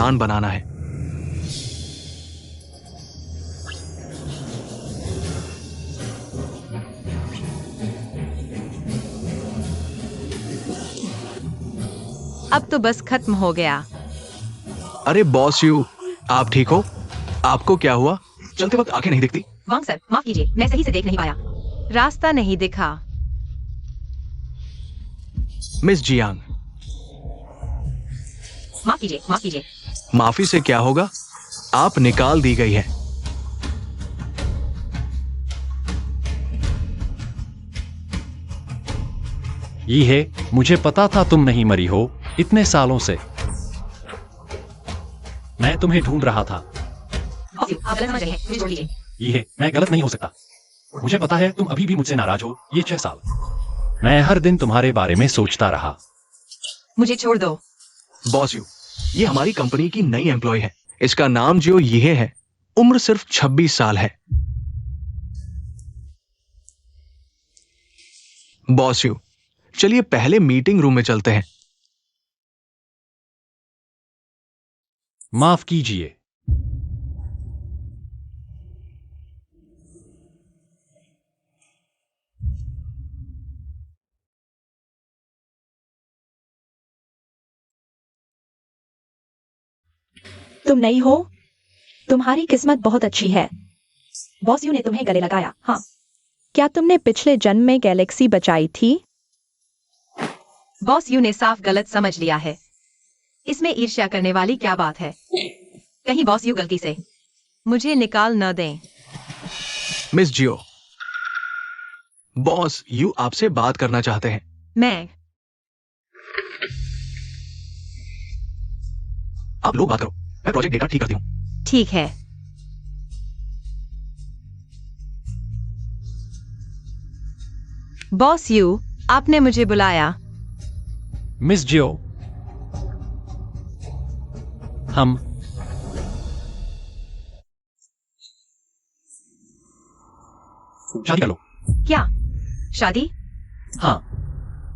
Plan बनाना है। अब तो बस खत्म हो गया। अरे बॉस यू, आप ठीक हो? आपको क्या हुआ? चलते वक्त आंखें नहीं दिखती। वांग सर, माफ कीजिए, मैं सही से देख नहीं पाया। रास्ता नहीं दिखा। मिस जियांग, माफ कीजिए, माफ कीजिए। माफी से क्या होगा? आप निकाल दी गई है। ये है, मुझे पता था तुम नहीं मरी हो इतने सालों से। मैं तुम्हें ढूंढ रहा था। बॉस यू, आप गलत समझ रहे हैं, मुझे छोड़ दीजिए। ये है, मैं गलत नहीं हो सकता। मुझे पता है तुम अभी भी मुझसे नाराज हो। ये 6 साल मैं हर दिन तुम्हारे बारे में सोचता रहा। मुझे छोड़ दो। बॉस यू, ये हमारी कंपनी की नई एम्प्लॉय है। इसका नाम जो ये है, उम्र सिर्फ 26 साल है। बॉस यू, चलिए पहले मीटिंग रूम में चलते हैं। माफ कीजिए। तुम नई हो? तुम्हारी किस्मत बहुत अच्छी है। बॉस यू ने तुम्हें गले लगाया। हाँ, क्या तुमने पिछले जन्म में गैलेक्सी बचाई थी? बॉस यू ने साफ गलत समझ लिया है। इसमें ईर्ष्या करने वाली क्या बात है? कहीं बॉस यू गलती से मुझे निकाल न दें। मिस जियो, बॉस यू आपसे बात करना चाहते हैं। मैं आप लोग बात करो, मैं प्रोजेक्ट डेटा ठीक करती हूँ। ठीक है। बॉस यू, आपने मुझे बुलाया। मिस जियो, हम शादी कर लो। क्या? शादी? हाँ।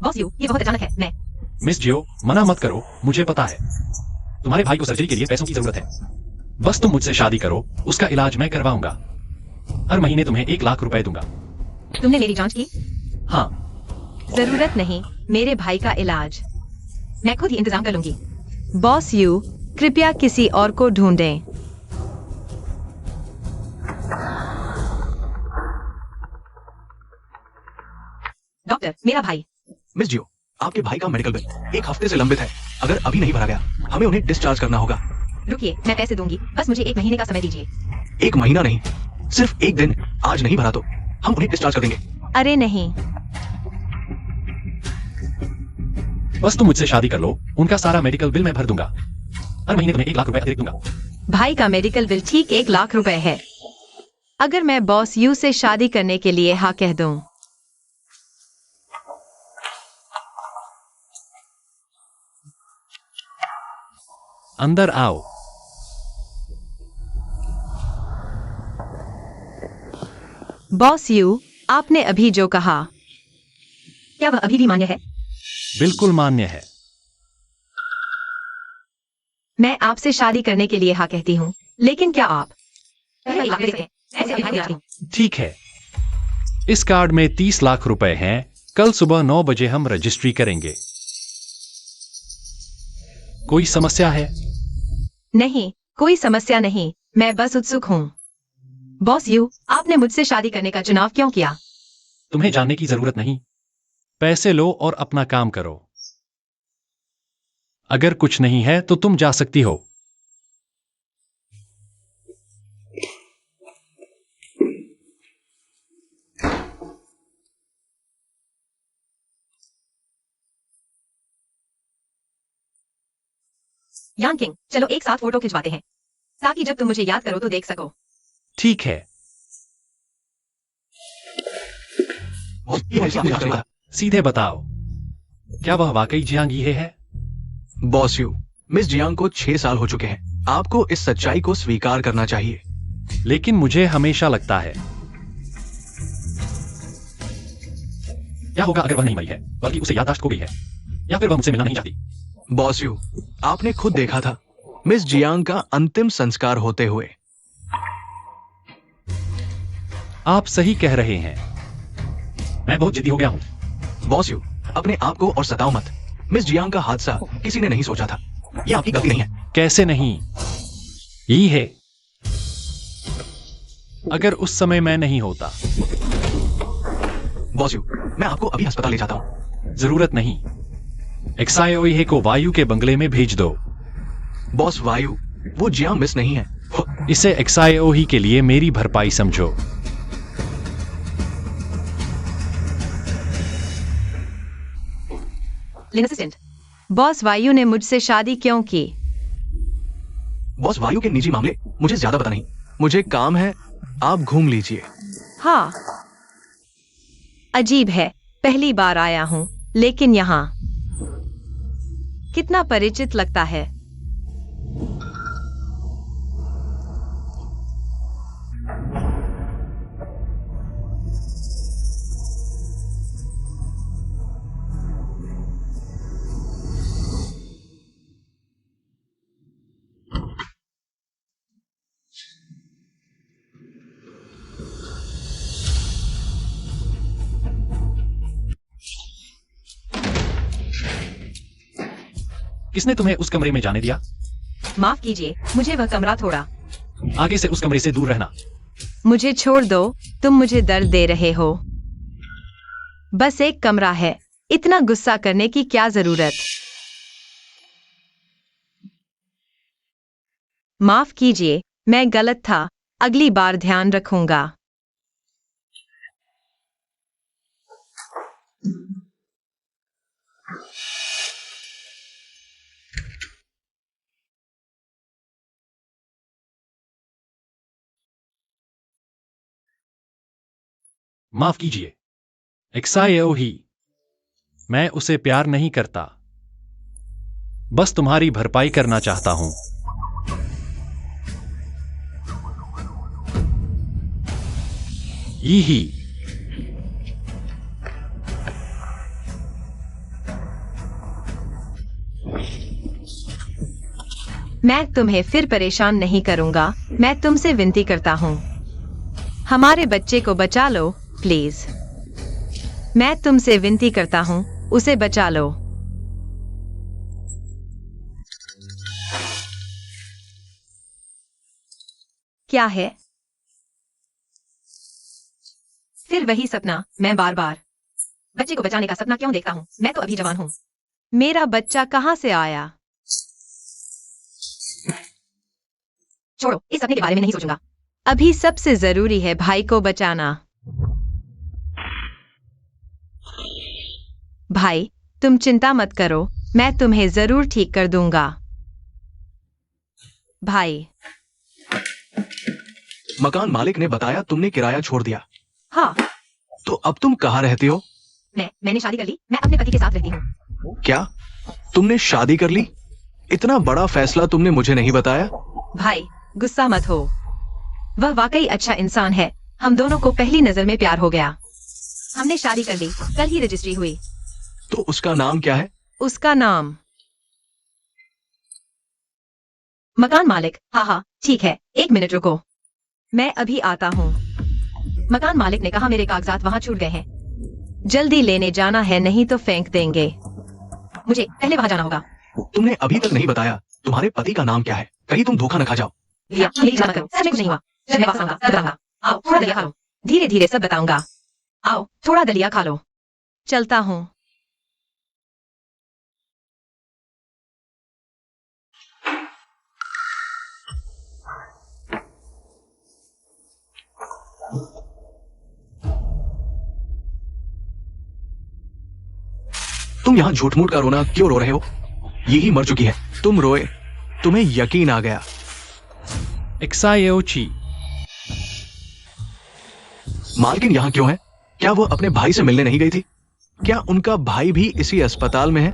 बॉस यू, ये बहुत अचानक है। मैं मिस जियो, मना मत करो। मुझे पता है तुम्हारे भाई को सर्जरी के लिए पैसों की जरूरत है। बस तुम मुझसे शादी करो, उसका इलाज मैं करवाऊंगा। हर महीने तुम्हें 1 लाख रुपए दूंगा। तुमने मेरी जांच की? हाँ। जरूरत नहीं, मेरे भाई का इलाज मैं खुद ही इंतजाम कर लूंगी। बॉस यू, कृपया किसी और को ढूंढें। डॉक्टर, मेरा भाई। मिस जियो, आपके भाई का मेडिकल बिल 1 हफ्ते से लंबित है। अगर अभी नहीं भरा गया, हमें उन्हें डिस्चार्ज करना होगा। रुकिए, मैं पैसे दूंगी, बस मुझे 1 महीने का समय दीजिए। 1 महीना नहीं, सिर्फ 1 दिन। आज नहीं भरा तो हम उन्हें डिस्चार्ज कर देंगे। अरे नहीं, बस तुम मुझसे शादी कर लो, उनका सारा मेडिकल बिल मैं भर दूंगा। हर महीने तुम्हें 1 लाख रुपए अतिरिक्त दूंगा। भाई का मेडिकल बिल ठीक 1 लाख रुपए है। अगर मैं बॉस यू से शादी करने के लिए हाँ कह दूं। अंदर आओ। बॉस यू, आपने अभी जो कहा, क्या वह अभी भी मान्य है? बिल्कुल मान्य है। मैं आपसे शादी करने के लिए हाँ कहती हूँ, लेकिन क्या आप पहले 1 लाख दे सकते हैं? ऐसे अभी भाई को ठीक है, इस कार्ड में 30 लाख रुपए हैं। कल सुबह 9 बजे हम रजिस्ट्री करेंगे। कोई समस्या है? नहीं, कोई समस्या नहीं, मैं बस उत्सुक हूँ। बॉस यू, आपने मुझसे शादी करने का चुनाव क्यों किया? तुम्हें जानने की जरूरत नहीं। पैसे लो और अपना काम करो। अगर कुछ नहीं है तो तुम जा सकती हो। यान किंग, चलो एक साथ फोटो खिंचवाते हैं, ताकि जब तुम मुझे याद करो तो देख सको। ठीक है। सीधे बताओ, क्या वह वाकई जियांग ये है? बॉस यू, मिस जियांग को 6 साल हो चुके हैं। आपको इस सच्चाई को स्वीकार करना चाहिए। लेकिन मुझे हमेशा लगता है, क्या होगा अगर वह नहीं मरी है, बल्कि उसे याददाश्त खो गई है, या फिर वह मुझसे मिलना नहीं चाहती? बॉस यू, आपने खुद देखा था, मिस जियांग का अंतिम संस्कार होते हुए। आप सही कह रहे हैं। मैं बहुत जिद्दी हो गया हूं। बॉस यू, अपने आप को और सताओ मत। मिस जियांग का हादसा किसी ने नहीं सोचा था। यह आपकी गलती नहीं है। कैसे नहीं? यही है। अगर उस समय मैं नहीं होता। बॉस यू, मैं आपको अभी अस्पताल ले जाता हूं। जरूरत नहीं। एक्साओही को वायु के बंगले में भेज दो। बॉस वायु, वो जियांग मिस नहीं है। इसे एक्साओही के लिए मेरी भरपाई समझो। लिन असिस्टेंट। बॉस वायु ने मुझसे शादी क्यों की? बॉस वायु के निजी मामले मुझे ज्यादा पता नहीं। मुझे काम है, आप घूम लीजिए। हाँ, अजीब है, पहली बार आया हूं, लेकिन यहाँ कितना परिचित लगता है। किसने तुम्हें उस कमरे में जाने दिया? माफ कीजिए, मुझे वह कमरा थोड़ा। आगे से उस कमरे से दूर रहना। मुझे छोड़ दो, तुम मुझे दर्द दे रहे हो। बस एक कमरा है, इतना गुस्सा करने की क्या जरूरत? माफ कीजिए, मैं गलत था, अगली बार ध्यान रखूंगा। माफ कीजिए, एक्साओही, मैं उसे प्यार नहीं करता, बस तुम्हारी भरपाई करना चाहता हूं। यही। मैं तुम्हें फिर परेशान नहीं करूंगा, मैं तुमसे विनती करता हूं। हमारे बच्चे को बचा लो, प्लीज। मैं तुमसे विनती करता हूं, उसे बचा लो। क्या है? फिर वही सपना, मैं बार बार बच्चे को बचाने का सपना क्यों देखता हूँ? मैं तो अभी जवान हूँ। मेरा बच्चा कहां से आया? छोड़ो, इस सपने के बारे में नहीं सोचूंगा। अभी सबसे जरूरी है भाई को बचाना। भाई, तुम चिंता मत करो, मैं तुम्हें जरूर ठीक कर दूंगा। भाई। मकान मालिक ने बताया तुमने किराया छोड़ दिया। हाँ, तो अब तुम कहाँ रहती हो? मैंने शादी कर ली। मैं अपने पति के साथ रहती हूँ। क्या तुमने शादी कर ली? इतना बड़ा फैसला तुमने मुझे नहीं बताया। भाई, गुस्सा मत हो। वह वाकई अच्छा इंसान है। हम दोनों को पहली नजर में प्यार हो गया। हमने शादी कर ली, कल ही रजिस्ट्री हुई। तो उसका नाम क्या है? उसका नाम? मकान मालिक। हाँ, ठीक है, 1 मिनट रुको। मैं अभी आता हूँ। मकान मालिक ने कहा मेरे कागजात वहाँ छूट गए हैं। जल्दी लेने जाना है, नहीं तो फेंक देंगे। मुझे पहले वहाँ जाना होगा। तुमने अभी तक नहीं बताया तुम्हारे पति का नाम क्या है। कहीं तुम धोखा न खा जाओ। भैया, प्लीज मत करो, सच में कुछ नहीं हुआ। जब मैं वापस आऊंगा तब बताऊंगा। आओ, थोड़ा दलिया खा लो। धीरे धीरे सब बताऊंगा। आओ, थोड़ा दलिया खा लो। चलता हूँ। तुम यहाँ झूठ मूठ का रोना क्यों रो रहे हो? यही मर चुकी है। तुम रोए, तुम्हें यकीन आ गया। एक्साओही, मालकिन यहाँ क्यों है? क्या वो अपने भाई से मिलने नहीं गई थी? क्या उनका भाई भी इसी अस्पताल में है?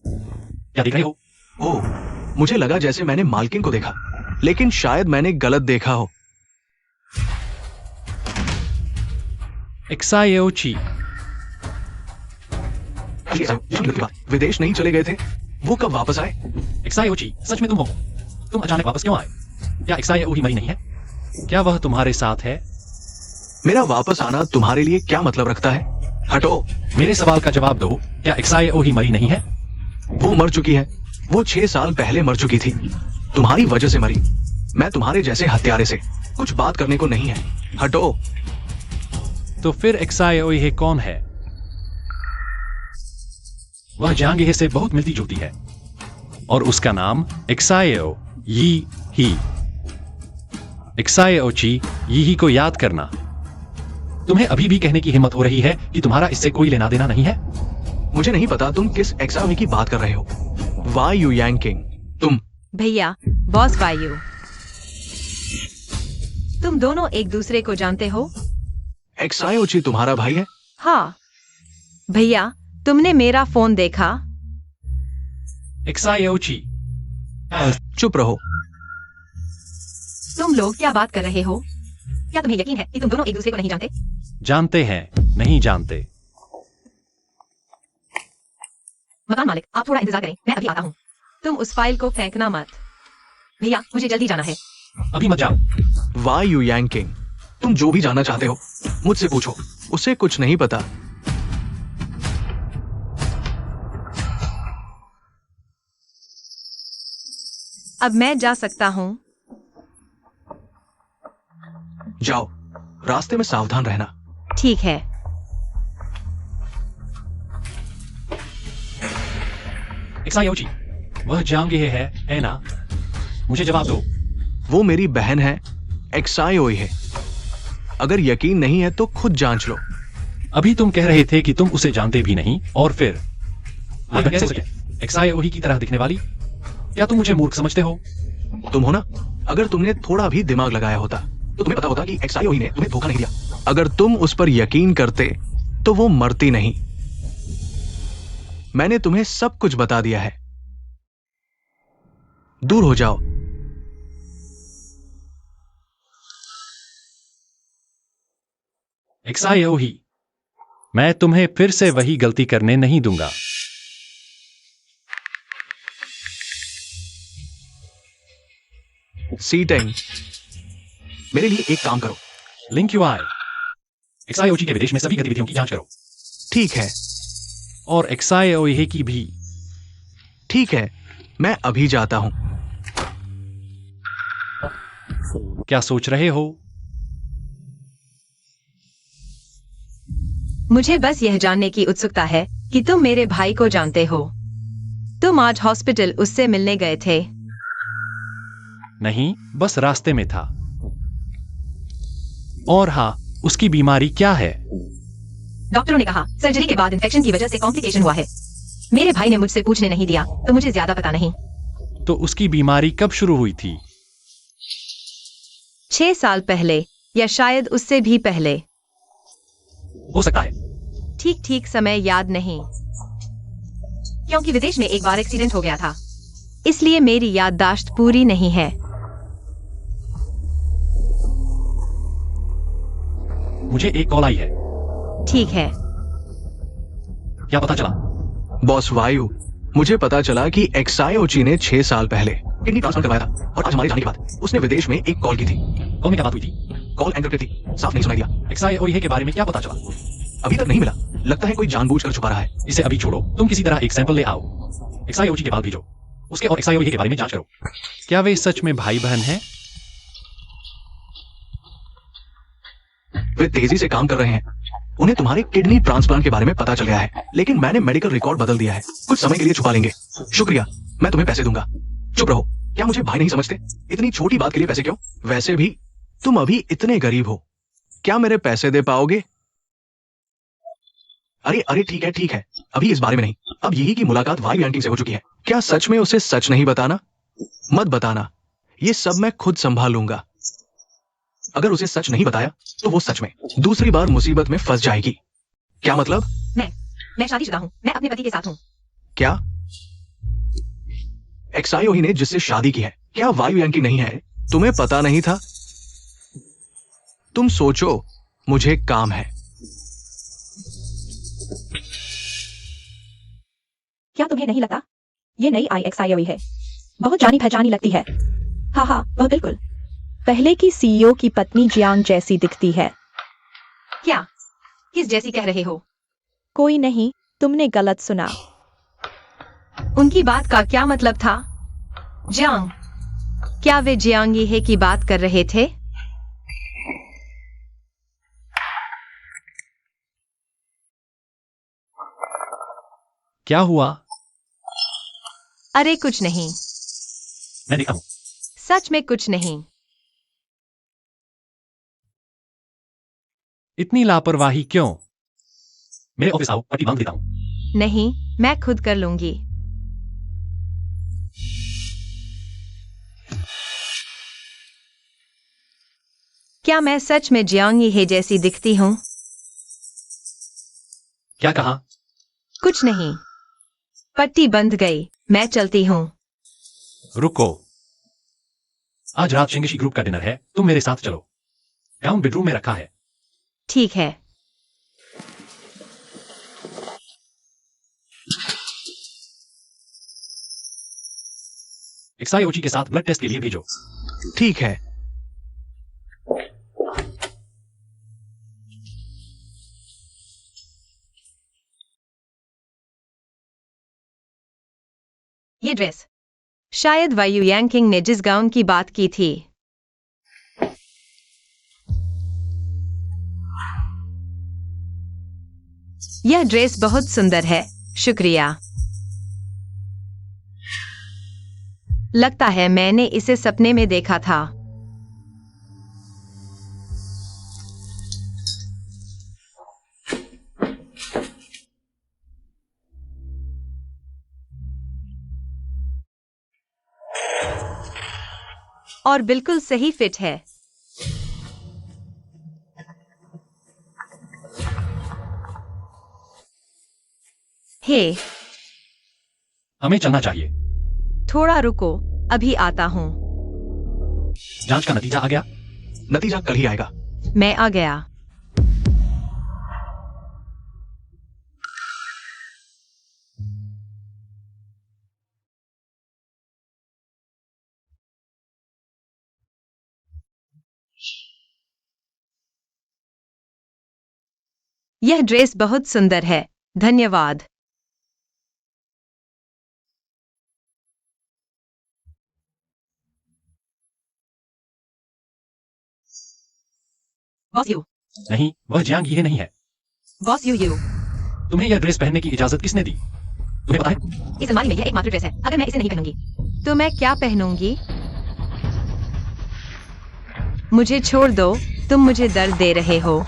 क्या देख रहे हो? ओह, मुझे लगा जैसे मैंने मालकिन को देखा, लेकिन शायद मैंने गलत देखा हो। एक्साओही, विदेश नहीं चले गए थे? वो कब वापस आए? एक्सायोची, सच में तुम हो? तुम अचानक वापस क्यों आए? क्या एक्सायो ही मरी नहीं है? क्या वह तुम्हारे साथ है? मेरा वापस आना तुम्हारे लिए क्या मतलब रखता है? हटो। मेरे सवाल का जवाब दो। क्या एक्सायो ही मरी नहीं है? वो मर चुकी है। वो 6 साल पहले मर चुकी थी। तुम्हारी वजह से मरी। मैं तुम्हारे जैसे हत्यारे से। कुछ बात करने को नहीं है। हटो। तो फिर एक्सायो ये कौन है? वह जांगिहे से बहुत मिलती जुलती है और उसका नाम एक्सायो यी ही। एक्सायोची यी ही को याद करना। तुम्हें अभी भी कहने की हिम्मत हो रही है कि तुम्हारा इससे कोई लेना देना नहीं है? मुझे नहीं पता तुम किस एक्सामी की बात कर रहे हो। Why you yanking? तुम भैया, बॉस वायु, तुम दोनों एक दूसरे को जानते हो? एक्सायोची तुम्हारा भाई है? हाँ भैया, तुमने मेरा फोन देखा? एक्सायोची, चुप रहो। तुम लोग क्या बात कर रहे हो? क्या तुम्हें यकीन है कि तुम दोनों एक दूसरे को नहीं जानते? जानते हैं, नहीं जानते। मकान मालिक, आप थोड़ा इंतजार करें, मैं अभी आता हूँ। तुम उस फाइल को फेंकना मत। भैया, मुझे जल्दी जाना है। अभी मत जाओ। Why you yanking? तुम जो भी जानना चाहते हो मुझसे पूछो। उसे कुछ नहीं पता। अब मैं जा सकता हूँ? जाओ, रास्ते में सावधान रहना। ठीक है। एक्सायोची, वह जांगिहे है ना? मुझे जवाब दो। वो मेरी बहन है। एक्सायोई है। अगर यकीन नहीं है तो खुद जांच लो। अभी तुम कह रहे थे कि तुम उसे जानते भी नहीं और फिर यह कैसे सच है? एक्सायोही की तरह दिखने वाली? क्या तुम मुझे मूर्ख समझते हो? तुम हो ना? अगर तुमने थोड़ा भी दिमाग लगाया होता तो तुम्हें पता होता कि एक्सायोई ने तुम्हें धोखा नहीं दिया। अगर तुम उस पर यकीन करते तो वो मरती नहीं। मैंने तुम्हें सब कुछ बता दिया है। दूर हो जाओ। एक्सायोही, मैं तुम्हें फिर से वही गलती करने नहीं दूंगा। सीटेंग, मेरे लिए एक काम करो। लिंक यूआई, एक्सायोची के विदेश में सभी गतिविधियों की जांच करो। ठीक है। और एक्सायोही की भी। ठीक है, मैं अभी जाता हूं। क्या सोच रहे हो? मुझे बस यह जानने की उत्सुकता है कि तुम मेरे भाई को जानते हो। तुम आज हॉस्पिटल उससे मिलने गए थे? नहीं, बस रास्ते में था। और हाँ, उसकी बीमारी क्या है? डॉक्टरों ने कहा सर्जरी के बाद इन्फेक्शन की वजह से कॉम्प्लिकेशन हुआ है। मेरे भाई ने मुझसे पूछने नहीं दिया, तो मुझे ज्यादा पता नहीं। तो उसकी बीमारी कब शुरू हुई थी? 6 साल पहले या शायद उससे भी पहले। हो सकता है। ठीक ठीक समय याद नहीं, क्योंकि विदेश में एक बार एक्सीडेंट हो गया था। इसलिए मेरी याददाश्त पूरी नहीं है। मुझे एक कॉल आई है। ठीक है। क्या पता चला? बॉस वायु, मुझे पता चला कि एक्सायोची ने 6 साल पहले किडनी ट्रांसफर करवाया था और आज हमारे जाने के बाद उसने विदेश में एक कॉल की थी। कॉल में क्या बात हुई थी? कॉल एंकर थी, साफ नहीं सुनाई दिया। एक्सायोही के बारे में क्या पता चला? अभी तक नहीं मिला। लगता है कोई जानबूझकर छुपा रहा है। इसे अभी छोड़ो, तुम किसी तरह एक सैंपल ले आओ। एक्सायोची के बाल भेजो, उसके और एक्सायोही के बारे में जांच करो। क्या वे सच में भाई बहन हैं? वे तेजी से काम कर रहे हैं। उन्हें तुम्हारे किडनी ट्रांसप्लांट के बारे में पता चल गया है, लेकिन मैंने मेडिकल रिकॉर्ड बदल दिया है। कुछ समय के लिए छुपा लेंगे। शुक्रिया, मैं तुम्हें पैसे दूंगा। चुप रहो। क्या मुझे भाई नहीं समझते? इतनी छोटी बात के लिए पैसे क्यों? वैसे भी तुम अभी इतने गरीब हो। क्या मेरे पैसे दे पाओगे? अरे अरे ठीक है ठीक है, अभी इस बारे में नहीं। अब यही की मुलाकात वायु यांकिंग से हो चुकी है। क्या सच में उसे सच नहीं बताना? मत बताना, ये सब मैं खुद संभाल लूंगा। अगर उसे सच नहीं बताया तो वो सच में दूसरी बार मुसीबत में फंस जाएगी। क्या मतलब? मैं शादीशुदा हूँ। मैं अपने पति के साथ हूँ। क्या? एक्सायोही ने जिससे शादी की है, क्या वायु यांकिंग नहीं है? तुम्हें पता नहीं था? तुम सोचो, मुझे काम है। क्या तुम्हें नहीं लगता ये नई IXIOE है, बहुत जानी पहचानी लगती है। हाँ हाँ, वह बिल्कुल पहले की CEO की पत्नी जियांग जैसी दिखती है। क्या किस जैसी कह रहे हो? कोई नहीं, तुमने गलत सुना। उनकी बात का क्या मतलब था? जियांग, क्या वे जियांग ये की बात कर रहे थे? क्या हुआ? अरे कुछ नहीं, मैं देखा हूं। सच में कुछ नहीं। इतनी लापरवाही क्यों? मेरे ऑफिस आओ, पट्टी बांध देता हूं। नहीं, मैं खुद कर लूंगी। क्या मैं सच में जियांग ये जैसी दिखती हूँ? क्या कहा? कुछ नहीं, पट्टी बंध गई, मैं चलती हूँ। रुको, आज रात शिंगशी ग्रुप का डिनर है, तुम मेरे साथ चलो। गाउन बेडरूम में रखा है। ठीक है। XIOG के साथ ब्लड टेस्ट के लिए भेजो। ठीक है। ये ड्रेस शायद वायु यांकिंग ने जिस गाउन की बात की थी। यह ड्रेस बहुत सुंदर है, शुक्रिया। लगता है मैंने इसे सपने में देखा था। और बिल्कुल सही फिट है। हे, हमें चलना चाहिए। थोड़ा रुको, अभी आता हूँ। जांच का नतीजा आ गया? नतीजा कल ही आएगा। मैं आ गया। यह ड्रेस बहुत सुंदर है, धन्यवाद। Boss you. नहीं, वह जियांग ये नहीं है। Boss you. तुम्हें यह ड्रेस पहनने की इजाजत किसने दी? तुम्हें पता है? इस अलमारी में यह एकमात्र ड्रेस है, अगर मैं इसे नहीं पहनूंगी तो मैं क्या पहनूंगी? मुझे छोड़ दो, तुम मुझे दर्द दे रहे हो।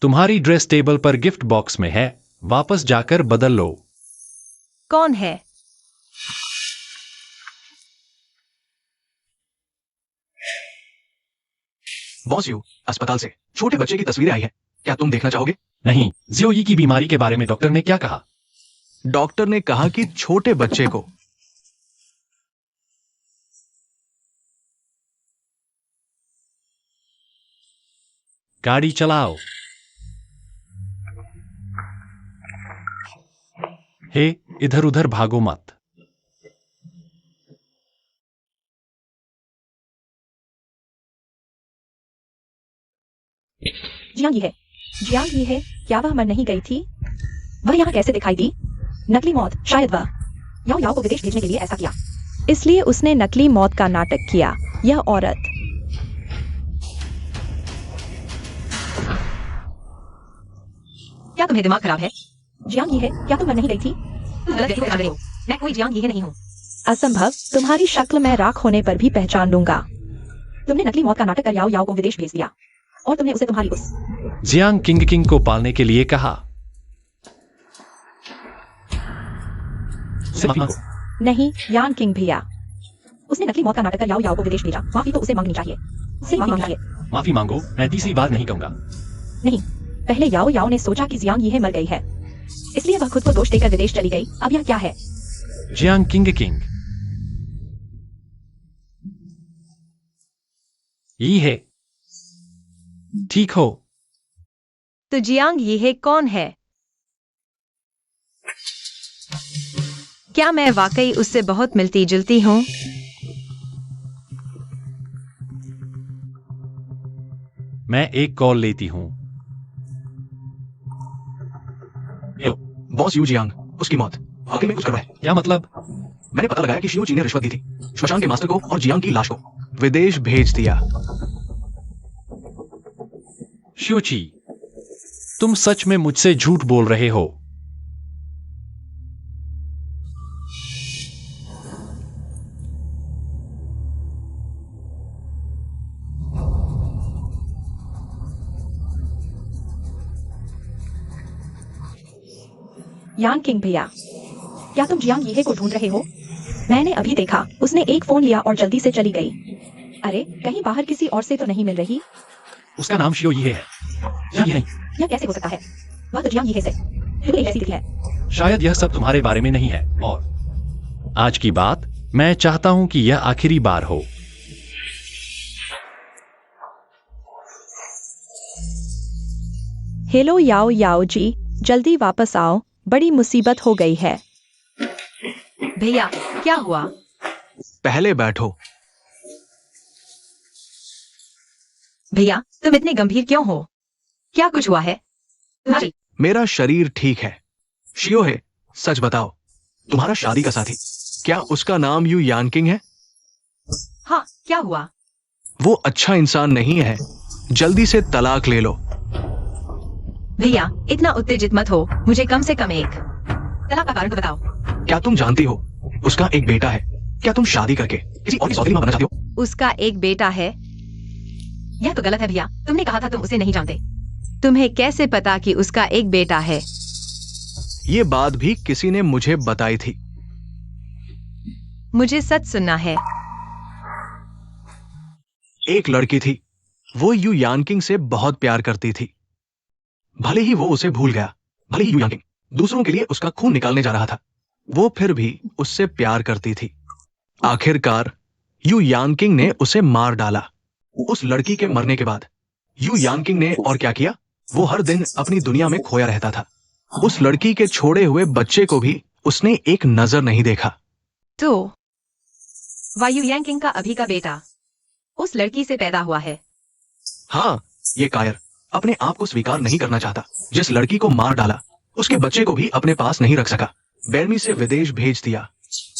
तुम्हारी ड्रेस टेबल पर गिफ्ट बॉक्स में है, वापस जाकर बदल लो। कौन है? बॉस यू, अस्पताल से छोटे बच्चे की तस्वीरें आई है, क्या तुम देखना चाहोगे? नहीं, जियोई की बीमारी के बारे में डॉक्टर ने क्या कहा? डॉक्टर ने कहा कि छोटे बच्चे को गाड़ी चलाओ। हे, इधर उधर भागो मत। जियांग ये है, जियांग ये है, क्या वह मर नहीं गई थी? वह यहाँ कैसे दिखाई दी? नकली मौत, शायद वह याओ याओ को विदेश भेजने के लिए ऐसा किया, इसलिए उसने नकली मौत का नाटक किया। यह औरत क्या तुम्हें दिमाग खराब है? जियांग ये है, क्या तुम मर नहीं गई थी? तुम गलत व्यक्ति को पहचान रहे हो। मैं कोई जियांग ये नहीं हूँ। असंभव, तुम्हारी शक्ल मैं राख होने पर भी पहचान लूंगा। तुमने नकली मौत का नाटक कर याओ याओ को विदेश भेज दिया और तुमने उसे तुम्हारी उस जियांग किंग को पालने के लिए कहा। उससे माफी मांगो। नहीं, यान किंग भैया, उसने नकली मौत का नाटक कर याओ याओ को विदेश भेजा। माफी तो उसे मांगनी चाहिए, उसे मांगनी चाहिए। माफी मांगो, मैं तीसरी बार नहीं कहूंगा। नहीं, पहले याओ याओ ने सोचा कि जियांग ये मर गई है, इसलिए वह खुद को दोष देकर विदेश चली गई। अब यह क्या है? जियांग किंग ये है। ठीक हो। तो जियांग ये कौन है? क्या मैं वाकई उससे बहुत मिलती जुलती हूँ? मैं एक कॉल लेती हूँ। बॉस यू जियांग, उसकी मौत वाकई में कुछ गड़बड़ है। क्या मतलब? मैंने पता लगाया कि शियो जी ने रिश्वत दी थी श्मशान के मास्टर को और जियांग की लाश को विदेश भेज दिया। शियोची, तुम सच में मुझसे झूठ बोल रहे हो? यांग किंग भैया, क्या तुम जियांग यीहे को ढूंढ रहे हो? मैंने अभी देखा, उसने एक फोन लिया और जल्दी से चली गई। अरे कहीं बाहर किसी और से तो नहीं मिल रही? उसका नाम शियो ये है या ये नहीं? यह कैसे हो सकता है? वह तो जियांग यीहे से बिल्कुल एक जैसी दिखती है। शायद यह सब तुम्हारे बारे में नहीं है। और आज की बात मैं चाहता हूं कि यह आखिरी बार हो। हेलो याओ याओ जी, जल्दी वापस आओ, बड़ी मुसीबत हो गई है। भैया, क्या हुआ? पहले बैठो। भैया, तुम इतने गंभीर क्यों हो? क्या कुछ हुआ है? तुम्हारी मेरा शरीर ठीक है। शियो है, सच बताओ, तुम्हारा शादी का साथी, क्या उसका नाम यू यानकिंग है? हाँ, क्या हुआ? वो अच्छा इंसान नहीं है, जल्दी से तलाक ले लो। भैया, इतना उत्तेजित मत हो, मुझे कम से कम एक तलाक का कारण तो बताओ। क्या तुम जानती हो उसका एक बेटा है? क्या तुम शादी करके किसी और की सौतेली मां बनना चाहती हो? उसका एक बेटा है? यह तो गलत है भैया, तुमने कहा था तुम उसे नहीं जानते। तुम्हें कैसे पता कि उसका एक बेटा है? ये बात भी किसी ने मुझे बताई थी। मुझे सच सुनना है। एक लड़की थी, वो यू यानकिंग से बहुत प्यार करती थी। भले ही वो उसे भूल गया, भले ही यू यानकिंग दूसरों के लिए उसका खून निकालने जा रहा था, वो फिर भी उससे प्यार करती थी। आखिरकार यू यानकिंग ने उसे मार डाला। उस लड़की के मरने के बाद यू यानकिंग ने और क्या किया? वो हर दिन अपनी दुनिया में खोया रहता था। उस लड़की के छोड़े हुए बच्चे को भी उसने एक नजर नहीं देखा। तो वायु यांकिंग का अभी का बेटा उस लड़की से पैदा हुआ है? हाँ, ये कायर अपने आप को स्वीकार नहीं करना चाहता। जिस लड़की को मार डाला, उसके बच्चे को भी अपने पास नहीं रख सका, बेरमी से विदेश भेज दिया।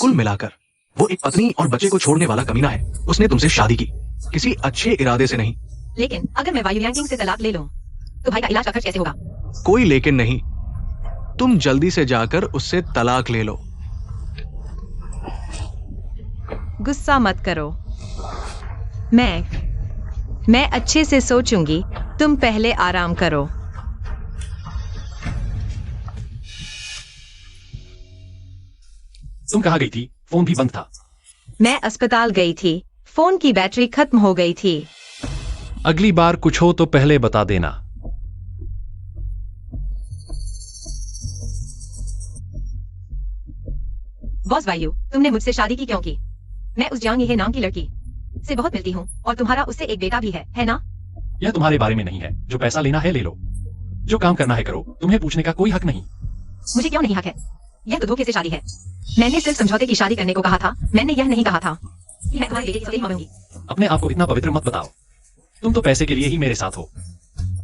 कुल मिलाकर वो एक पत्नी और बच्चे को छोड़ने वाला कमीना है। उसने तुमसे शादी की किसी अच्छे इरादे से नहीं। लेकिन अगर मैं वायु यांकिंग से तलाक ले लूं, तो भाई का इलाज का खर्च कैसे होगा? कोई लेकिन नहीं, तुम जल्दी से जाकर उससे तलाक ले लो। गुस्सा मत करो, मैं अच्छे से सोचूंगी, तुम पहले आराम करो। तुम कहाँ गई थी? फोन भी बंद था। मैं अस्पताल गई थी, फोन की बैटरी खत्म हो गई थी। अगली बार कुछ हो तो पहले बता देना। बॉस वायु, तुमने मुझसे शादी की क्यों की? मैं उस जांग ये नाम की लड़की से बहुत मिलती हूँ और तुम्हारा उससे एक बेटा भी है ना? यह तुम्हारे बारे में नहीं है। जो पैसा लेना है ले लो, जो काम करना है करो, तुम्हें पूछने का कोई हक नहीं। मुझे क्यों नहीं हक है? यह तो धोखे से शादी है। मैंने सिर्फ समझौते की शादी करने को कहा था, मैंने यह नहीं कहा था कि मैं तुम्हारे बेटे की सौतेली मां बनूंगी। अपने आप को इतना पवित्र मत बताओ। तुम तो पैसे के लिए ही मेरे साथ हो।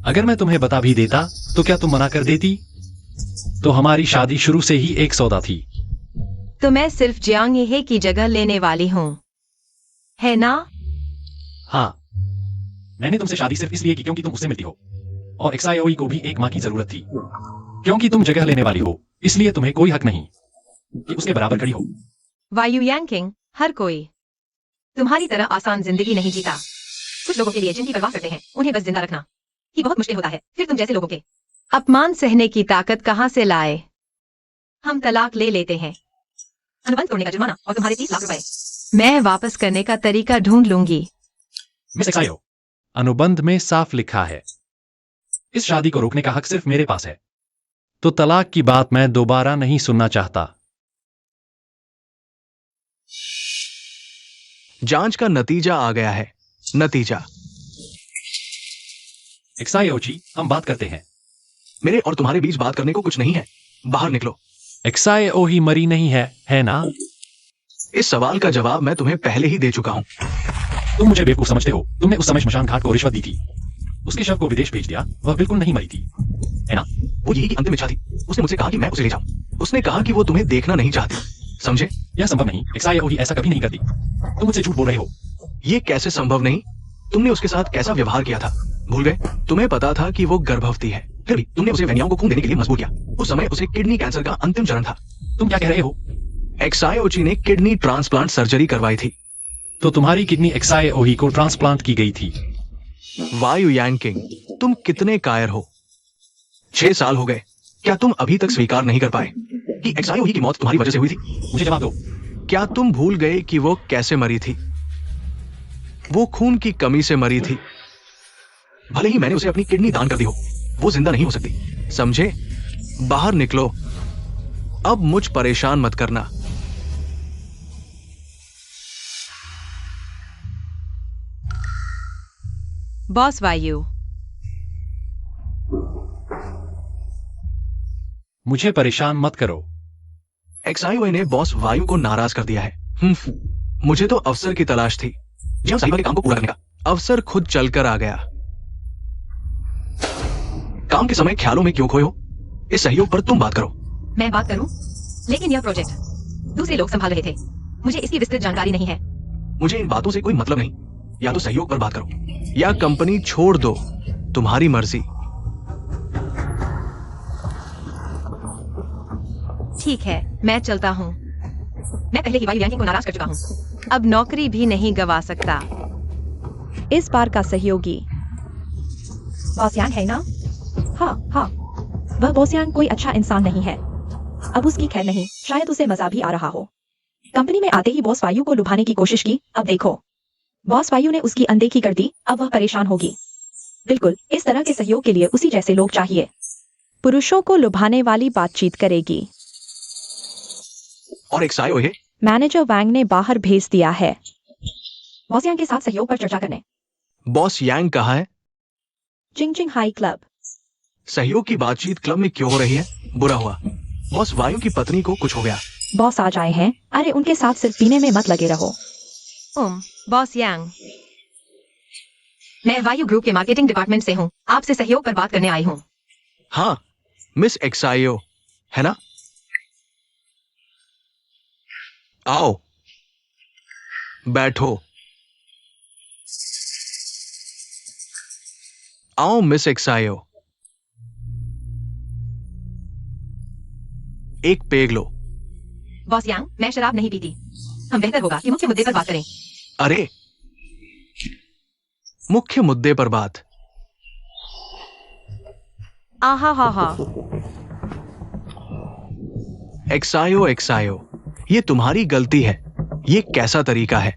अगर मैं तुम्हें बता भी देता तो क्या तुम मना कर देती? तो हमारी शादी शुरू से ही एक सौदा थी। तो मैं सिर्फ जियांग ये की जगह लेने वाली हूँ, है ना? हाँ, मैंने तुमसे शादी सिर्फ इसलिए की क्योंकि तुम उससे मिलती हो, और एक्सायोई को भी एक मां की जरूरत थी। क्योंकि तुम जगह लेने वाली हो, इसलिए तुम्हें कोई हक नहीं कि उसके बराबर खड़ी हो। वायु यांकिंग, हर कोई तुम्हारी तरह आसान जिंदगी नहीं जीता। कुछ लोगों के लिए जिनकी परवाह करते हैं, उन्हें बस जिंदा रखना ही बहुत मुश्किल होता है। फिर तुम जैसे लोगों के अपमान सहने की ताकत कहाँ से लाए? हम तलाक ले लेते हैं, अनुबंध तोड़ने का जुर्माना और तुम्हारे 30 लाख रुपए मैं वापस करने का तरीका ढूंढ लूंगी। मिस एक्सायो, अनुबंध में साफ लिखा है, इस शादी को रोकने का हक सिर्फ मेरे पास है। तो तलाक की बात मैं दोबारा नहीं सुनना चाहता। जांच का नतीजा आ गया है। नतीजा, एक्सायोची, हम बात करते हैं। मेरे और तुम्हारे बीच बात करने को कुछ नहीं है। बाहर निकलो। XIO ही मरी नहीं है ना? इस सवाल का जवाब मैं तुम्हें पहले ही दे चुका हूँ। तुम मुझे बेवकूफ समझते हो। तुमने उस समय श्मशान घाट को रिश्वत दी थी, उसके शव को विदेश भेज दिया। वह बिल्कुल नहीं मरी थी, है ना? वो यही की अंतिम इच्छा थी। उसने मुझसे कहा कि मैं उसे ले जाऊं। उसने कहा कि वो तुम्हें देखना नहीं चाहती, समझे? यह संभव नहीं। XIO ही ऐसा कभी नहीं करती। तुम मुझसे झूठ बोल रहे हो। ये कैसे संभव नहीं? तुमने उसके साथ कैसा व्यवहार किया था, भूल गए? तुम्हें पता था कि वो गर्भवती है, फिर भी तुमने उसे वेन्याओं को खून देने के लिए मजबूर किया। उस समय उसे किडनी कैंसर का अंतिम चरण था। तुम क्या कह रहे हो? XIOG ने किडनी ट्रांसप्लांट सर्जरी करवाई थी। तो तुम्हारी किडनी XIO ही को ट्रांसप्लांट की गई थी। वायु यांकिंग, तुम कितने कायर हो। 6 साल हो गए, क्या तुम अभी तक स्वीकार नहीं कर पाए कि XIO ही की मौत तुम्हारी वजह से हुई थी? मुझे जवाब दो। क्या तुम भूल गए कि वो कैसे मरी थी? वो खून की कमी से मरी थी। भले ही मैंने उसे अपनी किडनी दान कर दी हो, वो जिंदा नहीं हो सकती, समझे? बाहर निकलो, अब मुझ परेशान मत करना। बॉस वायु, मुझे परेशान मत करो। XIO ने बॉस वायु को नाराज कर दिया है। मुझे तो अफसर की तलाश थी, जी साहिबा के काम को पूरा करने का। अफसर खुद चलकर आ गया। काम के समय ख्यालों में क्यों खोए हो? इस सहयोग पर तुम बात करो। मैं बात करूं? लेकिन यह प्रोजेक्ट दूसरे लोग संभाल रहे थे, मुझे इसकी विस्तृत जानकारी नहीं है। मुझे इन बातों से कोई मतलब नहीं। या तो सहयोग पर बात करो या कंपनी छोड़ दो, तुम्हारी मर्जी। ठीक है, मैं चलता हूँ। मैं पहले ही वायु यांकिंग को नाराज कर चुका हूँ। अब नौकरी भी नहीं गवा सकता। इस बार का सहयोगी बॉस यांग है ना? हाँ, वह बॉस यांग कोई अच्छा इंसान नहीं है। अब उसकी खैर नहीं, शायद उसे मजा भी आ रहा हो। कंपनी में आते ही बॉस वायु को लुभाने की कोशिश की। अब देखो, बॉस वायु ने उसकी अनदेखी कर दी। अब वह परेशान होगी। बिल्कुल, इस तरह के सहयोग के लिए उसी जैसे लोग चाहिए। पुरुषों को लुभाने वाली बातचीत करेगी। और XIO है? मैनेजर वैंग ने बाहर भेज दिया है। बॉस यांग के साथ सहयोग पर चर्चा करने। बॉस यांग कहाँ है? चिंग हाई क्लब। सहयोग की बातचीत क्लब में क्यों हो रही है? बुरा हुआ, बॉस वायु की पत्नी को कुछ हो गया। बॉस आज आए हैं। अरे उनके साथ सिर्फ पीने में मत लगे रहो। बॉस यांग, मैं वायु ग्रुप के मार्केटिंग डिपार्टमेंट से हूँ। आपसे सहयोग पर बात करने आई हूँ। हाँ, मिस XIO है ना? आओ, बैठो। आओ मिस XIO, एक पेग लो। बॉस यांग, मैं शराब नहीं पीती। हम बेहतर होगा कि मुख्य मुद्दे पर बात करें। अरे, मुख्य मुद्दे पर बात। आहा। XIO, ये तुम्हारी गलती है। ये कैसा तरीका है?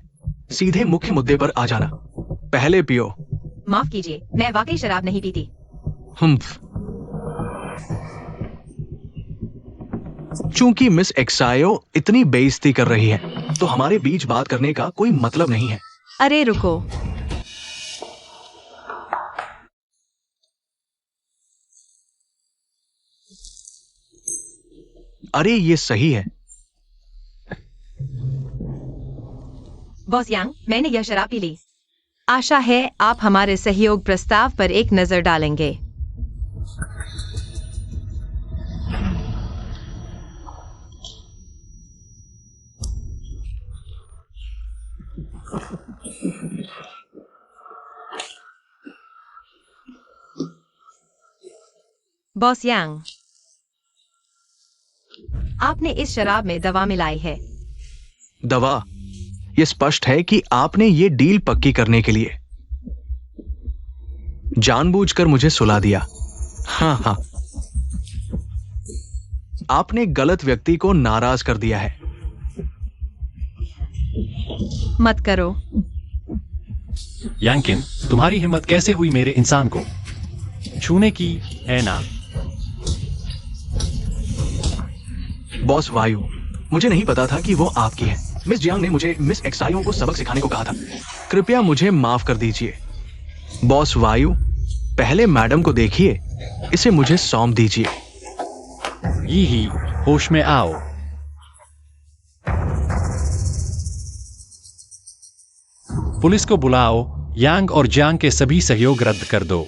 सीधे मुख्य मुद्दे पर आ जाना। पहले पियो। माफ कीजिए, मैं वाकई शराब नहीं पीती। चूंकि मिस XIO इतनी बेइज्जती कर रही है, तो हमारे बीच बात करने का कोई मतलब नहीं है। अरे रुको, अरे ये सही है। बॉस यांग, मैंने यह शराब पी ली। आशा है आप हमारे सहयोग प्रस्ताव पर एक नजर डालेंगे। बॉस यांग, आपने इस शराब में दवा मिलाई है। दवा? यह स्पष्ट है कि आपने ये डील पक्की करने के लिए जानबूझकर मुझे सुला दिया। हाँ, आपने गलत व्यक्ति को नाराज कर दिया है। मत करो। यांकिन, तुम्हारी हिम्मत कैसे हुई मेरे इंसान को छूने की, है ना? बॉस वायु, मुझे नहीं पता था कि वो आपकी है। मिस जियांग ने मुझे मिस XIO को सबक सिखाने को कहा था। कृपया मुझे माफ कर दीजिए। बॉस वायु, पहले मैडम को देखिए, इसे मुझे सौंप दीजिए। यही होश में आओ। पुलिस को बुलाओ। यांग और जांग के सभी सहयोग रद्द कर दो।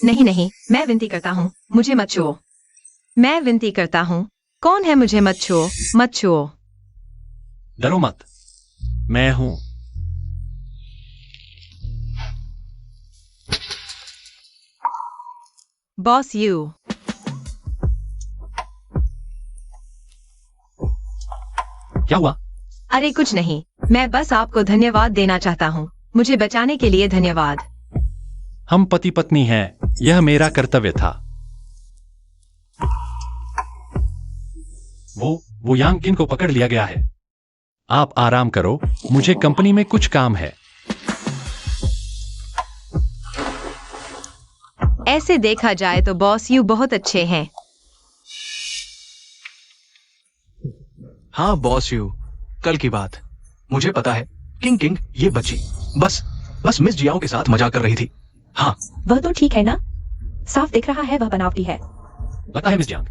नहीं नहीं, मैं विनती करता हूँ, मुझे मत छुओ। मैं विनती करता हूँ, कौन है, मुझे मत छुओ, मत छुओ। डरो मत, मैं हूं। Boss you. क्या हुआ? अरे कुछ नहीं, मैं बस आपको धन्यवाद देना चाहता हूँ, मुझे बचाने के लिए धन्यवाद। हम पति पत्नी हैं, यह मेरा कर्तव्य था। वो यांग किन को पकड़ लिया गया है। आप आराम करो, मुझे कंपनी में कुछ काम है। ऐसे देखा जाए तो बॉस यू बहुत अच्छे हैं। हाँ बॉस यू, कल की बात मुझे पता है। किंग किंग ये बच्ची बस मिस जियाओ के साथ मजाक कर रही थी। हाँ वह तो ठीक है ना, साफ दिख रहा है वह बनावटी है। लगता है मिस जियांग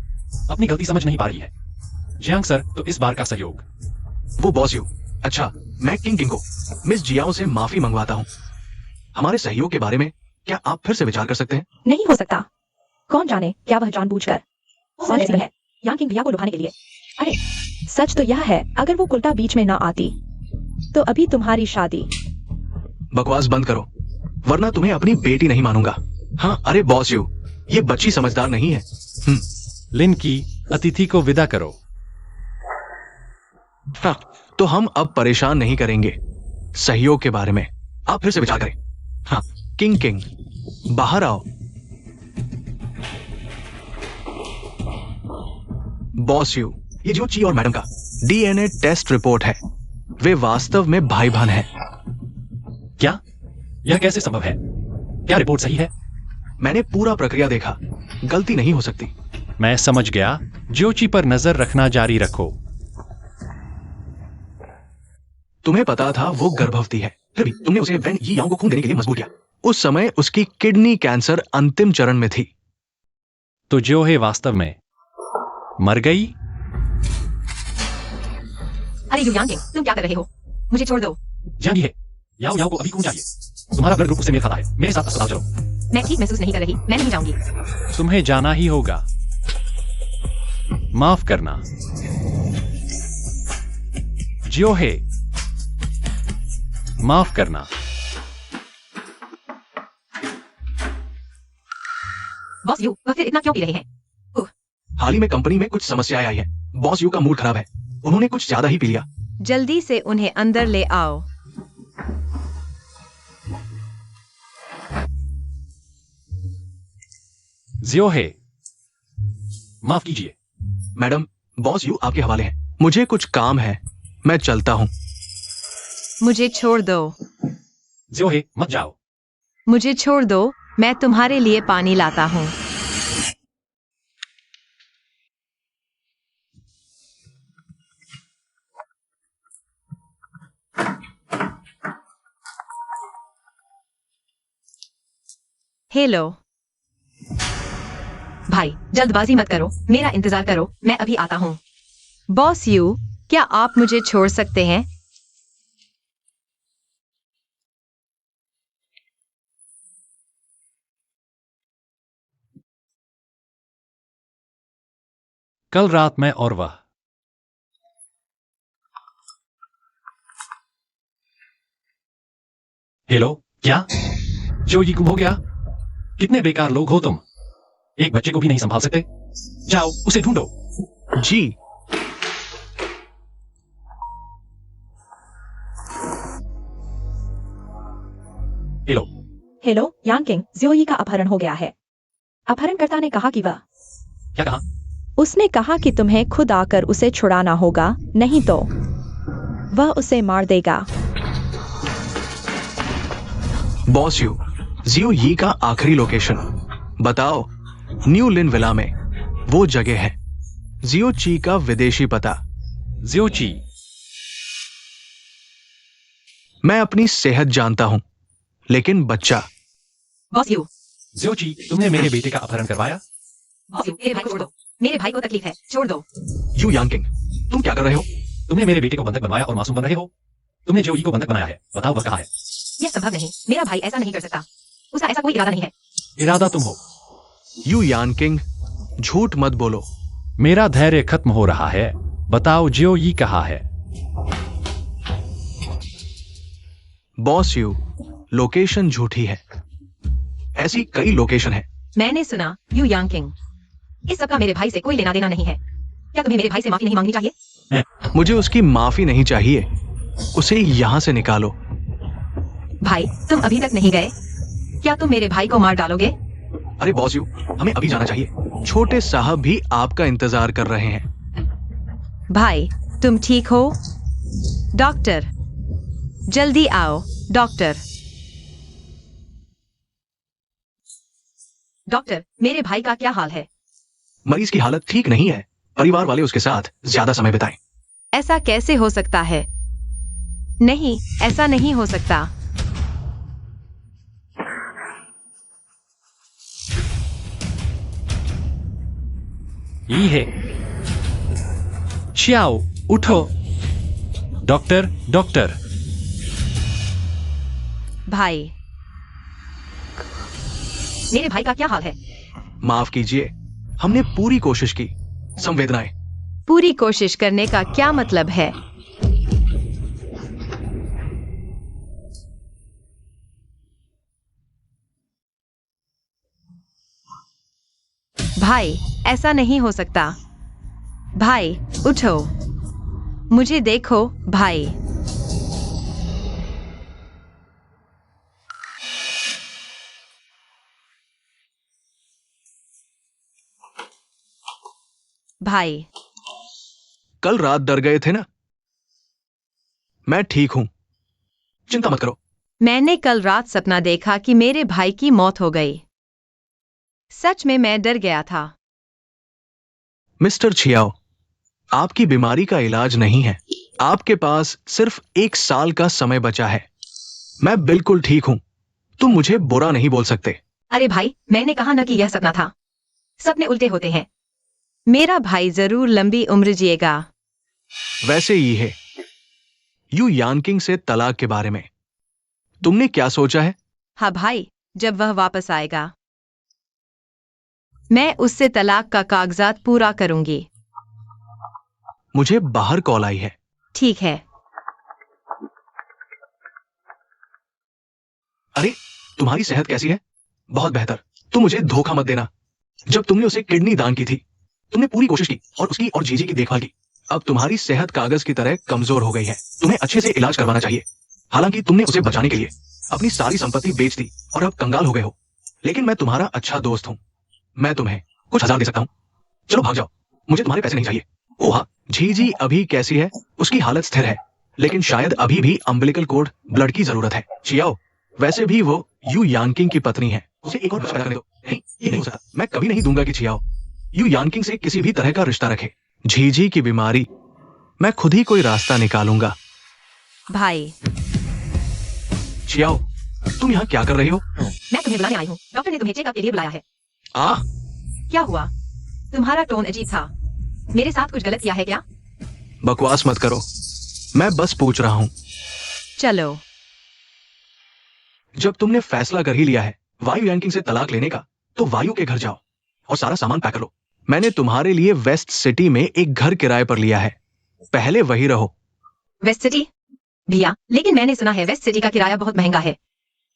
अपनी गलती समझ नहीं पा रही है। जियांग सर, तो इस बार का सहयोग। वो बॉस यू, अच्छा मैं किंग किंग को मिस जियाओ से माफी मंगवाता हूँ। हमारे सहयोग के बारे में क्या आप फिर से विचार कर सकते हैं? नहीं हो सकता, कौन जाने क्या वह जानबूझकर और ऐसी है यांग किंग भैया को लुभाने के लिए। अरे सच तो यह है, अगर वो कुल्टा बीच में ना आती तो अभी तुम्हारी शादी। बकवास बंद करो, वरना तुम्हें अपनी बेटी नहीं मानूंगा। हाँ अरे बॉस यू, ये बच्ची समझदार नहीं है। लिन की अतिथि को विदा करो। हाँ, तो हम अब परेशान नहीं करेंगे सहयोग के बारे में। आप फिर से विचार करें। हाँ किंग किंग बाहर आओ। बॉस यू, ये जो ची और मैडम का डीएनए टेस्ट रिपोर्ट है, वे वास्तव में भाई बहन हैं। क्या? यह कैसे संभव है? क्या रिपोर्ट सही है? मैंने पूरा प्रक्रिया देखा, गलती नहीं हो सकती। मैं समझ गया। ज्योची पर नजर रखना जारी रखो। तुम्हें पता था वो गर्भवती है, फिर भी तुमने उसे वेन यी यांग को खून देने के लिए मजबूर किया। उस समय उसकी किडनी कैंसर अंतिम चरण में थी। तो ज्योहे वास्तव में मर गई? अरे यू यांग किंग, तुम क्या कर रहे हो? मुझे छोड़ दो। जियांग है, याओ याओ को अभी खून चाहिए। तुम्हारा ब्लड ग्रुप उससे मेल खाता है। मेरे साथ अस्पताल चलो। मैं ठीक महसूस नहीं कर रही, मैं नहीं जाऊंगी। तुम्हें जाना ही होगा। माफ करना ज्योहे, माफ करना। बॉस यू, वह फिर इतना क्यों पी रहे हैं? हाल ही में कंपनी में कुछ समस्याएं आई है। बॉस यू का मूड खराब है, उन्होंने कुछ ज्यादा ही पी लिया। जल्दी से उन्हें अंदर ले आओ। ज्योहे, माफ कीजिए। मैडम, बॉस यू आपके हवाले हैं। मुझे कुछ काम है, मैं चलता हूँ। मुझे छोड़ दो। ज्योहे, मत जाओ। मुझे छोड़ दो, मैं तुम्हारे लिए पानी लाता हूँ। हेलो भाई, जल्दबाजी मत करो, मेरा इंतजार करो, मैं अभी आता हूँ। बॉस यू, क्या आप मुझे छोड़ सकते हैं? कल रात मैं और वह हेलो, क्या जो ये गुम हो गया? कितने बेकार लोग हो तुम। एक बच्चे को भी नहीं संभाल सकते। जाओ उसे ढूंढो। जी हेलो, हेलो यांग किंग, ज़ियोई का अपहरण हो गया है। अपहरणकर्ता ने कहा कि वह क्या कहा? उसने कहा कि तुम्हें खुद आकर उसे छुड़ाना होगा, नहीं तो वह उसे मार देगा। बॉस यू, जियो यी का आखिरी लोकेशन बताओ। न्यू लिन विला में वो जगह है। जियो ची का विदेशी पता। ज्योची, मैं अपनी सेहत जानता हूं, लेकिन बच्चा। बॉस यू, ज्योची, तुमने मेरे बेटे का अपहरण करवाया। बॉस यू, मेरे भाई को छोड़ दो। मेरे भाई को तकलीफ है, छोड़ दो। यू यांकिंग, तुम क्या कर रहे हो? तुमने मेरे बेटे को बंधक बनवाया और मासूम बन रहे हो। तुमने जो को बंधक बनाया है, बताओ वह कहाँ है? यह संभव नहीं, मेरा भाई ऐसा नहीं कर सकता। उसका ऐसा कोई इरादा नहीं है। इरादा तुम हो। यू यांकिंग, झूठ मत बोलो। मेरा धैर्य खत्म हो रहा है। बताओ जो कहाँ है? बॉस यू, लोकेशन झूठी है। ऐसी कई लोकेशन है। मैंने सुना यू यांकिंग, इस सब का मेरे भाई से कोई लेना देना नहीं है। क्या तुम्हें मेरे भाई से माफी नहीं मांगनी चाहिए? मुझे उसकी माफी नहीं चाहिए। उसे यहाँ से निकालो। भाई, तुम अभी तक नहीं गए? क्या तुम मेरे भाई को मार डालोगे? अरे बॉस यू, हमें अभी जाना चाहिए। छोटे साहब भी आपका इंतजार कर रहे हैं। भाई, तुम ठीक हो? डॉक्टर, जल्दी आओ। डॉक्टर, डॉक्टर, मेरे भाई का क्या हाल है? मरीज की हालत ठीक नहीं है। परिवार वाले उसके साथ ज्यादा समय बिताएं। ऐसा कैसे हो सकता है? नहीं, ऐसा नहीं हो सकता। ये है। श्याओ, उठो। Doctor, doctor. भाई, मेरे भाई का क्या हाल है? माफ कीजिए, हमने पूरी कोशिश की। संवेदनाएं। पूरी कोशिश करने का क्या मतलब है? भाई, ऐसा नहीं हो सकता। भाई, उठो। मुझे देखो, भाई। भाई, कल रात डर गए थे ना? मैं ठीक हूं, चिंता मत करो। मैंने कल रात सपना देखा कि मेरे भाई की मौत हो गई। सच में मैं डर गया था। मिस्टर छियाओ, आपकी बीमारी का इलाज नहीं है। आपके पास सिर्फ 1 साल का समय बचा है। मैं बिल्कुल ठीक हूं। तुम मुझे बुरा नहीं बोल सकते। अरे भाई, मैंने कहा ना कि यह सपना था। सपने उल्टे होते हैं। मेरा भाई जरूर लंबी उम्र जिएगा। वैसे ही है। यू यानकिंग से तलाक के बारे में तुमने क्या सोचा है? हाँ भाई, जब वह वापस आएगा मैं उससे तलाक का कागजात पूरा करूंगी। मुझे बाहर कॉल आई है। ठीक है। अरे, तुम्हारी सेहत कैसी है? बहुत बेहतर। तुम मुझे धोखा मत देना। जब तुमने उसे किडनी दान की थी, तुमने पूरी कोशिश की और उसकी और जीजी की देखभाल की। अब तुम्हारी सेहत कागज की तरह कमजोर हो गई है। तुम्हें अच्छे से इलाज करवाना चाहिए। हालांकि तुमने उसे बचाने के लिए अपनी सारी संपत्ति बेच दी और अब कंगाल हो गए हो, लेकिन मैं तुम्हारा अच्छा दोस्त हूं। मैं तुम्हें कुछ हजार दे सकता हूं। चलो भाग जाओ, मुझे तुम्हारे पैसे नहीं चाहिए। ओह हाँ, जीजी अभी कैसी है? उसकी हालत स्थिर है, लेकिन शायद अभी भी अम्बिलिकल कोड ब्लड की जरूरत है। छियाओ, वैसे भी वो यू यानकिंग की पत्नी है। उसे एक और बच्चा पैदा करने दो। नहीं, ये नहीं हो सकता। मैं कभी नहीं दूंगा कि छियाओ यू यानकिंग से किसी भी तरह का रिश्ता रखे। जीजी की बीमारी, मैं खुद ही कोई रास्ता निकालूंगा। भाई, छियाओ, तुम यहाँ क्या कर रही हो? मैं तुम्हें बुलाने आई हूँ। डॉक्टर ने तुम्हें चेकअप के लिए बुलाया है। क्या हुआ? तुम्हारा टोन अजीब था। मेरे साथ कुछ गलत किया है क्या? बकवास मत करो, मैं बस पूछ रहा हूँ। चलो। जब तुमने फैसला कर ही लिया है वायु यानकिंग से तलाक लेने का, तो वायु के घर जाओ और सारा सामान पैक कर लो। मैंने तुम्हारे लिए वेस्ट सिटी में एक घर किराए पर लिया है। पहले वही रहो। West city? भैया, लेकिन मैंने सुना है वेस्ट सिटी का किराया बहुत महंगा है।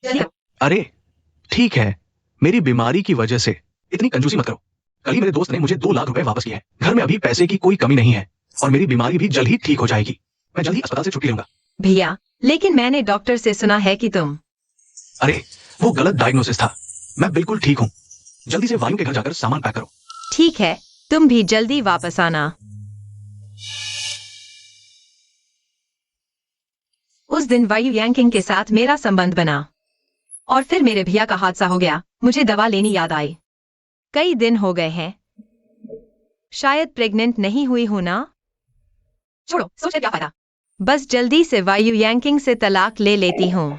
चलिए। अरे ठीक है, मेरी बीमारी की वजह से इतनी कंजूसी मत करो। कल ही मेरे दोस्त ने मुझे 2 लाख रुपए वापस किए हैं। घर में अभी पैसे की कोई कमी नहीं है और मेरी बीमारी भी जल्द ही ठीक हो जाएगी। मैं जल्द ही अस्पताल से छुट्टी लूंगा। भैया, लेकिन मैंने डॉक्टर से सुना है कि तुम... अरे, वो गलत डायग्नोसिस था। मैं बिल्कुल ठीक हूँ। जल्दी से वायु के घर जाकर सामान पैक करो। ठीक है, तुम भी जल्दी वापस आना। उस दिन वायु यांकिंग के साथ मेरा संबंध बना और फिर मेरे भैया का हादसा हो गया। मुझे दवा लेनी याद आई। कई दिन हो गए हैं। शायद प्रेग्नेंट नहीं हुई हूं ना? छोड़ो, सोच कर क्या फायदा। बस जल्दी से वायु यांकिंग से तलाक ले लेती हूँ।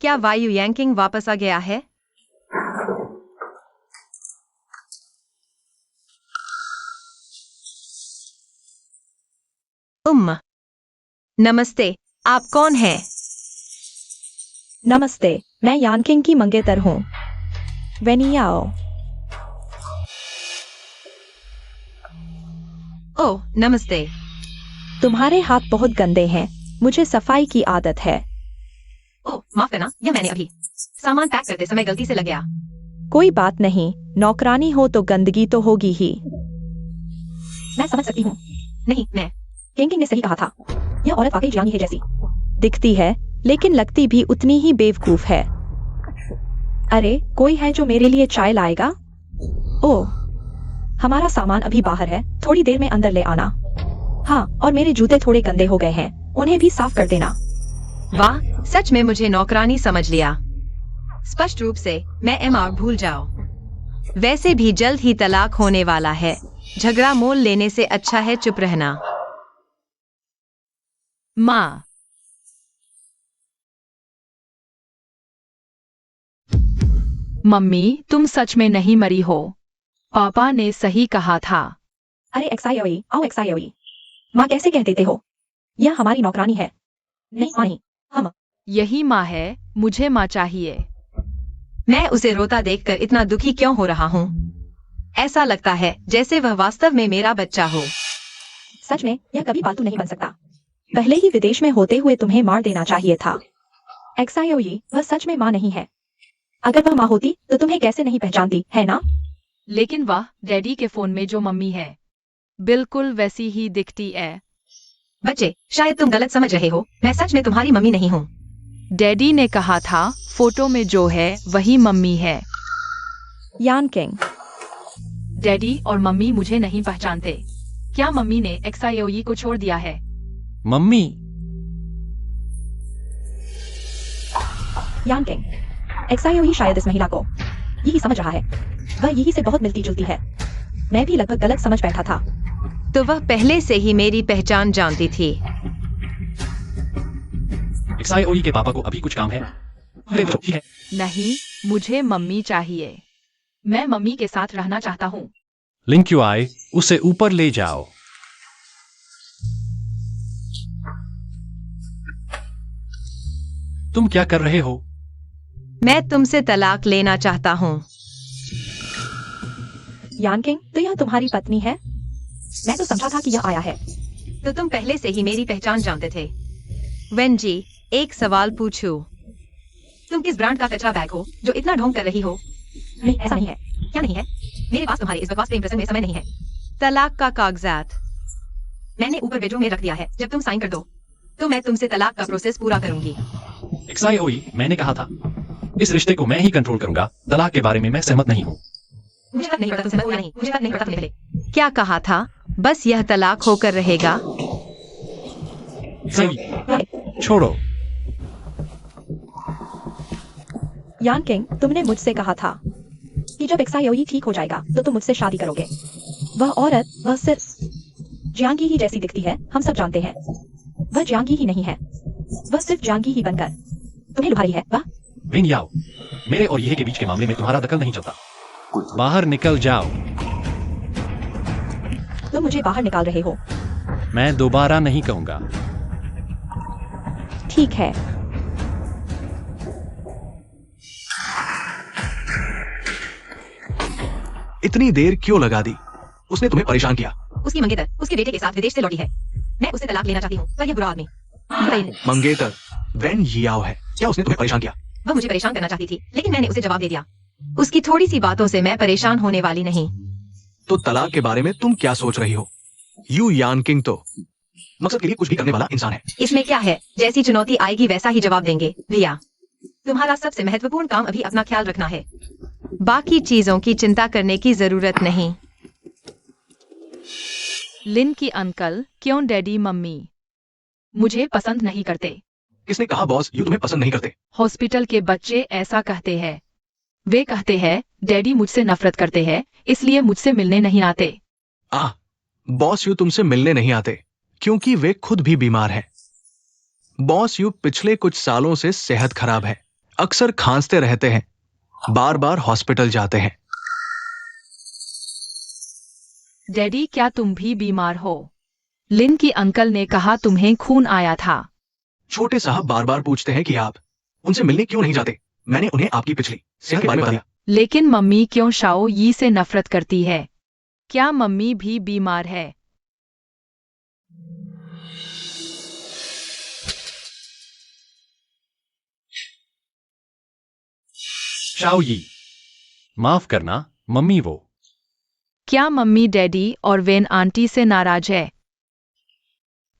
क्या वायु यांकिंग वापस आ गया है? नमस्ते, आप कौन हैं? नमस्ते, मैं यानकिंग की मंगेतर हूँ। वेनियाओ। ओह, नमस्ते। तुम्हारे हाथ बहुत गंदे हैं। मुझे सफाई की आदत है। ओह, माफ करना, यह मैंने अभी सामान पैक करते समय गलती से लग गया। कोई बात नहीं, नौकरानी हो तो गंदगी तो होगी ही। मैं समझ सकती हूँ। नहीं, मैं किंग ने सही कहा था। यह औरत वाकई जियांगी है जैसी दिखती है, लेकिन लगती भी उतनी ही बेवकूफ है। अरे, कोई है जो मेरे लिए चाय लाएगा? ओह, हमारा सामान अभी बाहर है, थोड़ी देर में अंदर ले आना। हाँ, और मेरे जूते थोड़े गंदे हो गए हैं, उन्हें भी साफ कर देना। वाह, सच में मुझे नौकरानी समझ लिया। स्पष्ट रूप से मैं एमआर भूल जाओ। वैसे भी जल्द ही तलाक होने वाला है। झगड़ा मोल लेने से अच्छा है चुप रहना। माँ, मम्मी, तुम सच में नहीं मरी हो। पापा ने सही कहा था। अरे एक्सायोई, आओ एक्सायोई। माँ कैसे कह देते हो? यह हमारी नौकरानी है। नहीं माँ नहीं, हम। यही माँ है, मुझे माँ चाहिए। मैं उसे रोता देखकर इतना दुखी क्यों हो रहा हूँ? ऐसा लगता है जैसे वह वास्तव में मेरा बच्चा हो। सच में यह कभी पालतू नहीं बन सकता। पहले ही विदेश में होते हुए तुम्हें मार देना चाहिए था। एक्सायोई, वह सच में माँ नहीं है। अगर वह माँ होती तो तुम्हें कैसे नहीं पहचानती, है ना? लेकिन वाह, डैडी के फोन में जो मम्मी है बिल्कुल वैसी ही दिखती है। बच्चे, शायद तुम गलत समझ रहे हो। मैं सच में तुम्हारी मम्मी नहीं हूँ। डैडी ने कहा था फोटो में जो है वही मम्मी है। यानकिंग। डैडी और मम्मी मुझे नहीं पहचानते। क्या मम्मी ने एक्सायोई को छोड़ दिया है? मम्मी, यानकिंग, एक्सायोई शायद इस महिला को यही समझ रहा है। वह यही से बहुत मिलती जुलती है। मैं भी लगभग गलत समझ बैठा था। तो वह पहले से ही मेरी पहचान जानती थी। एक्साईओई के पापा को अभी कुछ काम है। अरे तो ठीक है। नहीं, मुझे मम्मी चाहिए। मैं मम्मी के साथ रहना चाहता हूँ। लिंक यूआई, उसे ऊपर ले जाओ। तुम क्या कर रहे हो? मैं तुमसे तलाक लेना चाहता हूँ। यानकिंग, तो यह तुम्हारी पत्नी है? मैं तो समझा था कि यह आया है। तो तुम पहले से ही मेरी पहचान जानते थे। वेन जी, एक सवाल पूछूं? तुम किस ब्रांड का कचरा बैग हो जो इतना ढोंग कर रही हो? नहीं, ऐसा नहीं है। क्या नहीं है? मेरे पास तुम्हारे इस बकवास प्रेम प्रसंग में समय नहीं है। तलाक का कागजात मैंने ऊपर बेडरूम में रख दिया है। जब तुम साइन कर दो तो मैं तुमसे तलाक का प्रोसेस पूरा करूंगी। एक्साईओई, मैंने कहा था इस रिश्ते को मैं ही कंट्रोल करूंगा। तलाक के बारे में मैं सहमत नहीं हूँ। मुझे फर्क नहीं पड़ता तुमसे मैं नहीं, मुझे फर्क नहीं पड़ता तुम्हें पहले क्या कहा था। बस यह तलाक होकर रहेगा। एक्साईओई, छोड़ो। यानकिंग, तुमने मुझसे कहा था कि जब एक्सायोई ठीक हो जाएगा तो तुम मुझसे शादी करोगे। वह औरत, वह सिर्फ जियांगी ही जैसी दिखती है, हम सब जानते हैं। वह जियांगी ही नहीं है, वह सिर्फ जियांगी ही बनकर तुम्हें लुभा रही है। वह विन याओ, मेरे और यह के बीच के मामले में तुम्हारा दखल नहीं चलता। बाहर निकल जाओ। तुम मुझे बाहर निकाल रहे हो। मैं दोबारा नहीं कहूंगा। ठीक है। इतनी देर क्यों लगा दी? उसने तुम्हें परेशान किया। उसकी मंगेतर उसके बेटे के साथ विदेश से लौटी है। मैं उसे तलाक लेना चाहती हूँ, पर यह बुरा आदमी मंगेतर वेन यियाओ है। क्या उसने तुम्हें परेशान किया? वह मुझे परेशान करना चाहती थी, लेकिन मैंने उसे जवाब दे दिया। उसकी थोड़ी सी बातों से मैं परेशान होने वाली नहीं। तो तलाक के बारे में तुम क्या सोच रही हो? यू यानकिंग तो मकसद के लिए कुछ भी करने वाला इंसान है। इसमें क्या है, जैसी चुनौती आएगी वैसा ही जवाब देंगे। भैया, तुम्हारा सबसे महत्वपूर्ण काम अभी अपना ख्याल रखना है। बाकी चीजों की चिंता करने की जरूरत नहीं। लिन की अंकल, क्यों डैडी मम्मी मुझे पसंद नहीं करते? किसने कहा बॉस यू तुम्हें पसंद नहीं करते? हॉस्पिटल के बच्चे ऐसा कहते हैं। वे कहते हैं डैडी मुझसे नफरत करते हैं, इसलिए मुझसे मिलने नहीं आते। बॉस यू तुमसे मिलने नहीं आते क्योंकि वे खुद भी बीमार हैं। बॉस यू पिछले कुछ सालों से सेहत खराब है। अक्सर खांसते रहते हैं, बार बार हॉस्पिटल जाते हैं। डैडी क्या तुम भी बीमार हो? लिन की अंकल ने कहा तुम्हें खून आया था। छोटे साहब बार बार पूछते हैं कि आप उनसे मिलने क्यों नहीं जाते। मैंने उन्हें आपकी पिछली सेहत के बारे में बताया। लेकिन मम्मी क्यों शाओ यी से नफरत करती है? क्या मम्मी भी बीमार है? शाओ यी, माफ करना मम्मी, वो क्या मम्मी डैडी और वेन आंटी से नाराज है,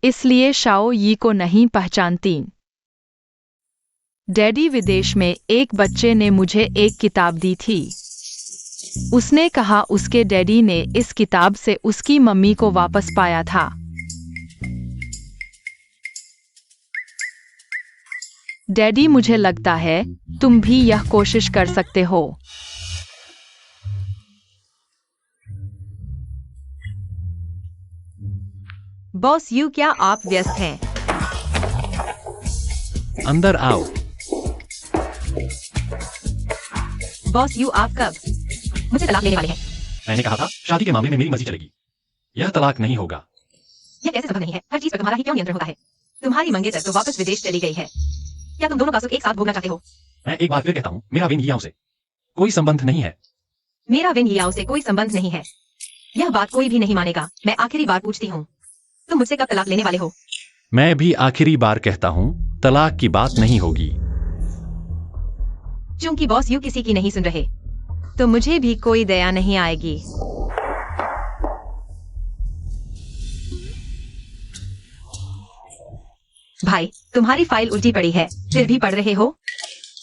इसलिए शाओ यी को नहीं पहचानती? डैडी विदेश में एक बच्चे ने मुझे एक किताब दी थी। उसने कहा उसके डैडी ने इस किताब से उसकी मम्मी को वापस पाया था। डैडी मुझे लगता है तुम भी यह कोशिश कर सकते हो। बॉस यू क्या आप व्यस्त हैं? अंदर आओ। बॉस यू आप कब मुझे तलाक लेने वाले हैं? मैंने कहा था शादी के मामले में मेरी मर्जी चलेगी, यह तलाक नहीं होगा। यह कैसे संभव नहीं है? हर चीज पर तुम्हारा ही क्यों नियंत्रण होता है? तुम्हारी मंगेतर तो वापस विदेश चली गई है। क्या तुम दोनों का सुख एक साथ भोगना चाहते हो? मैं एक बार फिर कहता हूँ, मेरा विन याओ से कोई संबंध नहीं है। मेरा विन याओ से कोई संबंध नहीं है। यह बात कोई भी नहीं मानेगा। मैं आखिरी बार पूछती हूँ, तुम मुझसे कब तलाक लेने वाले हो? मैं भी आखिरी बार कहता हूँ, तलाक की बात नहीं होगी। चूंकि बॉस यू किसी की नहीं सुन रहे, तो मुझे भी कोई दया नहीं आएगी। भाई, तुम्हारी फाइल उल्टी पड़ी है, फिर भी पढ़ रहे हो?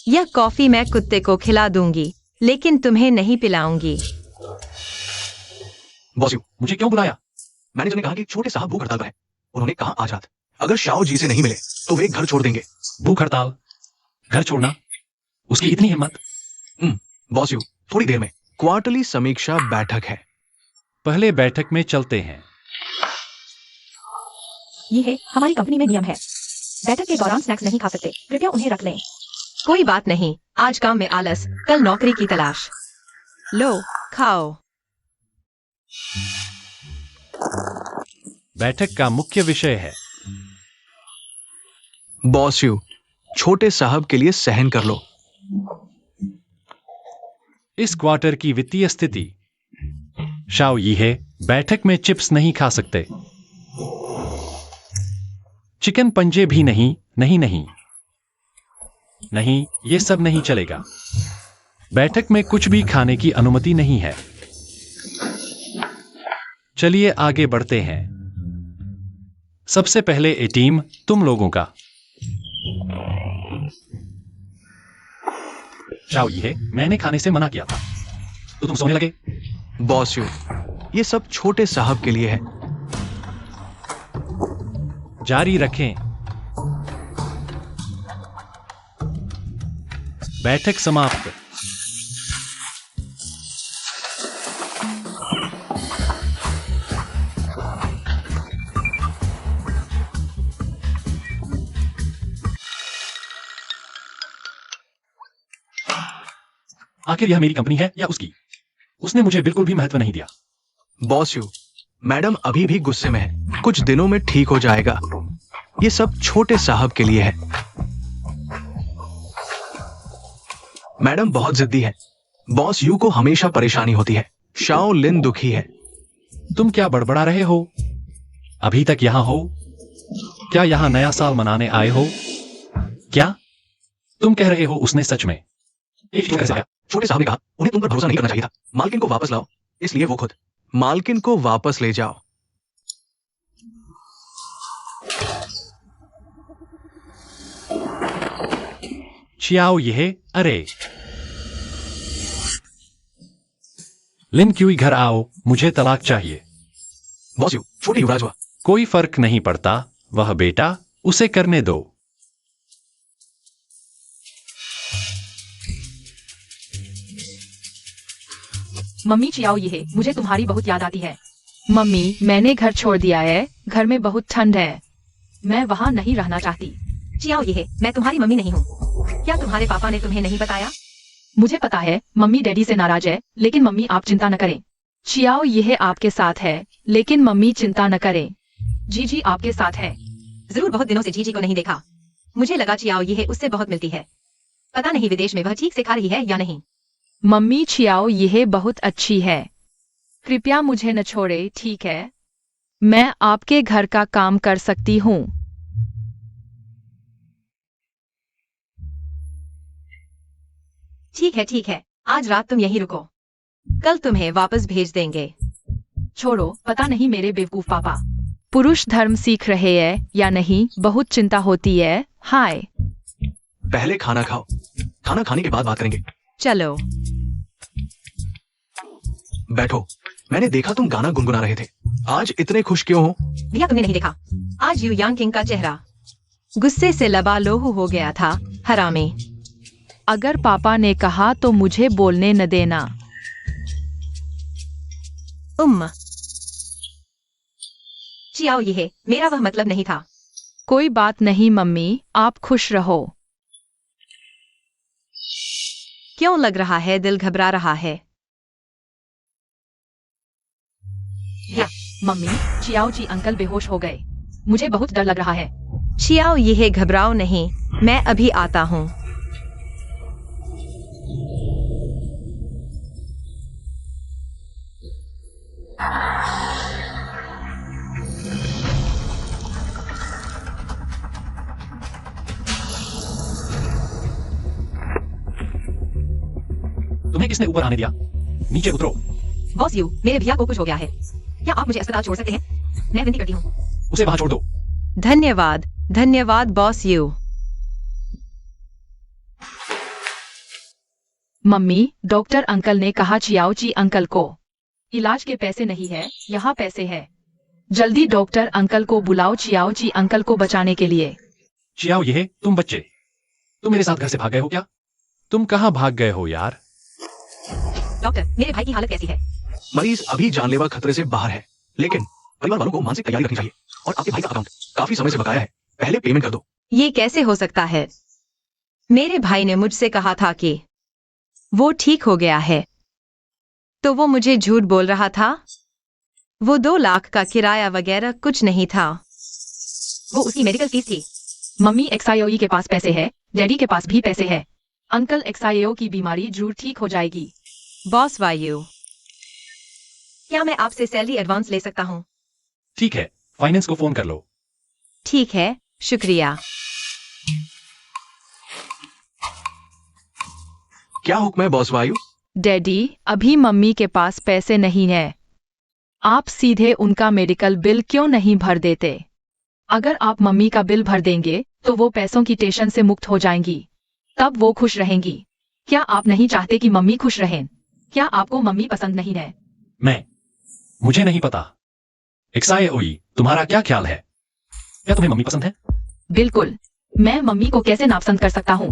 यह कॉफी मैं कुत्ते को खिला दूंगी, लेकिन तुम्हें नहीं पिलाऊंगी। बॉस यू, मुझे क्यों बुलाया? मैनेजर ने कहा कि छोटे साहब भूख हड़ताल पर हैं। उन्होंने कहा आज रात अगर शाओ जी से नहीं मिले तो वे घर छोड़ देंगे। भूख हड़ताल, घर छोड़ना, उसकी इतनी हिम्मत? बॉस यू, थोड़ी देर में क्वार्टरली समीक्षा बैठक है। पहले बैठक में चलते हैं। ये है हमारी कंपनी में नियम है, बैठक के दौरान स्नैक्स नहीं खा सकते, कृपया उन्हें रख लें। कोई बात नहीं, आज काम में आलस, कल नौकरी की तलाश। लो, खाओ। बैठक का मुख्य विषय है। बॉस यू, छोटे साहब के लिए सहन कर लो। इस क्वार्टर की वित्तीय स्थिति। शाओ यी है, बैठक में चिप्स नहीं खा सकते, चिकन पंजे भी नहीं, नहीं नहीं नहीं, ये सब नहीं चलेगा। बैठक में कुछ भी खाने की अनुमति नहीं है। चलिए आगे बढ़ते हैं। सबसे पहले ए टीम, तुम लोगों का। शाओ यी है, मैंने खाने से मना किया था, तो तुम सोने लगे। बॉस यू, ये सब छोटे साहब के लिए है। जारी रखें। बैठक समाप्त। आखिर यह मेरी कंपनी है या उसकी? उसने मुझे बिल्कुल भी महत्व नहीं दिया। बॉस यू, मैडम अभी भी गुस्से में है, कुछ दिनों में ठीक हो जाएगा। ये सब छोटे साहब के लिए है। मैडम बहुत जिद्दी है, बॉस यू को हमेशा परेशानी होती है। शाओ लिन दुखी है। तुम क्या बड़बड़ा रहे हो? अभी तक यहां हो? क्या यहां नया साल मनाने आए हो? क्या तुम कह रहे हो उसने सच में? छोटे साहब ने कहा उन्हें तुम पर भरोसा नहीं करना चाहिए था। मालकिन को वापस लाओ, इसलिए वो खुद मालकिन को वापस ले जाओ। चियाओ यह, अरे लिन क्यूई घर आओ, मुझे तलाक चाहिए। बॉस यू, छोटी युवराज हुआ। कोई फर्क नहीं पड़ता, वह बेटा, उसे करने दो। मम्मी चियाओ ये है, मुझे तुम्हारी बहुत याद आती है। मम्मी, मैंने घर छोड़ दिया है, घर में बहुत ठंड है, मैं वहां नहीं रहना चाहती। चियाओ ये है, मैं तुम्हारी मम्मी नहीं हूँ। क्या तुम्हारे पापा ने तुम्हें नहीं बताया? मुझे पता है मम्मी डैडी से नाराज है, लेकिन मम्मी आप चिंता न करें। चियाओ यह आपके साथ है, लेकिन मम्मी चिंता न करें। जीजी आपके साथ है। जरूर बहुत दिनों से जीजी को नहीं देखा। मुझे लगा चियाओ ये उससे बहुत मिलती है। पता नहीं विदेश में वह ठीक से खा रही है या नहीं। मम्मी चियाओ यह बहुत अच्छी है। कृपया मुझे न छोड़े, ठीक है? मैं आपके घर का काम कर सकती हूँ। ठीक है, आज रात तुम यहीं रुको। कल तुम्हें वापस भेज देंगे। छोड़ो, पता नहीं मेरे बेवकूफ पापा पुरुष धर्म सीख रहे हैं या नहीं, बहुत चिंता होती है। हाय। पहले खाना खाओ, खाना खाने के बाद बात करेंगे। चलो। बैठो। मैंने देखा तुम गाना गुनगुना रहे थे। आज इतने खुश क्यों हो? भैया तुमने नहीं देखा आज यू यांग किंग का चेहरा गुस्से से लबालोह हो गया था। हरामी। अगर पापा ने कहा तो मुझे बोलने न देना। चियाओ ये मेरा वह मतलब नहीं था। कोई बात नहीं मम्मी, आप खुश रहो। क्यों लग रहा है दिल घबरा रहा है? मम्मी, चियाओ जी अंकल बेहोश हो गए। मुझे बहुत डर लग रहा है। चियाओ ये घबराओ नहीं, मैं अभी आता हूँ। तुम्हें किसने ऊपर आने दिया? नीचे उतरो। बॉस यू, मेरे भैया को कुछ हो गया है। क्या आप मुझे अस्पताल छोड़ सकते हैं? मैं विनती करती हूँ। उसे वहां छोड़ दो। धन्यवाद, धन्यवाद boss you. Mummy, doctor uncle ने कहा चियाओ जी अंकल को इलाज के पैसे नहीं है, यहाँ पैसे है। जल्दी डॉक्टर अंकल को बुलाओ चियाओ जी अंकल को बचाने के लिए। चियाओ ये तुम बच्चे, तुम मेरे साथ घर से भाग गए हो क्या? तुम कहाँ भाग गए हो यार? डॉक्टर, मेरे भाई की हालत कैसी है? मरीज अभी जानलेवा खतरे से बाहर है, लेकिन परिवार वालों को मानसिक तैयारी रखनी चाहिए। और आपके भाई का अकाउंट काफी समय से बकाया है, पहले पेमेंट कर दो। ये कैसे हो सकता है? मेरे भाई ने मुझसे कहा था कि वो ठीक हो गया है, तो वो मुझे झूठ बोल रहा था। वो 2 लाख का किराया वगैरह कुछ नहीं था। वो उसकी मेडिकल फीस थी। मम्मी, XIOE के पास पैसे है, डैडी के पास भी पैसे है। अंकल, XIO की बीमारी जरूर ठीक हो जाएगी। बॉस वायु, क्या मैं आपसे सैलरी एडवांस ले सकता हूँ? ठीक है, फाइनेंस को फोन कर लो। ठीक है, शुक्रिया। क्या हुक्म है बॉस वायु? डैडी, अभी मम्मी के पास पैसे नहीं है। आप सीधे उनका मेडिकल बिल क्यों नहीं भर देते? अगर आप मम्मी का बिल भर देंगे तो वो पैसों की टेंशन से मुक्त हो जाएंगी, तब वो खुश रहेंगी। क्या आप नहीं चाहते कि मम्मी खुश रहें? क्या आपको मम्मी पसंद नहीं है? मुझे नहीं पता। XIOE, तुम्हारा क्या ख्याल है? क्या तुम्हें मम्मी पसंद है? बिल्कुल। मैं मम्मी को कैसे नापसंद कर सकता हूँ?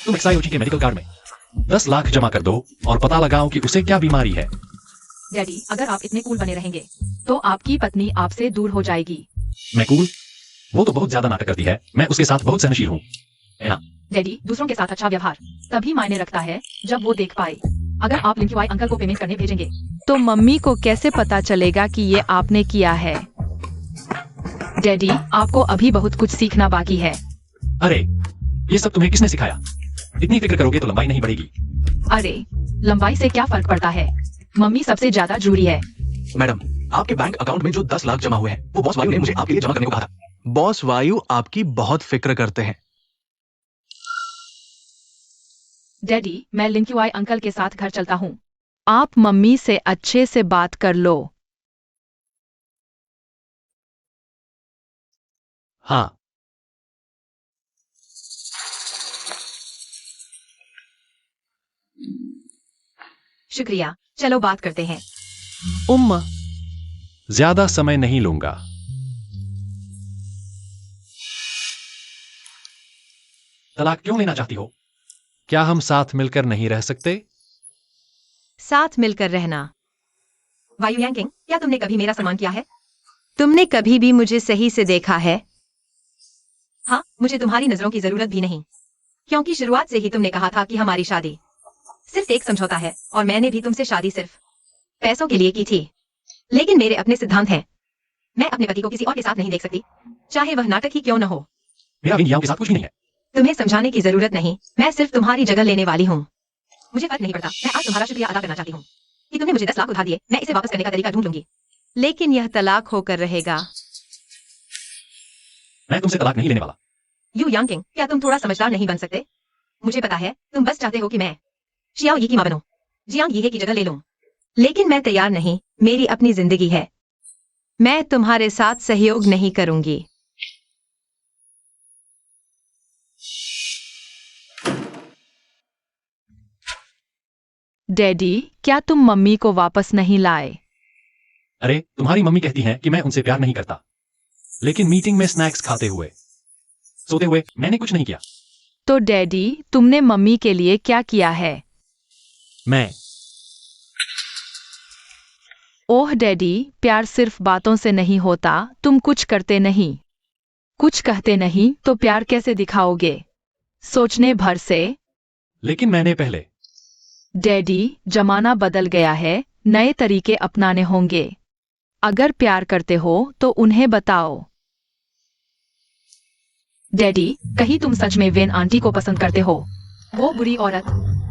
तुम XIOE के मेडिकल कार्ड में 10 लाख जमा कर दो और पता लगाओ कि उसे क्या बीमारी है। डैडी, अगर आप इतने कूल बने रहेंगे तो आपकी पत्नी आपसे दूर हो जाएगी। मैं कूल? वो तो बहुत ज्यादा नाटक करती है। मैं उसके साथ बहुत सहनशील हूँ। डैडी, दूसरों के साथ अच्छा व्यवहार तभी मायने रखता है जब वो देख पाए। अगर आप लिंक्यूआई अंकल को पेमेंट करने भेजेंगे तो मम्मी को कैसे पता चलेगा कि ये आपने किया है? डैडी, आपको अभी बहुत कुछ सीखना बाकी है। अरे, ये सब तुम्हें किसने सिखाया? इतनी फिक्र करोगे तो लंबाई नहीं बढ़ेगी। अरे, लंबाई से क्या फर्क पड़ता है? मम्मी सबसे ज्यादा जरूरी है। मैडम, आपके बैंक अकाउंट में जो 10 लाख जमा हुए हैं, वो बॉस वायु ने मुझे आपके लिए जमा करने को कहा था। बॉस वायु आपकी बहुत फिक्र करते हैं। डैडी, मैं लिंक्यूआई अंकल के साथ घर चलता हूँ। आप मम्मी से अच्छे से बात कर लो। हाँ। शुक्रिया, चलो बात करते हैं। ज्यादा समय नहीं लूंगा। तलाक क्यों लेना चाहती हो? क्या हम साथ मिलकर नहीं रह सकते? साथ मिलकर रहना। वायु यांकिंग, क्या तुमने कभी मेरा सम्मान किया है? तुमने कभी भी मुझे सही से देखा है? हाँ, मुझे तुम्हारी नजरों की जरूरत भी नहीं। क्योंकि शुरुआत से ही तुमने कहा था कि हमारी शादी सिर्फ एक समझौता है और मैंने भी तुमसे शादी सिर्फ पैसों के लिए की थी। लेकिन मेरे अपने सिद्धांत हैं। मैं अपने पति को किसी और के साथ नहीं देख सकती, चाहे वह नाटक ही क्यों न हो। मेरा विन याओ के साथ कुछ भी नहीं है। तुम्हें समझाने की जरूरत नहीं, मैं सिर्फ तुम्हारी जगह लेने वाली हूँ। मुझे फर्क नहीं पड़ता। मैं आज तुम्हारा शुक्रिया अदा करना चाहती हूँ कि तुमने मुझे 10 लाख उधार दिए। मैं इसे वापस करने का तरीका ढूंढ लूंगी, लेकिन यह तलाक होकर रहेगा। मैं तुमसे तलाक नहीं लेने वाला। यू यांग किंग, क्या तुम थोड़ा समझदार नहीं बन सकते? मुझे पता है तुम बस चाहते हो कि मैं शियाओ यी की मां बनूं, जियांग यीहे की जगह ले लूं। लेकिन मैं तैयार नहीं। मेरी अपनी जिंदगी है। मैं तुम्हारे साथ सहयोग नहीं करूंगी। डैडी, क्या तुम मम्मी को वापस नहीं लाए? अरे तुम्हारी मम्मी कहती है कि मैं उनसे प्यार नहीं करता, लेकिन मीटिंग में स्नैक्स खाते हुए, सोते हुए मैंने कुछ नहीं किया। तो डैडी, तुमने मम्मी के लिए क्या किया है? मैं ओह डैडी, प्यार सिर्फ बातों से नहीं होता। तुम कुछ करते नहीं, कुछ कहते नहीं तो प्यार कैसे दिखाओगे? सोचने भर से। लेकिन मैंने पहले। डैडी, जमाना बदल गया है, नए तरीके अपनाने होंगे। अगर प्यार करते हो तो उन्हें बताओ। डैडी, कहीं तुम सच में वेन आंटी को पसंद करते हो? वो बुरी औरत,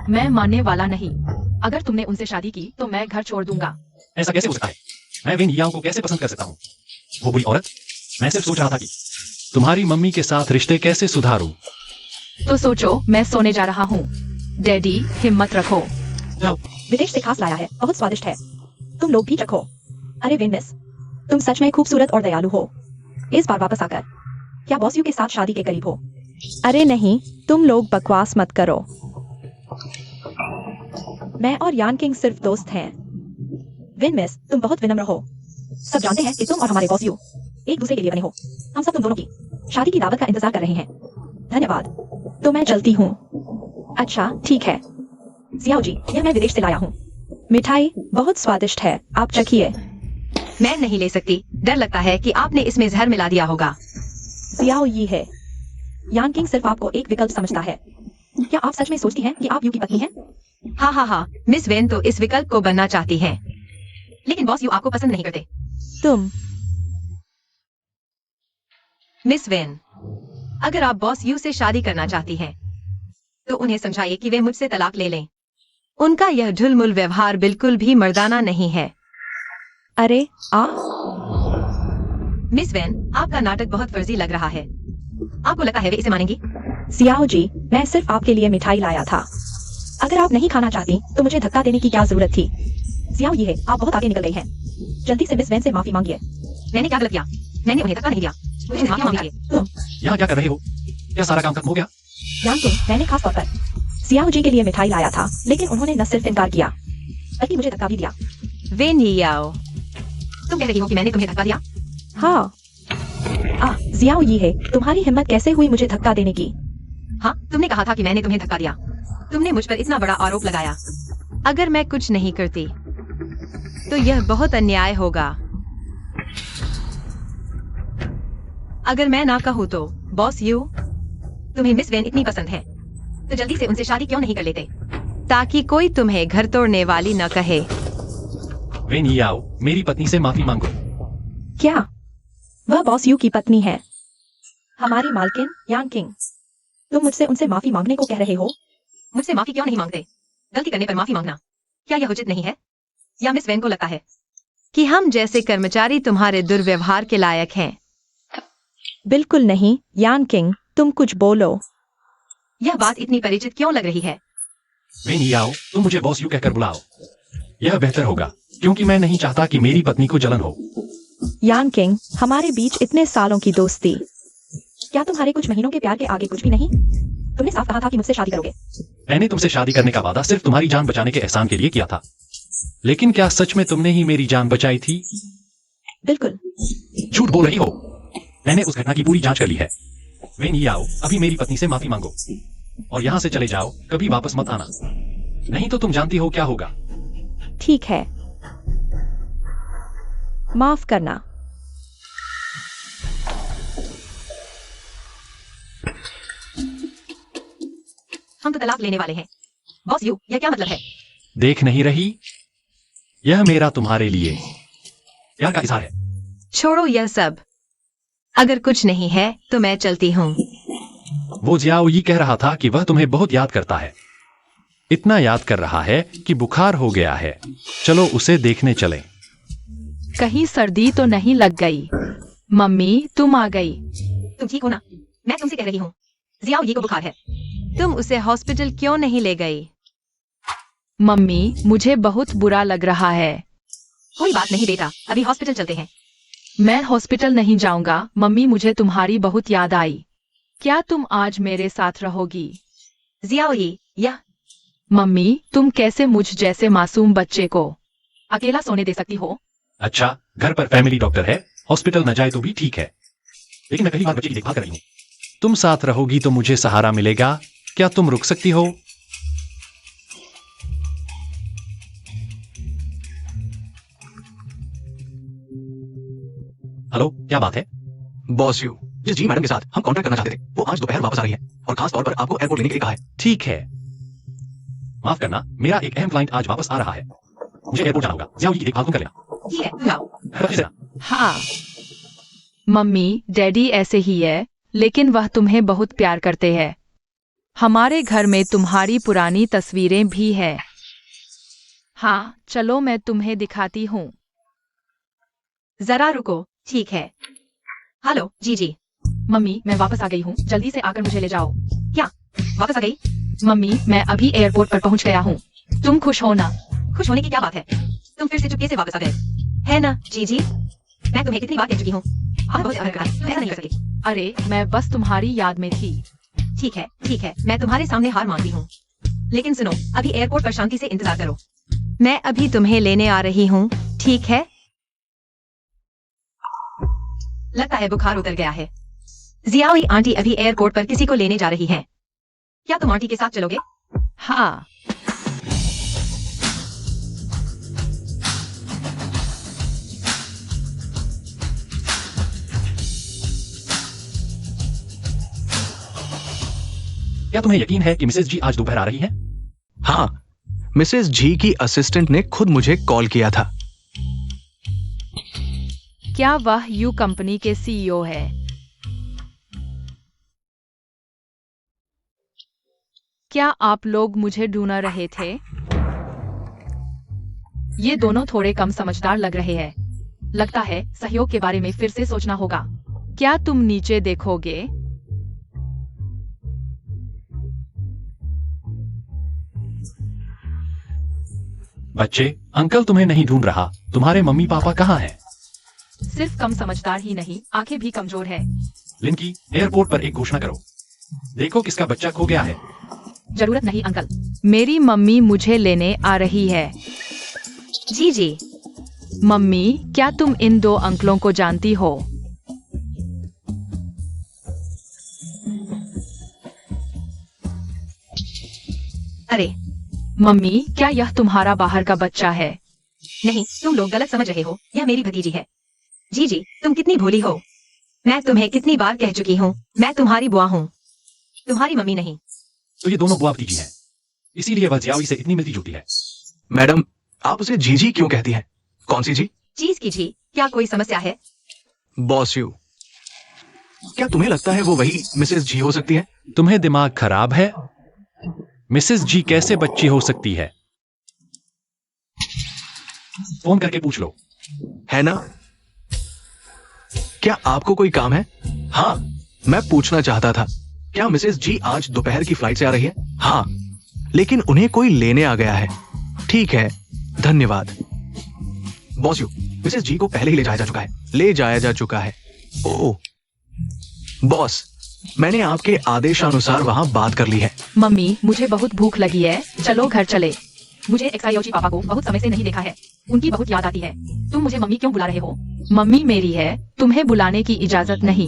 मैं मानने वाला नहीं। अगर तुमने उनसे शादी की तो मैं घर छोड़ दूंगा। ऐसा कैसे हो सकता है? मैं वेन याओ को कैसे पसंद कर सकता हूँ? वो बुरी औरत? मैं सिर्फ सोच रहा था कि तुम्हारी मम्मी के साथ रिश्ते कैसे सुधारूं। तो सोचो, मैं सोने जा रहा हूँ। डैडी, हिम्मत रखो। जाओ। विदेश से खास लाया है, बहुत स्वादिष्ट है। तुम लोग भी चखो। अरे वेन मिस, तुम सच में खूबसूरत और दयालु हो। इस बार वापस आकर क्या बॉस यू के साथ शादी के करीब हो? अरे नहीं, तुम लोग बकवास मत करो। मैं और यान किंग सिर्फ दोस्त हैं। विन मिस, तुम बहुत विनम्र हो। सब जानते हैं कि तुम और हमारे बॉस यू एक दूसरे के लिए बने हो। हम सब तुम दोनों की शादी की दावत का इंतजार कर रहे हैं। धन्यवाद। तो मैं चलती हूँ। अच्छा ठीक है। जियाओ जी, यह मैं विदेश से लाया हूँ। मिठाई बहुत स्वादिष्ट है, आप चखिए। मैं नहीं ले सकती। डर लगता है कि आपने इसमें जहर मिला दिया होगा। जियाओ यी है। यान किंग सिर्फ आपको एक विकल्प समझता है। क्या आप सच में सोचती हैं कि आप यू की पत्नी हैं? हाँ हाँ हाँ, मिस वेन तो इस विकल्प को बनना चाहती हैं, लेकिन बॉस यू आपको पसंद नहीं करते। तुम मिस वेन, अगर आप बॉस यू से शादी करना चाहती हैं, तो उन्हें समझाइए कि वे मुझसे तलाक ले लें। उनका यह ढुलमुल व्यवहार बिल्कुल भी मर्दाना नहीं है। अरे आ मिस वेन, आपका नाटक बहुत फर्जी लग रहा है। आपको लगता है वे इसे मानेंगी? जियाओ जी, मैं सिर्फ आपके लिए मिठाई लाया था। अगर आप नहीं खाना चाहती तो मुझे धक्का देने की क्या जरूरत थी? जियाओ ये है, आप बहुत आगे निकल गई हैं। जल्दी से मिस वैन से माफी मांगिए। मैंने क्या गलत किया? मैंने उन्हें धक्का नहीं दिया। मुझे माफी मांगिए। यहाँ क्या कर रहे हो? क्या सारा काम खत्म हो गया? यान किंग, मैंने खास तौर पर जियाओ जी के लिए मिठाई लाया था, लेकिन उन्होंने न सिर्फ इनकार किया बल्कि मुझे धक्का भी दिया। वेन याओ, तुम कह रही हो कि मैंने तुम्हें धक्का दिया? हाँ। जियाओ ये है, तुम्हारी हिम्मत कैसे हुई मुझे धक्का देने की? हाँ, तुमने कहा था कि मैंने तुम्हें धक्का दिया। तुमने मुझ पर इतना बड़ा आरोप लगाया। अगर मैं कुछ नहीं करती तो यह बहुत अन्याय होगा। अगर मैं ना कहूँ तो बॉस यू, तुम्हें मिस वेन इतनी पसंद है तो जल्दी से उनसे शादी क्यों नहीं कर लेते, ताकि कोई तुम्हें घर तोड़ने वाली न कहे। वेन याओ, मेरी पत्नी से माफी मांगो। क्या वह बॉस यू की पत्नी है? हमारी मालकिन यान किंग, तुम मुझसे उनसे माफी मांगने को कह रहे हो? मुझसे माफी क्यों नहीं मांगते? गलती करने पर माफी मांगना क्या यह उचित नहीं है? या मिस वेन को लगता है कि हम जैसे कर्मचारी तुम्हारे दुर्व्यवहार के लायक हैं? बिल्कुल नहीं। यान किंग, तुम कुछ बोलो। यह बात इतनी परिचित क्यों लग रही है? वेन याओ, तुम मुझे बॉस यू कहकर बुलाओ। यह बेहतर होगा, क्योंकि मैं नहीं चाहता कि मेरी पत्नी को जलन हो। यान किंग, हमारे बीच इतने सालों की दोस्ती, क्या तुम्हारे कुछ महीनों के प्यार के आगे कुछ भी नहीं? तुमने साफ कहा था कि मुझसे शादी करोगे। मैंने तुमसे शादी करने का वादा सिर्फ तुम्हारी जान बचाने के एहसान के लिए किया था, लेकिन क्या सच में तुमने ही मेरी जान बचाई थी? बिल्कुल। झूठ बोल रही हो। मैंने उस घटना की पूरी जांच कर ली है। वेन याओ, अभी मेरी पत्नी से माफी मांगो और यहाँ से चले जाओ। कभी वापस मत आना, नहीं तो तुम जानती हो क्या होगा। ठीक है, माफ करना। तलाक लेने वाले हैं। बॉस यू, यह क्या मतलब है? देख नहीं रही? यह मेरा तुम्हारे लिए प्यार का इजहार है। छोड़ो यह सब। अगर कुछ नहीं है तो मैं चलती हूँ। वो जियाओ ये कह रहा था कि वह तुम्हें बहुत याद करता है। इतना याद कर रहा है कि बुखार हो गया है। चलो उसे देखने चलें। कहीं सर्दी तो नहीं लग गई? मम्मी तुम आ गई। तुम ठीक हो ना? मैं तुमसे कह रही हूँ, जियाओ ये को बुखार है। तुम उसे हॉस्पिटल क्यों नहीं ले गई? मम्मी मुझे बहुत बुरा लग रहा है। कोई बात नहीं बेटा, अभी हॉस्पिटल चलते हैं। मैं हॉस्पिटल नहीं जाऊंगा। मम्मी मुझे तुम्हारी बहुत याद आई। क्या तुम आज मेरे साथ रहोगी? जियाओ ये, यह मम्मी तुम कैसे मुझ जैसे मासूम बच्चे को अकेला सोने दे सकती हो? अच्छा, घर पर फैमिली डॉक्टर है, हॉस्पिटल न जाए तो भी ठीक है। लेकिन मैं पहली बार बच्चे की देखभाल कर रही हूँ। तुम साथ रहोगी तो मुझे सहारा मिलेगा। क्या तुम रुक सकती हो? हेलो, क्या बात है? बॉस यू, जिस जी मैडम के साथ हम कॉन्ट्रैक्ट करना चाहते थे वो आज दोपहर वापस आ रही है और खास तौर पर आपको एयरपोर्ट लेने के लिए कहा है। ठीक है, माफ करना, मेरा एक अहम क्लाइंट आज वापस आ रहा है। मुझे एयरपोर्ट जाना होगा। जाओ ये देखभाल तुम कर लेना। ठीक है, तुम जाओ। फिर से ना। हाँ मम्मी डैडी ऐसे ही है, लेकिन वह तुम्हें बहुत प्यार करते हैं। हमारे घर में तुम्हारी पुरानी तस्वीरें भी है। हाँ चलो मैं तुम्हें दिखाती हूँ। जरा रुको। ठीक है। हेलो जी। मम्मी मैं वापस आ गई हूँ, जल्दी से आकर मुझे ले जाओ। क्या वापस आ गई? मम्मी मैं अभी एयरपोर्ट पर पहुँच गया हूँ। तुम खुश हो ना? खुश होने की क्या बात है? तुम फिर से चुपके से वापस आ गए, है ना? जी मैं तुम्हें कितनी बार कह चुकी हूँ, हाँ बहुत प्यार करना, तुम ऐसा नहीं कर सकती। अरे मैं बस तुम्हारी याद में थी। ठीक है, मैं तुम्हारे सामने हार मानती हूँ। लेकिन सुनो, अभी एयरपोर्ट पर शांति से इंतजार करो। मैं अभी तुम्हें लेने आ रही हूँ, ठीक है? लगता है बुखार उतर गया है। जियाओ आंटी अभी एयरपोर्ट पर किसी को लेने जा रही हैं। क्या तुम आंटी के साथ चलोगे? हाँ क्या तुम्हें यकीन है कि मिसेस जी आज दोपहर आ रही है? हाँ, मिसेस जी की असिस्टेंट ने खुद मुझे कॉल किया था। क्या वह यू कंपनी के सीईओ है? क्या आप लोग मुझे ढूंढ रहे थे? ये दोनों थोड़े कम समझदार लग रहे हैं। लगता है सहयोग के बारे में फिर से सोचना होगा। क्या तुम नीचे देखोगे? बच्चे, अंकल तुम्हें नहीं ढूंढ रहा। तुम्हारे मम्मी पापा कहाँ हैं? सिर्फ कम समझदार ही नहीं, आंखें भी कमजोर है। लिंकी, एयरपोर्ट पर एक घोषणा करो। देखो किसका बच्चा खो गया है। जरूरत नहीं अंकल, मेरी मम्मी मुझे लेने आ रही है। जी मम्मी क्या तुम इन दो अंकलों को जानती हो? अरे मम्मी क्या यह तुम्हारा बाहर का बच्चा है? नहीं, तुम लोग गलत समझ रहे हो। यह मेरी भतीजी है। जी तुम कितनी भोली हो। मैं तुम्हें कितनी बार कह चुकी हूँ, मैं तुम्हारी बुआ हूँ, तुम्हारी मम्मी नहीं। तो ये दोनों बुआ भतीजी हैं, इसीलिए वह जियाओई से इतनी मिलती जुलती है। मैडम, आप उसे जीजी क्यों कहती हैं? कौन सी जी? चीज की जी। क्या कोई समस्या है? बॉस यू, क्या तुम्हें लगता है वो वही मिसेस जी हो सकती है? तुम्हें दिमाग खराब है? मिसेस जी कैसे बच्ची हो सकती है? फोन करके पूछ लो। है ना? क्या आपको कोई काम है? हाँ, मैं पूछना चाहता था, क्या मिसेस जी आज दोपहर की फ्लाइट से आ रही है? हाँ, लेकिन उन्हें कोई लेने आ गया है। ठीक है, धन्यवाद। बॉस यू, मिसेस जी को पहले ही ले जाया जा चुका है। ओह बॉस, मैंने आपके आदेशानुसार वहां बात कर ली है। मम्मी मुझे बहुत भूख लगी है, चलो घर चले। मुझे एक्सायोची पापा को बहुत समय से नहीं देखा है, उनकी बहुत याद आती है। तुम मुझे मम्मी क्यों बुला रहे हो? मम्मी मेरी है, तुम्हें बुलाने की इजाजत नहीं।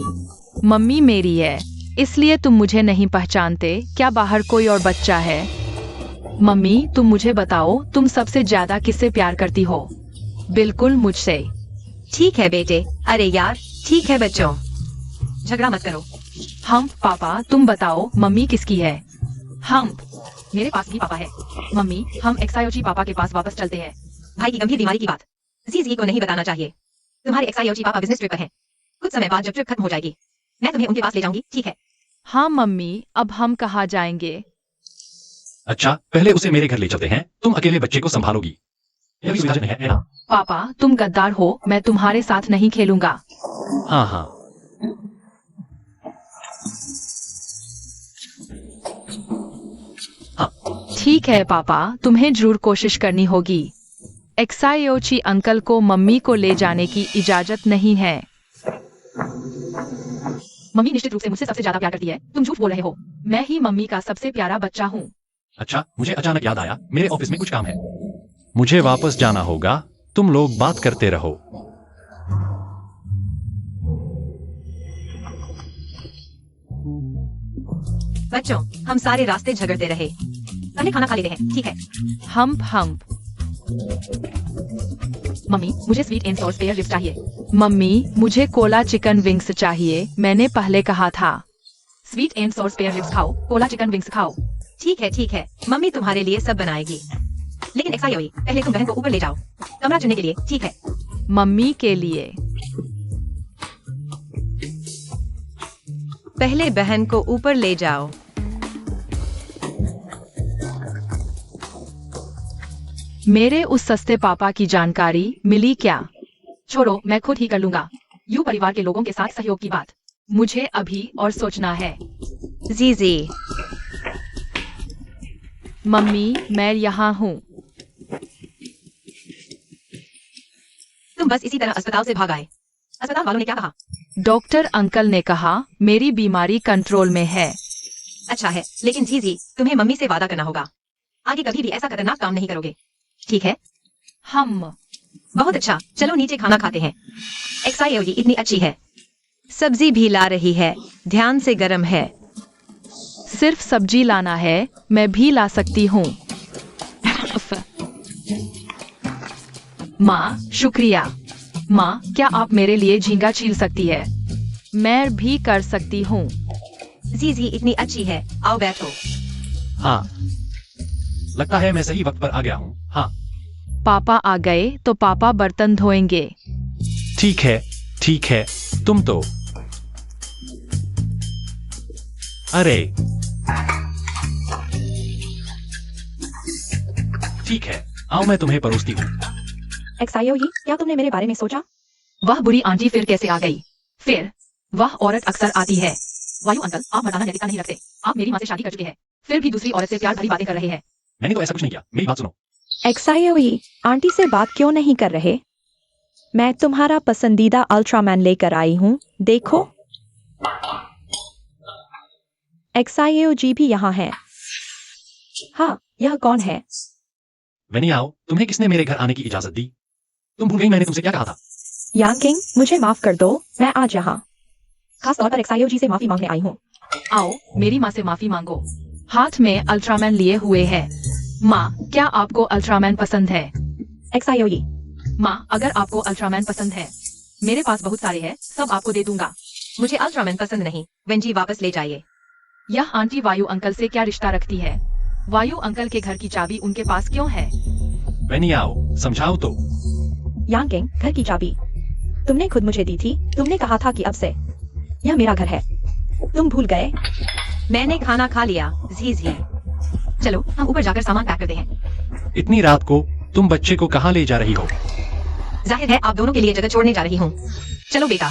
मम्मी मेरी है, इसलिए तुम मुझे नहीं पहचानते। क्या बाहर कोई और बच्चा है? मम्मी तुम मुझे बताओ, तुम सबसे ज्यादा किससे प्यार करती हो? बिल्कुल मुझसे। ठीक है बेटे। अरे यार, ठीक है बच्चों, झगड़ा मत करो। हम पापा तुम बताओ मम्मी किसकी है? हम मेरे पास भी पापा है। मम्मी, हम XIOG पापा के पास वापस चलते हैं। भाई की गंभीर बीमारी की बात जीजी को नहीं बताना चाहिए। तुम्हारे XIOG पापा बिजनेस ट्रिप पर हैं। कुछ समय बाद जब ट्रिप खत्म हो जाएगी मैं तुम्हें उनके पास ले जाऊंगी, ठीक है? हाँ मम्मी, अब हम कहाँ जाएंगे? अच्छा, पहले उसे मेरे घर ले चलते हैं, तुम अकेले बच्चे को संभालोगी। यह भी सुविधाजनक है ना? पापा, तुम गद्दार हो, मैं तुम्हारे साथ नहीं खेलूंगा। हाँ हाँ। ठीक है पापा, तुम्हें जरूर कोशिश करनी होगी। XIOG अंकल को मम्मी को ले जाने की इजाजत नहीं है। मम्मी निश्चित रूप से मुझसे सबसे ज्यादा प्यार करती है, तुम झूठ बोल रहे हो। मैं ही मम्मी का सबसे प्यारा बच्चा हूँ। अच्छा, मुझे अचानक याद आया, मेरे ऑफिस में कुछ काम है, मुझे वापस जाना होगा। तुम लोग बात करते रहो। बच्चों, हम सारे रास्ते झगड़ते रहे। पहले खाना खा लेते हैं, ठीक है? हम्प। मम्मी, मुझे sweet and sauce spare ribs चाहिए। मम्मी, मुझे कोला चिकन विंग्स चाहिए, मैंने पहले कहा था। Sweet and sauce spare ribs खाओ, कोला चिकन विंग्स खाओ। ठीक है, मम्मी तुम्हारे लिए सब बनाएगी। लेकिन XIOG, पहले तुम बहन को ऊपर ले जाओ कमरा चुनने के लिए, ठीक है? मम्मी के लिए। पहले बहन को ऊपर ले जाओ। मेरे उस सस्ते पापा की जानकारी मिली क्या? छोड़ो, मैं खुद ही कर लूंगा। यू परिवार के लोगों के साथ सहयोग की बात मुझे अभी और सोचना है। जीजी, मम्मी, मैं यहाँ हूँ। तुम बस इसी तरह अस्पताल से भाग आए। अस्पताल वालों ने क्या कहा? डॉक्टर अंकल ने कहा मेरी बीमारी कंट्रोल में है। अच्छा है, लेकिन जीजी, तुम्हें मम्मी से वादा करना होगा आगे कभी भी ऐसा खतरनाक काम नहीं करोगे, ठीक है? हम। बहुत अच्छा, चलो नीचे खाना खाते हैं। XIOG इतनी अच्छी है। सब्जी भी ला रही है, ध्यान से गरम है। सिर्फ सब्जी लाना है, मैं भी ला सकती हूँ। माँ, शुक्रिया। माँ, क्या आप मेरे लिए झींगा छील सकती है? मैं भी कर सकती हूँ। जीजी इतनी अच्छी है, आओ बैठो। हाँ, लगता है मैं सही वक्त पर आ गया हूँ। हाँ, पापा आ गए तो पापा बर्तन धोएंगे। ठीक है, तुम तो। अरे, ठीक है, आओ मैं तुम्हें परोसती हूँ। XIOG, क्या तुमने मेरे बारे में सोचा? वह बुरी आंटी फिर कैसे आ गई? फिर वह औरत अक्सर आती है। वायु अंकल, आप मर्दाना नैतिकता नहीं रखते। आप मेरी माँ से शादी कर चुके हैं, फिर भी दूसरी औरत से प्यार भरी बातें कर रहे हैं। मैंने तो ऐसा कुछ नहीं किया, मेरी बात सुनो। XIOG, आंटी से बात क्यों नहीं कर रहे? मैं तुम्हारा पसंदीदा अल्ट्रामैन लेकर आई हूँ, देखो। XIOG भी यहाँ है। हाँ, यह कौन है? वेनी आओ, तुम्हें किसने मेरे घर आने की इजाजत दी? तुम भूल गई मैंने तुमसे क्या कहा था? यांग किंग, मुझे माफ कर दो, मैं आज यहाँ खास तौर पर XIOG से माफी मांगने आई हूँ। आओ, मेरी माँ से माफी मांगो। हाथ में अल्ट्रामैन लिए हुए है। माँ, क्या आपको अल्ट्रामैन पसंद है? XIOG, माँ, अगर आपको अल्ट्रामैन पसंद है, मेरे पास बहुत सारे हैं, सब आपको दे दूंगा। मुझे अल्ट्रामैन पसंद नहीं, वेंजी वापस ले जाइए। यह आंटी वायु अंकल से क्या रिश्ता रखती है? वायु अंकल के घर की चाबी उनके पास क्यों है? वेनी आओ, समझाओ तो। यांग किंग, घर की चाबी तुमने खुद मुझे दी थी। तुमने कहा था कि अब से यह मेरा घर है। तुम भूल गए? मैंने खाना खा लिया। जीजी, चलो हम ऊपर जाकर सामान पैक करते हैं। इतनी रात को तुम बच्चे को कहाँ ले जा रही हो? जाहिर है आप दोनों के लिए जगह छोड़ने जा रही हूँ। चलो बेटा।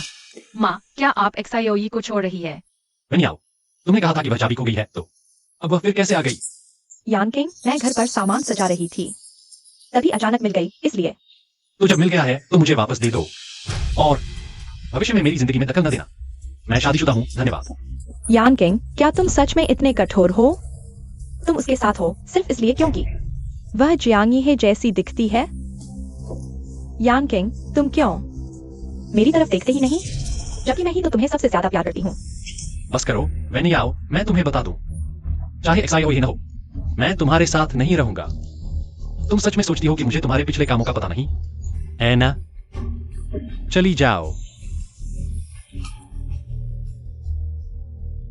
माँ, क्या आप XIOG को छोड़ रही है? वेनी आओ, तुमने कहा था कि वह चाबी खो गई है, तो अब वह फिर कैसे आ गई? यांग किंग, मैं घर पर सामान सजा रही थी, तभी अचानक मिल गई, इसलिए। तो जब मिल गया है तो मुझे वापस दे दो, और भविष्य में मेरी जिंदगी में दखल न देना। मैं शादीशुदा हूँ, धन्यवाद। यांग किंग, क्या तुम सच में इतने कठोर हो? तुम उसके साथ हो सिर्फ इसलिए क्योंकि वह जियांगी है जैसी दिखती है? यांग किंग, तुम क्यों मेरी तरफ देखते ही नहीं, जबकि मैं ही तो तुम्हें सबसे ज्यादा प्यार करती हूँ। बस करो, वेनी आओ, मैं तुम्हें बता दूं, चाहे XIOG न हो, मैं तुम्हारे साथ नहीं रहूंगा। तुम सच में सोचती हो कि मुझे तुम्हारे पिछले कामों का पता नहीं है ना? चली जाओ।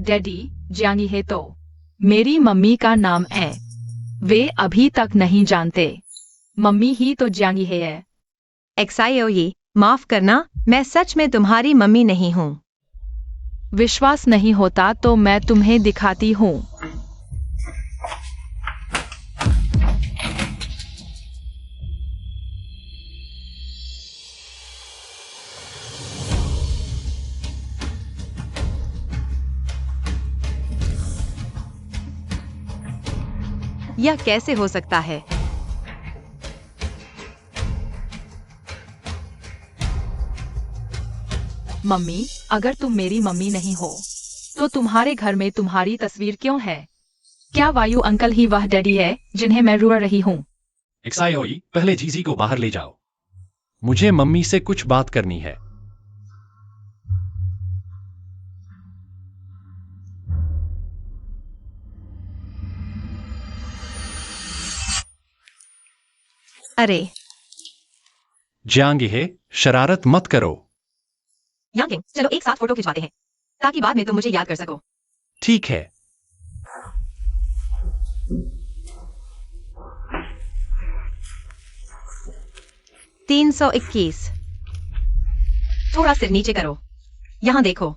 डैडी, जियांगी है तो मेरी मम्मी का नाम है। वे अभी तक नहीं जानते। मम्मी ही तो जियांगी है। XIOE, माफ करना, मैं सच में तुम्हारी मम्मी नहीं हूँ। विश्वास नहीं होता तो मैं तुम्हें दिखाती हूँ। यह कैसे हो सकता है? मम्मी, अगर तुम मेरी मम्मी नहीं हो तो तुम्हारे घर में तुम्हारी तस्वीर क्यों है? क्या वायु अंकल ही वह डैडी है जिन्हें मैं ढूंढ रही हूँ? XIOE, पहले जीजी को बाहर ले जाओ। मुझे मम्मी से कुछ बात करनी है। अरे जियांगी है, शरारत मत करो। यांकिंग, चलो एक साथ फोटो खिंचवाते हैं ताकि बाद में तुम मुझे याद कर सको। ठीक है। तीन 321। थोड़ा सिर नीचे करो। यहाँ देखो।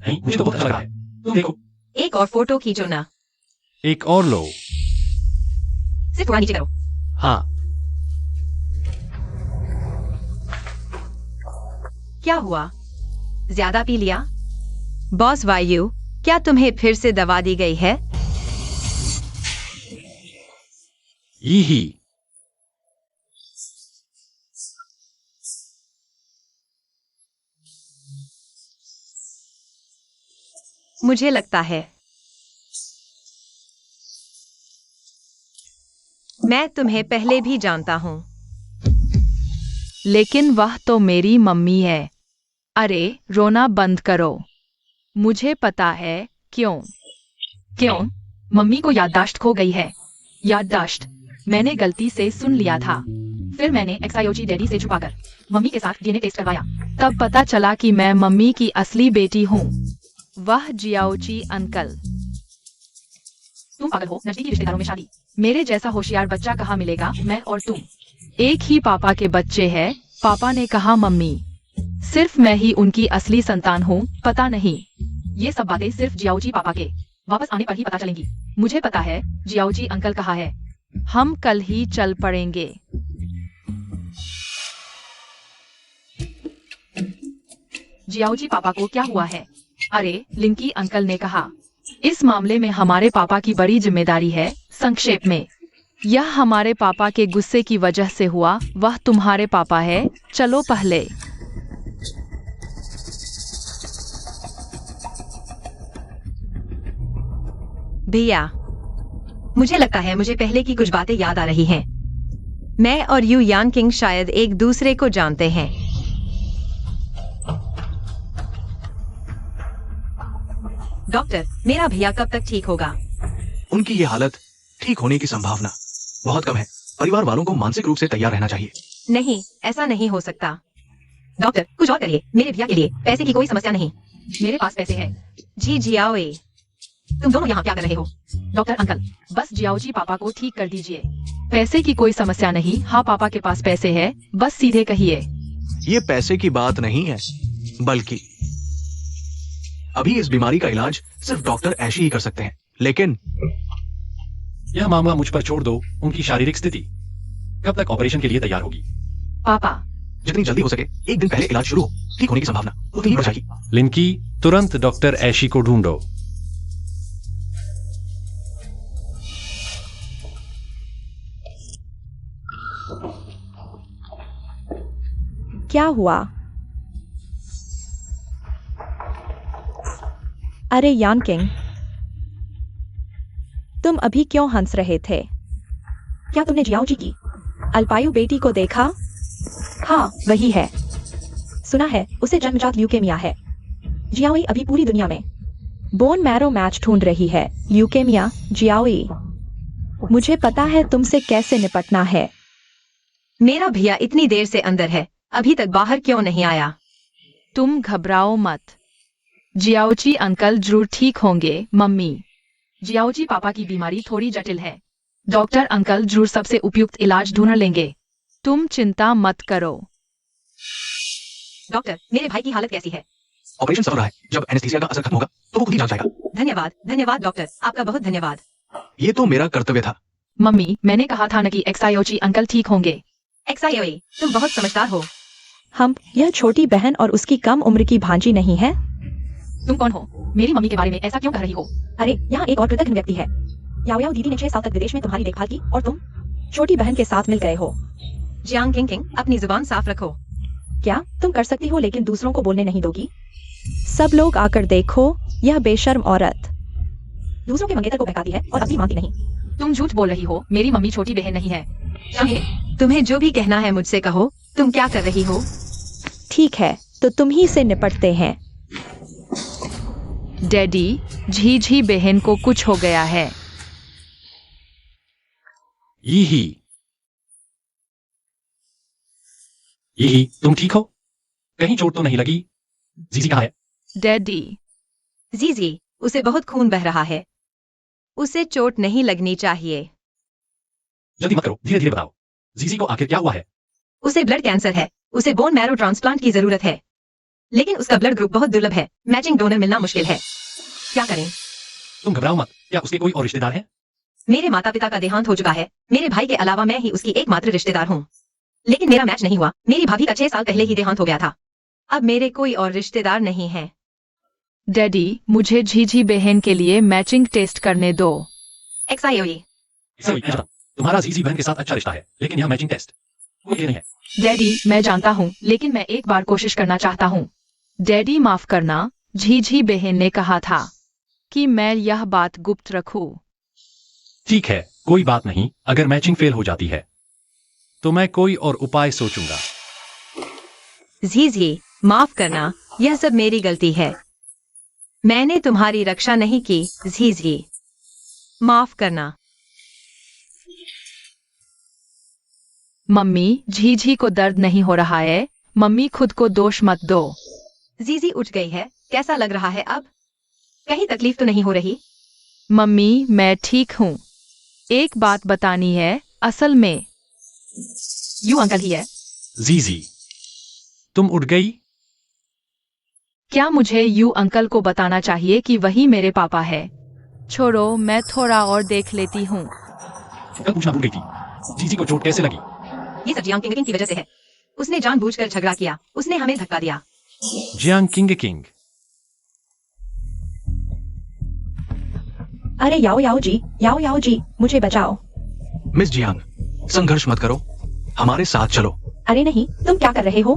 नहीं, मुझे तो बहुत अच्छा लगा है। तुम देखो। एक और फोटो खींचो ना। एक और लो। सिर्फ थोड़ा नीचे करो। हाँ। क्या हुआ? ज्यादा पी लिया? बॉस वायु, क्या तुम्हें फिर से दवा दी गई है? यही। मुझे लगता है मैं तुम्हें पहले भी जानता हूँ। लेकिन वह तो मेरी मम्मी है। अरे, रोना बंद करो। मुझे पता है क्यों। क्यों? मम्मी को याददाश्त खो गई है। याददाश्त मैंने गलती से सुन लिया था। फिर मैंने XIOG डैडी से छुपाकर मम्मी के साथ DNA टेस्ट करवाया। तब पता चला कि मैं मम्मी की असली बेटी हूँ। वह जियाओची अंकल। तुम पागल हो, नजदीकी रिश्तेदारों में शादी। मेरे जैसा होशियार बच्चा कहाँ मिलेगा? मैं और तुम एक ही पापा के बच्चे हैं। पापा ने कहा मम्मी। सिर्फ मैं ही उनकी असली संतान हूँ, पता नहीं। ये सब बातें सिर्फ जियाओजी पापा के वापस आने पर ही पता चलेंगी। मुझे पता है जियाओजी अंकल कहाँ है। हम कल ही चल पड़ेंगे। जियाओजी पापा को क्या हुआ है? अरे, लिंकी अंकल ने कहा इस मामले में हमारे पापा की बड़ी जिम्मेदारी है। संक्षेप में, यह हमारे पापा के गुस्से की वजह से हुआ। वह तुम्हारे पापा है। चलो पहले। भैया, मुझे लगता है मुझे पहले की कुछ बातें याद आ रही हैं। मैं और यू यांकिंग शायद एक दूसरे को जानते हैं। डॉक्टर, मेरा भैया कब तक ठीक होगा? उनकी ये हालत ठीक होने की संभावना बहुत कम है। परिवार वालों को मानसिक रूप से तैयार रहना चाहिए। नहीं, ऐसा नहीं हो सकता। डॉक्टर, कुछ और करिए। मेरे भैया के लिए पैसे की कोई समस्या नहीं। मेरे पास पैसे हैं। जी जियाओए, तुम दोनों यहाँ क्या कर रहे हो? डॉक्टर अंकल, बस जियाओजी पापा को ठीक कर दीजिए। पैसे की कोई समस्या नहीं। हाँ, पापा के पास पैसे है, बस सीधे कहिए। ये पैसे की बात नहीं है, बल्कि अभी इस बीमारी का इलाज सिर्फ डॉक्टर ऐशी ही कर सकते हैं। लेकिन यह मामला मुझ पर छोड़ दो। उनकी शारीरिक स्थिति कब तक ऑपरेशन के लिए तैयार होगी? पापा, जितनी जल्दी हो सके, एक दिन पहले इलाज शुरू हो, ठीक होने की संभावना उतनी ही बढ़ जाएगी। लिंकी, तुरंत डॉक्टर ऐशी को ढूंढो। क्या हुआ? अरे यांकिंग, तुम अभी क्यों हंस रहे थे? क्या तुमने जियाओजी की अल्पायु बेटी को देखा? हाँ, वही है। सुना है उसे जन्मजात ल्यूकेमिया है। जियाओई अभी पूरी दुनिया में बोन मैरो मैच ढूंढ रही है। ल्यूकेमिया, जियाओई, मुझे पता है तुमसे कैसे निपटना है। मेरा भैया इतनी देर से अंदर है, अभी तक बाहर क्यों नहीं आया? तुम घबराओ मत। जियाओजी अंकल जरूर ठीक होंगे। मम्मी, जियाओजी पापा की बीमारी थोड़ी जटिल है। डॉक्टर अंकल जरूर सबसे उपयुक्त इलाज ढूंढ लेंगे। तुम चिंता मत करो। डॉक्टर, मेरे भाई की हालत कैसी है? ऑपरेशन सफल रहा है। जब एनेस्थीसिया का असर खत्म होगा तो वो खुद ही जाग जाएगा। धन्यवाद, धन्यवाद डॉक्टर, आपका बहुत धन्यवाद। ये तो मेरा कर्तव्य था। मम्मी, मैंने कहा था न कि एक्सायोची अंकल ठीक होंगे। XIOE, तुम बहुत समझदार हो। हम यह छोटी बहन और उसकी कम उम्र की भांजी नहीं है। तुम कौन हो? मेरी मम्मी के बारे में ऐसा क्यों कर रही हो? अरे यहाँ एक और कृतज्ञ व्यक्ति है। याओ याओ दीदी ने 6 साल तक विदेश में तुम्हारी देखभाल की और तुम छोटी बहन के साथ मिल गए हो। जियांग किंग किंग, अपनी जुबान साफ रखो। क्या तुम कर सकती हो लेकिन दूसरों को बोलने नहीं दोगी? सब लोग आकर देखो, यह बेशर्म औरत दूसरों के मंगेतर को बहकाती है और अपनी मांगती नहीं। तुम झूठ बोल रही हो, मेरी मम्मी छोटी बहन नहीं है। तुम्हें जो भी कहना है मुझसे कहो। तुम क्या कर रही हो? ठीक है, तो तुम ही से निपटते हैं। डैडी, झीझी बहन को कुछ हो गया है। यही यही, तुम ठीक हो? कहीं चोट तो नहीं लगी? जीजी कहाँ है? डैडी, जीजी, उसे बहुत खून बह रहा है। उसे चोट नहीं लगनी चाहिए। जल्दी मत करो, धीरे धीरे बताओ। जीजी को आखिर क्या हुआ है? उसे ब्लड कैंसर है। उसे बोन मैरो ट्रांसप्लांट की जरूरत है, लेकिन उसका ब्लड ग्रुप बहुत दुर्लभ है। मैचिंग डोनर मिलना मुश्किल है। क्या करें? तुम घबराओ मत। क्या उसके कोई और रिश्तेदार हैं? मेरे माता पिता का देहांत हो चुका है। मेरे भाई के अलावा मैं ही उसकी एकमात्र रिश्तेदार हूँ। लेकिन मेरा मैच नहीं हुआ। मेरी भाभी का 6 साल पहले ही देहांत हो गया था। अब मेरे कोई और रिश्तेदार नहीं है। डैडी, मुझे झीझी बहन के लिए मैचिंग टेस्ट करने दो। XIOE, ऐसा नहीं जानता। तुम्हारा जीजी बहन के साथ अच्छा रिश्ता है, लेकिन यह मैचिंग टेस्ट कोई ये नहीं है। डैडी, मैं जानता हूँ, लेकिन मैं एक बार कोशिश करना चाहता हूँ। डैडी माफ करना, झीझी बहन ने कहा था कि मैं यह बात गुप्त रखूं। ठीक है, कोई बात नहीं। अगर मैचिंग फेल हो जाती है तो मैं कोई और उपाय सोचूंगा। जीजी, माफ करना, यह सब मेरी गलती है। मैंने तुम्हारी रक्षा नहीं की। जीजी, माफ करना। मम्मी, झीझी को दर्द नहीं हो रहा है। मम्मी, खुद को दोष मत दो। जीजी उठ गई है। कैसा लग रहा है अब? कहीं तकलीफ तो नहीं हो रही? मम्मी, मैं ठीक हूँ। एक बात बतानी है, असल में यू अंकल ही है। जीजी, तुम उठ गई? क्या मुझे यू अंकल को बताना चाहिए कि वही मेरे पापा है? छोड़ो, मैं थोड़ा और देख लेती हूँ। कल पूछना भूल गई थी। जीजी को चोट कैसे लगी? ये सब जियांग किंग किंग की वजह से है। उसने जानबूझकर झगड़ा किया। उसने हमें धक्का दिया। Jiang king king. अरे याओ याओ जी, मुझे बचाओ। मिस जियांग, संघर्ष मत करो, हमारे साथ चलो। अरे नहीं, तुम क्या कर रहे हो?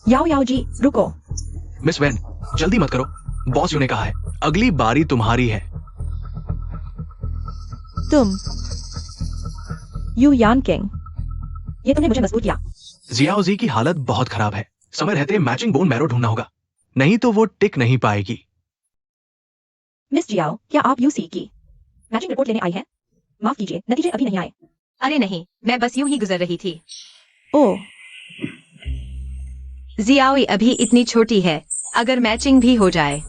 याओ जी, रुको। मिस वैन, जल्दी मत करो। बॉस यू ने कहा है, अगली बारी तुम्हारी है। तुम यू यान किंग, ये तुमने मुझे मजबूर किया। जियाओ जी की हालत बहुत खराब है। समय रहते मैचिंग बोन मैरो ढूंढना होगा, नहीं तो वो टिक नहीं पाएगी। मिस जियाओ, क्या आप यूसी की मैचिंग रिपोर्ट लेने आई हैं? माफ कीजिए, नतीजे अभी नहीं आए। अरे नहीं, मैं बस यूं ही गुजर रही थी। ओह, जियाओई अभी इतनी छोटी है। अगर मैचिंग भी हो जाए,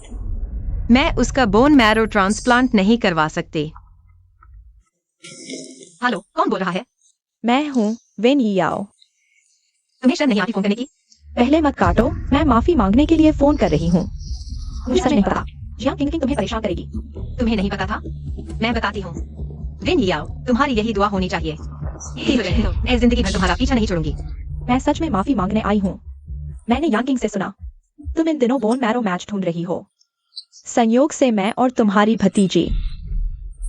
मैं उसका बोन मैरो ट्रांसप्लांट नहीं करवा सकती। हेलो, कौन बोल रहा है? मैं हूँ वेन याओ। तुम्हें शर्म नहीं आती फोन करने की? पहले मत काटो, मैं माफी मांगने के लिए फोन कर रही हूँ। मुझे सच नहीं पता। जियांग किंग किंग तुम्हें परेशान करेगी। तुम्हें नहीं पता था? मैं बताती हूँ। विन याओ, तुम्हारी यही दुआ होनी चाहिए। मैं जिंदगी भर तुम्हारा पीछा नहीं छोड़ूंगी। मैं सच में माफी मांगने आई हूँ। मैंने यांग किंग से सुना तुम इन दिनों बोन मैरो मैच ढूंढ रही हो। संयोग से मैं और तुम्हारी भतीजी।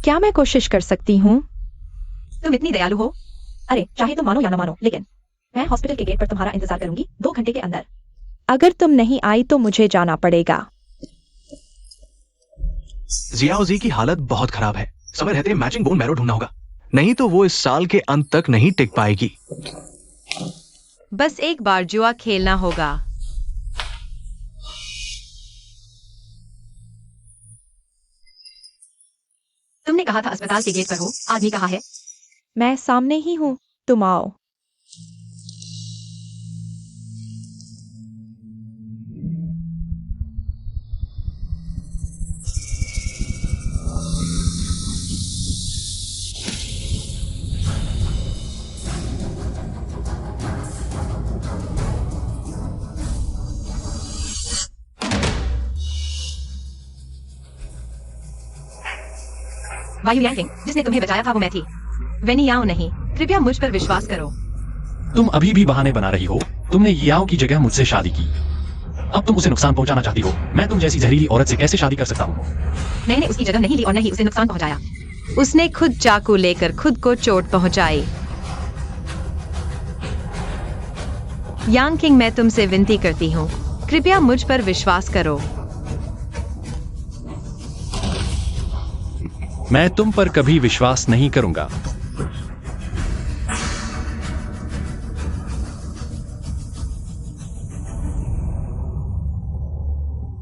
क्या मैं कोशिश कर सकती हूँ? तुम इतनी दयालु हो। अरे चाहे तुम मानो या न मानो, लेकिन मैं हॉस्पिटल के गेट पर तुम्हारा इंतजार करूंगी 2 घंटे के अंदर। अगर तुम नहीं आई तो मुझे जाना पड़ेगा। जियाओ जी की हालत बहुत खराब है। समय रहते मैचिंग बोन मैरो ढूंढना होगा, नहीं तो वो इस साल के अंत तक नहीं टिक पाएगी। बस एक बार जुआ खेलना होगा। तुमने कहा था अस्पताल के गेट पर हो। आदमी कहाँ है? मैं सामने ही हूँ, तुम आओ। वायु यांकिंग जिसने तुम्हें बचाया था वो मैं थी। वेनी याओ नहीं, कृपया मुझ पर विश्वास करो। तुम अभी भी बहाने बना रही हो। तुमने याओ की जगह मुझसे शादी की, अब तुम उसे नुकसान पहुंचाना चाहती हो। मैं तुम जैसी जहरीली औरत से कैसे शादी कर सकता हूँ? मैंने उसकी जगह नहीं ली और नहीं उसे नुकसान पहुंचाया। उसने खुद चाकू लेकर खुद को चोट पहुंचाई। यांकिंग, मैं तुमसे विनती करती हूँ, कृपया मुझ पर विश्वास करो। मैं तुम पर कभी विश्वास नहीं करूंगा।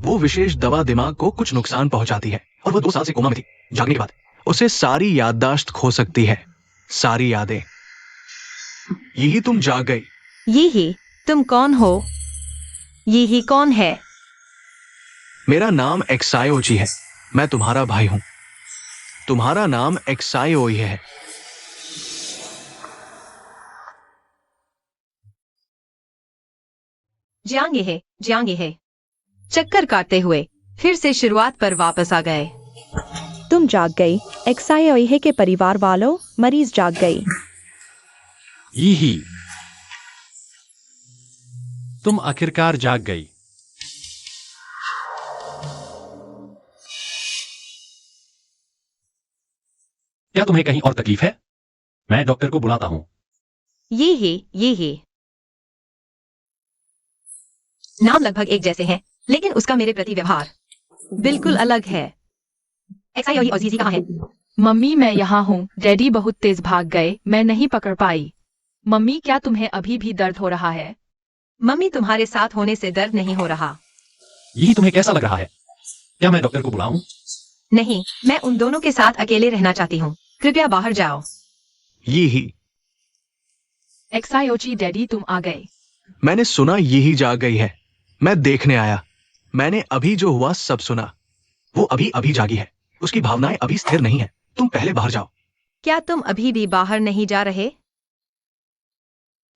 वो विशेष दवा दिमाग को कुछ नुकसान पहुंचाती है और वो 2 साल से कोमा में थी। जागने के बाद उसे सारी याददाश्त खो सकती है, सारी यादें। यही तुम जाग गई। यही तुम कौन हो? यही कौन है? मेरा नाम एक्सायोची है। मैं तुम्हारा भाई हूं। तुम्हारा नाम एक्सायोई है। जियांग ये है। चक्कर काटते हुए फिर से शुरुआत पर वापस आ गए। तुम जाग गई। एक्सायोहे के परिवार वालों, मरीज जाग गई। यही तुम आखिरकार जाग गई। क्या तुम्हें कहीं और तकलीफ है? मैं डॉक्टर को बुलाता हूं। ये नाम लगभग एक जैसे हैं, लेकिन उसका मेरे प्रति व्यवहार बिल्कुल अलग है। एक्सायोही और जीजी कहाँ है? मम्मी, मैं यहाँ हूँ। डैडी बहुत तेज भाग गए, मैं नहीं पकड़ पाई। मम्मी, क्या तुम्हें अभी भी दर्द हो रहा है? मम्मी, तुम्हारे साथ होने से दर्द नहीं हो रहा। यही तुम्हें कैसा लग रहा है? क्या मैं डॉक्टर को बुलाऊं? नहीं, मैं उन दोनों के साथ अकेले रहना चाहती हूँ। कृपया बाहर जाओ। यही एक्सायोची, डैडी तुम आ गए। मैंने सुना यही जाग गई है। मैं देखने आया। मैंने अभी जो हुआ सब सुना। वो अभी अभी जागी है। उसकी भावनाएं अभी स्थिर नहीं है। तुम पहले बाहर जाओ। क्या तुम अभी भी बाहर नहीं जा रहे?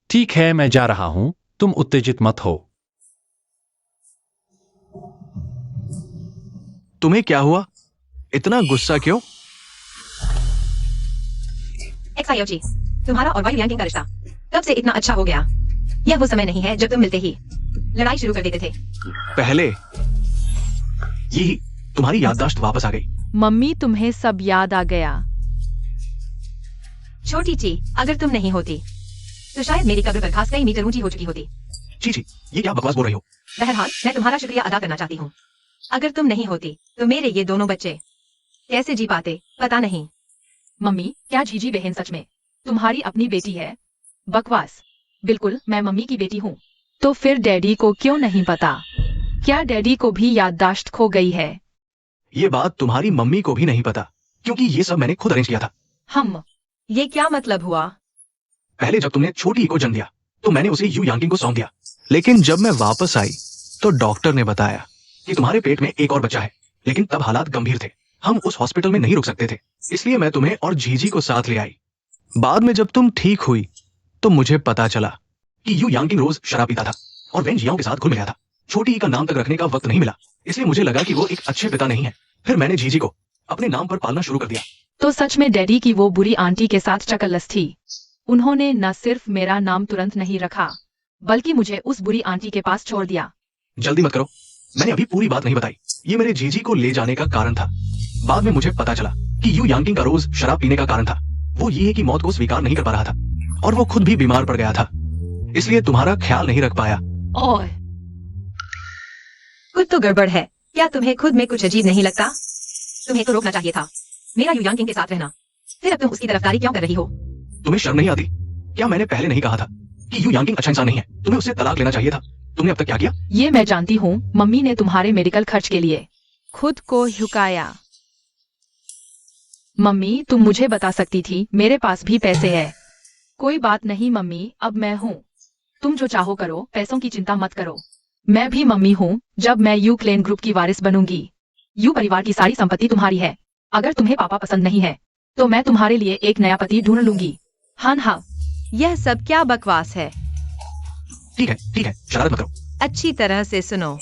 ठीक है, मैं जा रहा हूं। तुम उत्तेजित मत हो। तुम्हें क्या हुआ? इतना गुस्सा क्यों? एक्सायोची, तुम्हारा और वायु यांकिंग का रिश्ता कब से इतना अच्छा हो गया? यह वो समय नहीं है जब तुम मिलते ही लड़ाई शुरू कर देते थे। पहले यही तुम्हारी याददाश्त वापस आ गई। मम्मी, तुम्हें सब याद आ गया। छोटी ची, अगर तुम नहीं होती तो शायद मेरी कब्र पर घास कई मीटर ऊंची हो चुकी होती। जी, ये क्या बकवास बोल रही हो? बहरहाल, मैं तुम्हारा शुक्रिया अदा करना चाहती हूँ। अगर तुम नहीं होती तो मेरे ये दोनों बच्चे कैसे जी पाते पता नहीं। मम्मी, क्या जीजी बहन सच में तुम्हारी अपनी बेटी है? बकवास। बिल्कुल, मैं मम्मी की बेटी हूँ। तो फिर डैडी को क्यों नहीं पता? क्या डैडी को भी याददाश्त खो गई है? ये बात तुम्हारी मम्मी को भी नहीं पता, क्योंकि ये सब मैंने खुद अरेंज किया था। ये क्या मतलब हुआ? पहले जब तुमने छोटी को जन्म दिया तो मैंने उसे यू यांकिंग को सौंप दिया। लेकिन जब मैं वापस आई तो डॉक्टर ने बताया कि तुम्हारे पेट में एक और बच्चा है। लेकिन तब हालात गंभीर थे। हम उस हॉस्पिटल में नहीं रुक सकते थे, इसलिए मैं तुम्हें और जीजी को साथ ले आई। बाद में जब तुम ठीक हुई तो मुझे पता चला कि यू यांकिंग रोज शराब पीता था और वेन जियाओ के साथ घुल मिला था। छोटी का नाम तक रखने का वक्त नहीं मिला, इसलिए मुझे लगा कि वो एक अच्छे पिता नहीं है। फिर मैंने जीजी को अपने नाम पर पालना शुरू कर दिया। तो सच में डैडी की वो बुरी आंटी के साथ चकलस थी। उन्होंने न सिर्फ मेरा नाम तुरंत नहीं रखा, बल्कि मुझे उस बुरी आंटी के पास छोड़ दिया। जल्दी मत करो, मैंने अभी पूरी बात नहीं बताई। ये मेरे जीजी को ले जाने का कारण था। बाद में मुझे पता चला कि यू यांकिंग का रोज शराब पीने का कारण था। वो ये कि मौत को स्वीकार नहीं कर पा रहा था और वो खुद भी बीमार पड़ गया था, इसलिए तुम्हारा ख्याल नहीं रख पाया। ओह, कुछ तो गड़बड़ है। क्या तुम्हें खुद में कुछ अजीब नहीं लगता? तुम्हें तो रोकना चाहिए था मेरा यू यांकिंग के साथ रहना। फिर अब तुम उसकी तरफदारी क्यों कर रही हो? तुम्हें शर्म नहीं आती? क्या मैंने पहले नहीं कहा था कि यू यांकिंग अच्छा इंसान नहीं है? तुम्हें उससे तलाक लेना चाहिए था। तुमने अब तक क्या किया? ये मैं जानती हूँ। मम्मी ने तुम्हारे मेडिकल खर्च के लिए खुद को झुकाया। मम्मी, तुम मुझे बता सकती थी, मेरे पास भी पैसे है। कोई बात नहीं मम्मी, अब मैं हूँ। तुम जो चाहो करो, पैसों की चिंता मत करो। मैं भी मम्मी हूँ। जब मैं यू क्लेन ग्रुप की वारिस बनूंगी, यू परिवार की सारी संपत्ति तुम्हारी है। अगर तुम्हें पापा पसंद नहीं है तो मैं तुम्हारे लिए एक नया पति ढूंढ लूंगी। हाँ, यह सब क्या बकवास है? ठीक है, शरारत मत करो। अच्छी तरह से सुनो।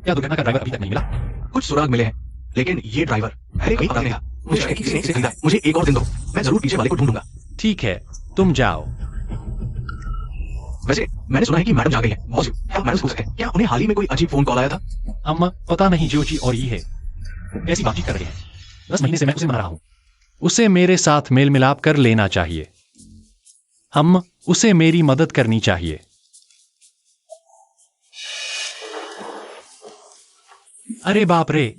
क्या दुर्घटना का ड्राइवर अभी तक नहीं मिला? कुछ सुराग मिले हैं, लेकिन ये ड्राइवर पहले कहीं पता नहीं था। मुझे शक है कि किसी ने इसे खरीदा है। मुझे एक और दिन दो, मैं जरूर पीछे वाले को ढूंढूंगा। ठीक है, तुम जाओ। वैसे मैंने सुना है कि मैडम जा गई है। बॉस, क्या मैडम पूछ सकते हैं क्या उन्हें हाल ही में कोई अजीब फोन कॉल आया था? अम्मा, पता नहीं जोजी और ये है कैसी बातचीत कर रहे हैं। 10 महीने से मैं उसे मना रहा हूं। उसे मेरे साथ मेल मिलाप कर लेना चाहिए। हम उसे मेरी मदद करनी चाहिए। अरे बाप रे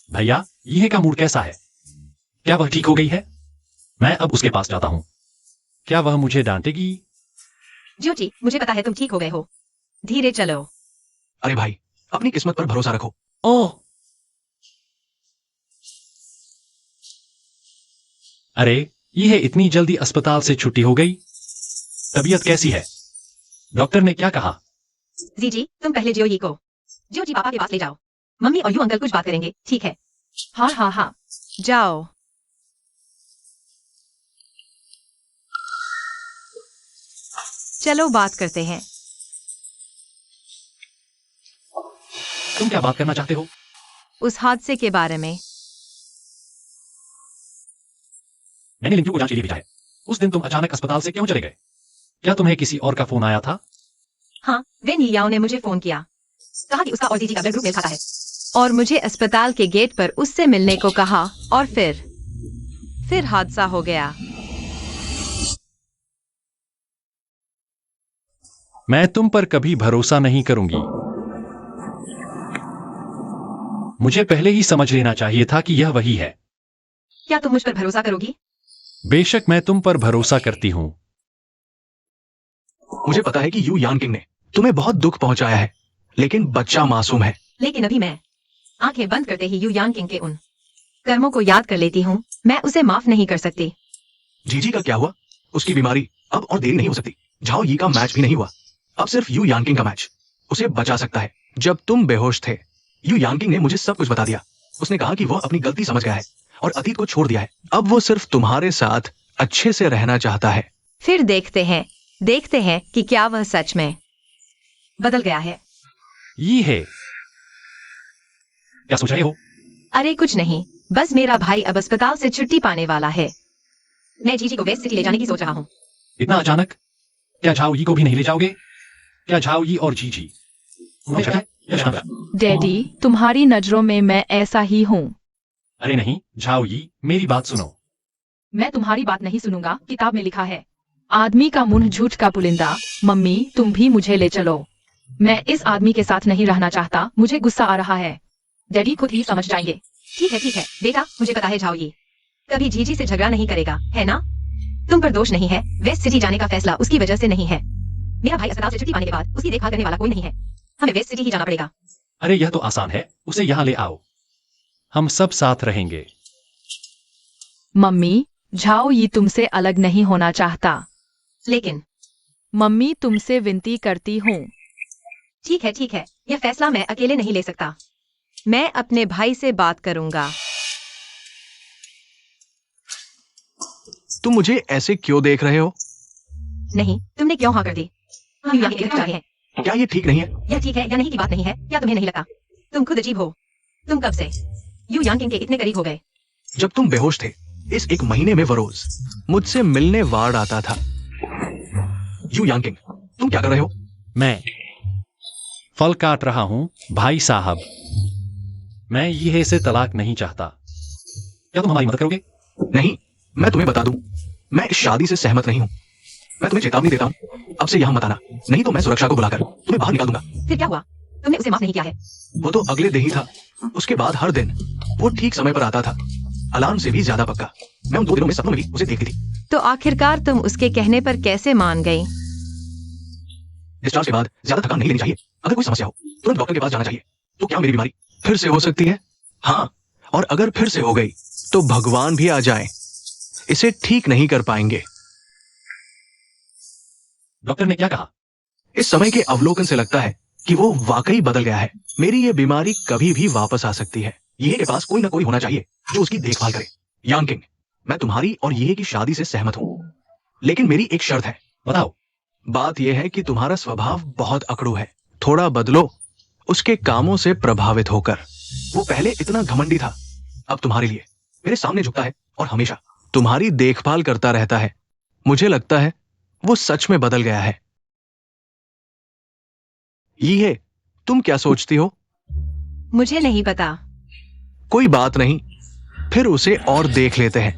भैया, यह का मूड कैसा है? क्या वह ठीक हो गई है? मैं अब उसके पास जाता हूं। क्या वह मुझे डांटेगी? ज्योति, मुझे पता है तुम ठीक हो गए हो। धीरे चलो। अरे भाई, अपनी किस्मत पर भरोसा रखो। ओह, अरे यह इतनी जल्दी अस्पताल से छुट्टी हो गई? तबीयत कैसी है? डॉक्टर ने क्या कहा? जी, तुम पहले ज्योति को ज्योति पापा के पास ले जाओ। मम्मी और यू अंकल कुछ बात करेंगे, ठीक है? हाँ, जाओ। चलो बात करते हैं। तुम क्या बात करना चाहते हो? उस हादसे के बारे में। मैंने लिंकू को जांच के लिए भेजा है। उस दिन तुम अचानक अस्पताल से क्यों चले गए? क्या तुम्हें किसी और का फोन आया था? हाँ, वेन लियाओ ने मुझे फोन किया, कहा कि उसका और जीजी का ब्लड ग्रुप मेल खाता है, और मुझे अस्पताल के गेट पर उससे मिलने को कहा, और फिर हादसा हो गया। मैं तुम पर कभी भरोसा नहीं करूंगी। मुझे पहले ही समझ लेना चाहिए था कि यह वही है। क्या तुम मुझ पर भरोसा करोगी? बेशक मैं तुम पर भरोसा करती हूं। मुझे पता है कि यू यान किंग ने तुम्हें बहुत दुख पहुंचाया है, लेकिन बच्चा मासूम है। लेकिन अभी मैं आंखें बंद करते ही यू यान किंग के उन कर्मों को याद कर लेती हूँ। मैं उसे माफ नहीं कर सकती। जीजी का क्या हुआ? उसकी बीमारी अब और देरी नहीं हो सकती। झाओ यी का मैच भी नहीं हुआ, अब सिर्फ यू यानकिंग का मैच उसे बचा सकता है। जब तुम बेहोश थे, यू यानकिंग ने मुझे सब कुछ बता दिया। उसने कहा कि वह अपनी गलती समझ गया है और अतीत को छोड़ दिया है। अब वो सिर्फ तुम्हारे साथ अच्छे से रहना चाहता है। फिर देखते हैं कि क्या वह सच में बदल गया है। ये है। क्या सोच रहे हो? अरे कुछ नहीं, बस मेरा भाई अब अस्पताल से छुट्टी पाने वाला है। मैं जीजी को वेस्ट सिटी ले जाने की सोच रहा हूँ। इतना अचानक? क्या झाओ यी को भी नहीं ले जाओगे? क्या झाओ यी और जीजी उन्हें शक है या शंका? डैडी, तुम्हारी नजरों में मैं ऐसा ही हूँ। अरे नहीं झाओ यी, मेरी बात सुनो। मैं तुम्हारी बात नहीं सुनूंगा। किताब में लिखा है, आदमी का मुंह झूठ का पुलिंदा। मम्मी, तुम भी मुझे ले चलो। मैं इस आदमी के साथ नहीं रहना चाहता। मुझे गुस्सा आ रहा है। डैडी खुद ही समझ जाएंगे। ठीक है बेटा, मुझे पता है झाओ ये कभी जीजी से झगड़ा नहीं करेगा, है ना? तुम पर दोष नहीं है। वेस्ट सिटी जाने का फैसला उसकी वजह से नहीं है। मेरा भाई अस्पताल से छुट्टी पाने के बाद उसकी देखभाल करने वाला कोई नहीं है। हमें वेस्ट सिटी ही जाना पड़ेगा। अरे यह तो आसान है, उसे यहाँ ले आओ, हम सब साथ रहेंगे। मम्मी, झाओ ये तुमसे अलग नहीं होना चाहता। लेकिन मम्मी, तुमसे विनती करती हूँ। ठीक है, यह फैसला मैं अकेले नहीं ले सकता। मैं अपने भाई से बात करूंगा। तुम मुझे ऐसे क्यों देख रहे हो? नहीं, तुमने क्यों हाँ कर दी? हम यहाँ के रहे हैं। क्या ये ठीक नहीं है? यह ठीक है या नहीं की बात नहीं है। क्या तुम्हें नहीं लगता? तुम खुद अजीब हो। तुम कब से यू यानकिंग के इतने करीब हो गए? जब तुम बेहोश थे, इस एक महीने में वो रोज मुझसे मिलने वार्ड आता था। यू यानकिंग, तुम क्या कर रहे हो? मैं फल काट रहा हूं भाई साहब। मैं ये से तलाक नहीं चाहता। क्या तुम हमारी मदद करोगे? नहीं, मैं तुम्हें बता दूं, मैं इस शादी से सहमत नहीं हूं। मैं तुम्हें चेतावनी देता हूं, अब से यहां मत आना, नहीं तो मैं सुरक्षा को बुलाकर तुम्हें बाहर निकाल दूंगा। फिर क्या हुआ? तुमने उसे माफ नहीं किया है? वो तो अगले दिन ही था। उसके बाद हर दिन वो ठीक समय पर आता था, अलार्म से भी ज्यादा पक्का। मैं उन 2 दिनों में सपनों में भी उसे देखती थी। तो आखिरकार तुम उसके कहने पर कैसे मान गई? डिस्चार्ज के बाद ज्यादा थकान नहीं लेनी चाहिए। अगर कोई समस्या हो तुरंत डॉक्टर के पास जाना चाहिए। तो क्या मेरी बीमारी फिर से हो सकती है? हाँ, और अगर फिर से हो गई तो भगवान भी आ जाए, इसे ठीक नहीं कर पाएंगे। डॉक्टर ने क्या कहा? इस समय के अवलोकन से लगता है कि वो वाकई बदल गया है। मेरी ये बीमारी कभी भी वापस आ सकती है। ये के पास कोई ना कोई होना चाहिए जो उसकी देखभाल करे। यानकिंग, मैं तुम्हारी और ये की शादी से सहमत हूं, लेकिन मेरी एक शर्त है। बताओ। बात यह है कि तुम्हारा स्वभाव बहुत अकड़ू है। थोड़ा बदलो उसके कामों से प्रभावित होकर। वो पहले इतना घमंडी था, अब तुम्हारे लिए मेरे सामने झुकता है और हमेशा तुम्हारी देखभाल करता रहता है। मुझे लगता है वो सच में बदल गया है। ये तुम क्या सोचती हो? मुझे नहीं पता। कोई बात नहीं, फिर उसे और देख लेते हैं।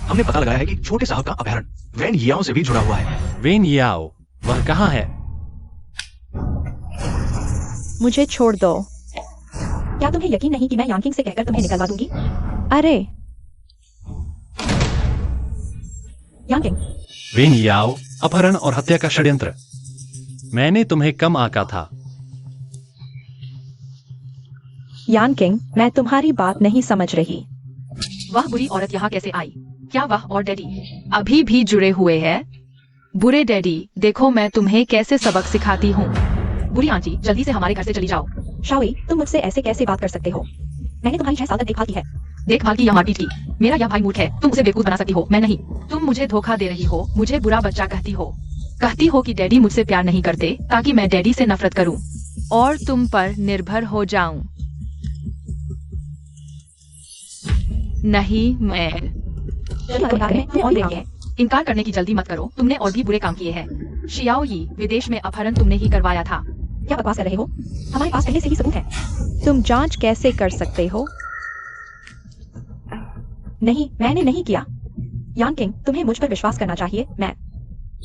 हमने पता लगाया है कि छोटे साहब का अपहरण वैन याओ से भी जुड़ा हुआ है। वेन याओ, वह कहाँ है? मुझे छोड़ दो। क्या तुम्हें यकीन नहीं कि मैं यांकिंग से कहकर तुम्हें निकलवा दूंगी? अरे यांकिंग, वेन याओ, अपहरण और हत्या का षड्यंत्र। मैंने तुम्हें कम आंका था। यांकिंग, मैं तुम्हारी बात नहीं समझ रही। वह बुरी औरत यहाँ कैसे आई? क्या वह और डैडी अभी भी जुड़े हुए हैं? बुरे डैडी, देखो मैं तुम्हें कैसे सबक सिखाती हूँ। बुरी आंटी, जल्दी से हमारे घर से चली जाओ। शाओई, तुम मुझसे ऐसे कैसे बात कर सकते हो? मैंने तुम्हारी 6 साल तक देखभाल की है। देखभाल की या मारपीट की? मेरा यह भाई मूर्ख है, तुम उसे बेवकूफ बना सकती हो, मैं नहीं। तुम मुझे धोखा दे रही हो, मुझे बुरा बच्चा कहती हो कि डैडी मुझसे प्यार नहीं करते ताकि मैं डैडी से नफरत करूं और तुम पर निर्भर हो जाऊं। नहीं, मैं इनकार करने की जल्दी मत करो, तुमने और भी बुरे काम किए हैं। शियाओ यी, विदेश में अपहरण तुमने ही करवाया था। क्या बकवास कर रहे हो? हमारे पास पहले से ही सबूत है। तुम जांच कैसे कर सकते हो? नहीं, मैंने नहीं किया। यांकिंग, तुम्हें मुझ पर विश्वास करना चाहिए।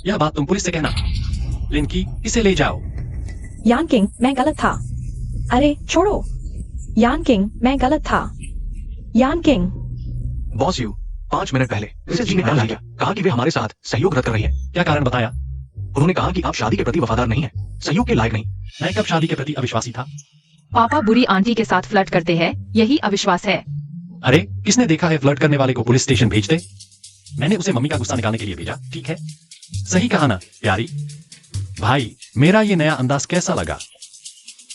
यह बात तुम पुलिस से कहना। लिनकी, इसे ले जाओ। यांकिंग, मैं गलत था। अरे छोड़ो। यांकिंग, मैं गलत था। यांकिंग। बॉस यू, 5 मिनट पहले मिसेस जी ने डर दिया, कहा कि वे हमारे साथ सहयोग रद्द कर रही है। क्या कारण बताया? उन्होंने कहा कि आप शादी के प्रति वफादार नहीं है, सहयोग के लायक नहीं। मैं कब शादी के प्रति अविश्वासी था? पापा बुरी आंटी के साथ फ्लर्ट करते हैं, यही अविश्वास है। अरे, किसने देखा है फ्लर्ट करने वाले को पुलिस स्टेशन भेज दे? मैंने उसे मम्मी का गुस्सा निकालने के लिए भेजा, ठीक है? सही कहा ना प्यारी? भाई, मेरा ये नया अंदाज कैसा लगा?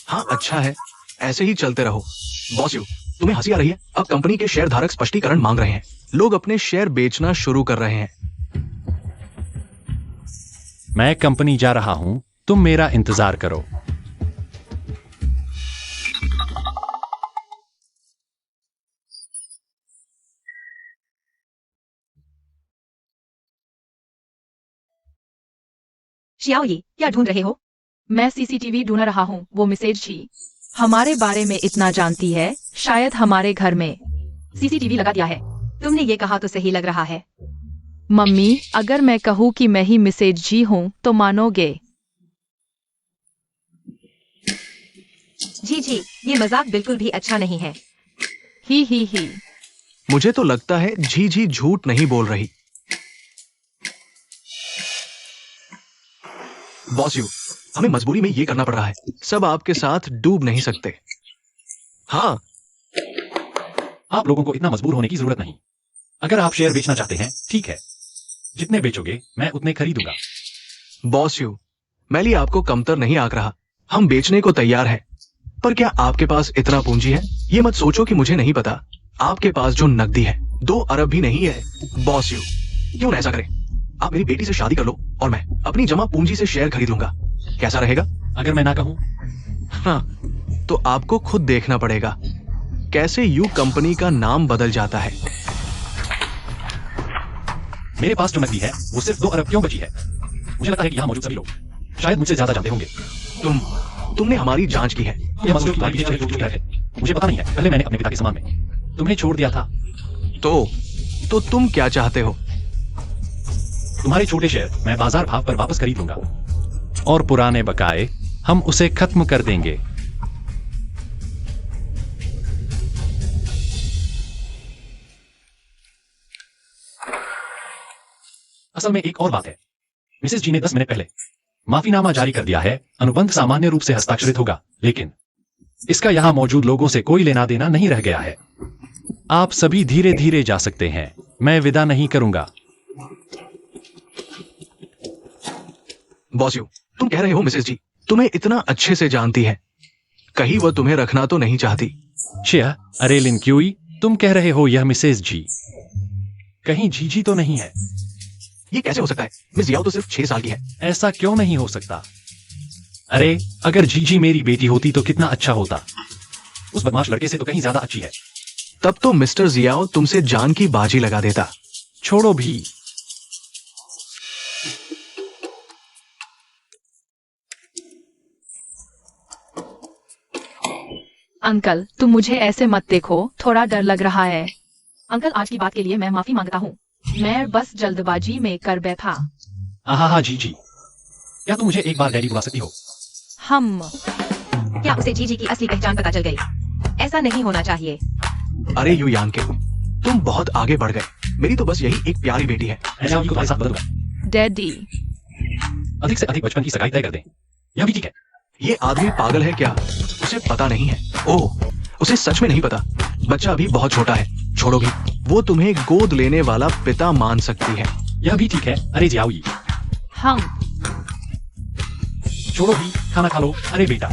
हाँ, अच्छा है, ऐसे ही चलते रहो। बॉस यू, तुम्हें हंसी आ रही है? अब कंपनी के शेयर धारक स्पष्टीकरण मांग रहे हैं। लोग अपने शेयर बेचना शुरू कर रहे हैं। मैं कंपनी जा रहा हूं, तुम मेरा इंतजार करो। शियाओ यी, क्या ढूंढ रहे हो? मैं सीसीटीवी ढूंढ रहा हूँ। वो मिसेज जी हमारे बारे में इतना जानती है, शायद हमारे घर में सीसीटीवी लगा दिया है। तुमने ये कहा तो सही लग रहा है। मम्मी, अगर मैं कहूँ कि मैं ही मिसेज जी हूँ तो मानोगे? जी, ये मजाक बिल्कुल भी अच्छा नहीं है। ही। मुझे तो लगता है झी झूठ नहीं बोल रही। बॉस यू, हमें मजबूरी में ये करना पड़ रहा है। सब आपके साथ डूब नहीं सकते। हाँ, आप लोगों को इतना मजबूर होने की जरूरत नहीं। अगर आप शेयर बेचना चाहते हैं, ठीक है, जितने बेचोगे मैं उतने खरीदूंगा। बॉस यू, मैली आपको कमतर नहीं आंक रहा। हम बेचने को तैयार हैं, पर क्या आपके पास इतना पूंजी है? ये मत सोचो कि मुझे नहीं पता। आपके पास जो नकदी है 2 अरब भी नहीं है। बॉस यू, क्यों ना ऐसा करें? आप मेरी बेटी से शादी कर लो और मैं अपनी जमा पूंजी से शेयर खरीद लूंगा। कैसा रहेगा? अगर मैं ना कहूं? हाँ, तो आपको खुद देखना पड़ेगा कैसे यू कंपनी का नाम बदल जाता है। मेरे पास जो नकदी है वो सिर्फ 2 अरब क्यों बची है? मुझे लगता है कि यहाँ मौजूद सभी लोग शायद मुझसे ज्यादा जानते होंगे। तुमने हमारी जांच की है। ये मजदूर तुम्हारे पीछे चले जो थे, मुझे पता नहीं है। पहले मैंने अपने पिता के सामान में तुम्हें छोड़ दिया था। तो तुम क्या चाहते हो? तुम्हारे छोटे शेयर मैं बाजार भाव पर वापस खरीद लूंगा और पुराने बकाए हम उसे खत्म कर देंगे। असल में एक और बात है, मिसेस जी ने 10 मिनट पहले माफीनामा जारी कर दिया है। अनुबंध सामान्य रूप से हस्ताक्षरित होगा, लेकिन इसका यहां मौजूद लोगों से कोई लेना देना नहीं रह गया है। आप सभी धीरे धीरे जा सकते हैं, मैं विदा नहीं करूंगा। बॉस यू, तुम कह रहे हो मिसेस जी तुम्हें इतना अच्छे से जानती है, कहीं वह तुम्हें रखना तो नहीं चाहती? शिया, अरे लिन क्यूई, तुम कह रहे हो यह मिसेस जी, कहीं जीजी तो नहीं है? ये कैसे हो सकता है? मिस याओ तो सिर्फ 6 साल की है। ऐसा क्यों नहीं हो सकता? अरे अगर जीजी मेरी बेटी होती तो कितना अच्छा होता। उस बदमाश लड़के से तो कहीं ज्यादा अच्छी है। तब तो मिस्टर जियाओ तुमसे जान की बाजी लगा देता। छोड़ो भी। अंकल तुम मुझे ऐसे मत देखो, थोड़ा डर लग रहा है। अंकल आज की बात के लिए मैं माफी मांगता हूँ, मैं बस जल्दबाजी में कर बैठा। हाँ जीजी, क्या तुम मुझे एक बार डैडी बुला सकती हो? हम क्या उसे जीजी की असली पहचान पता चल गई? ऐसा नहीं होना चाहिए। अरे यू यान के, तुम बहुत आगे बढ़ गए। मेरी तो बस यही एक प्यारी बेटी है। ऐसा को तुम्हारे साथ बदलूंगा। डैडी अधिक से अधिक बचपन की सगाई तय कर दें, यह भी ठीक है। ये आदमी पागल है क्या? उसे पता नहीं है। ओह, उसे सच में नहीं पता। बच्चा अभी बहुत छोटा है। छोड़ो भी, वो तुम्हें गोद लेने वाला पिता मान सकती है। यह भी ठीक है। अरे जियाओई, हम छोड़ो भी, खाना खा लो। अरे बेटा,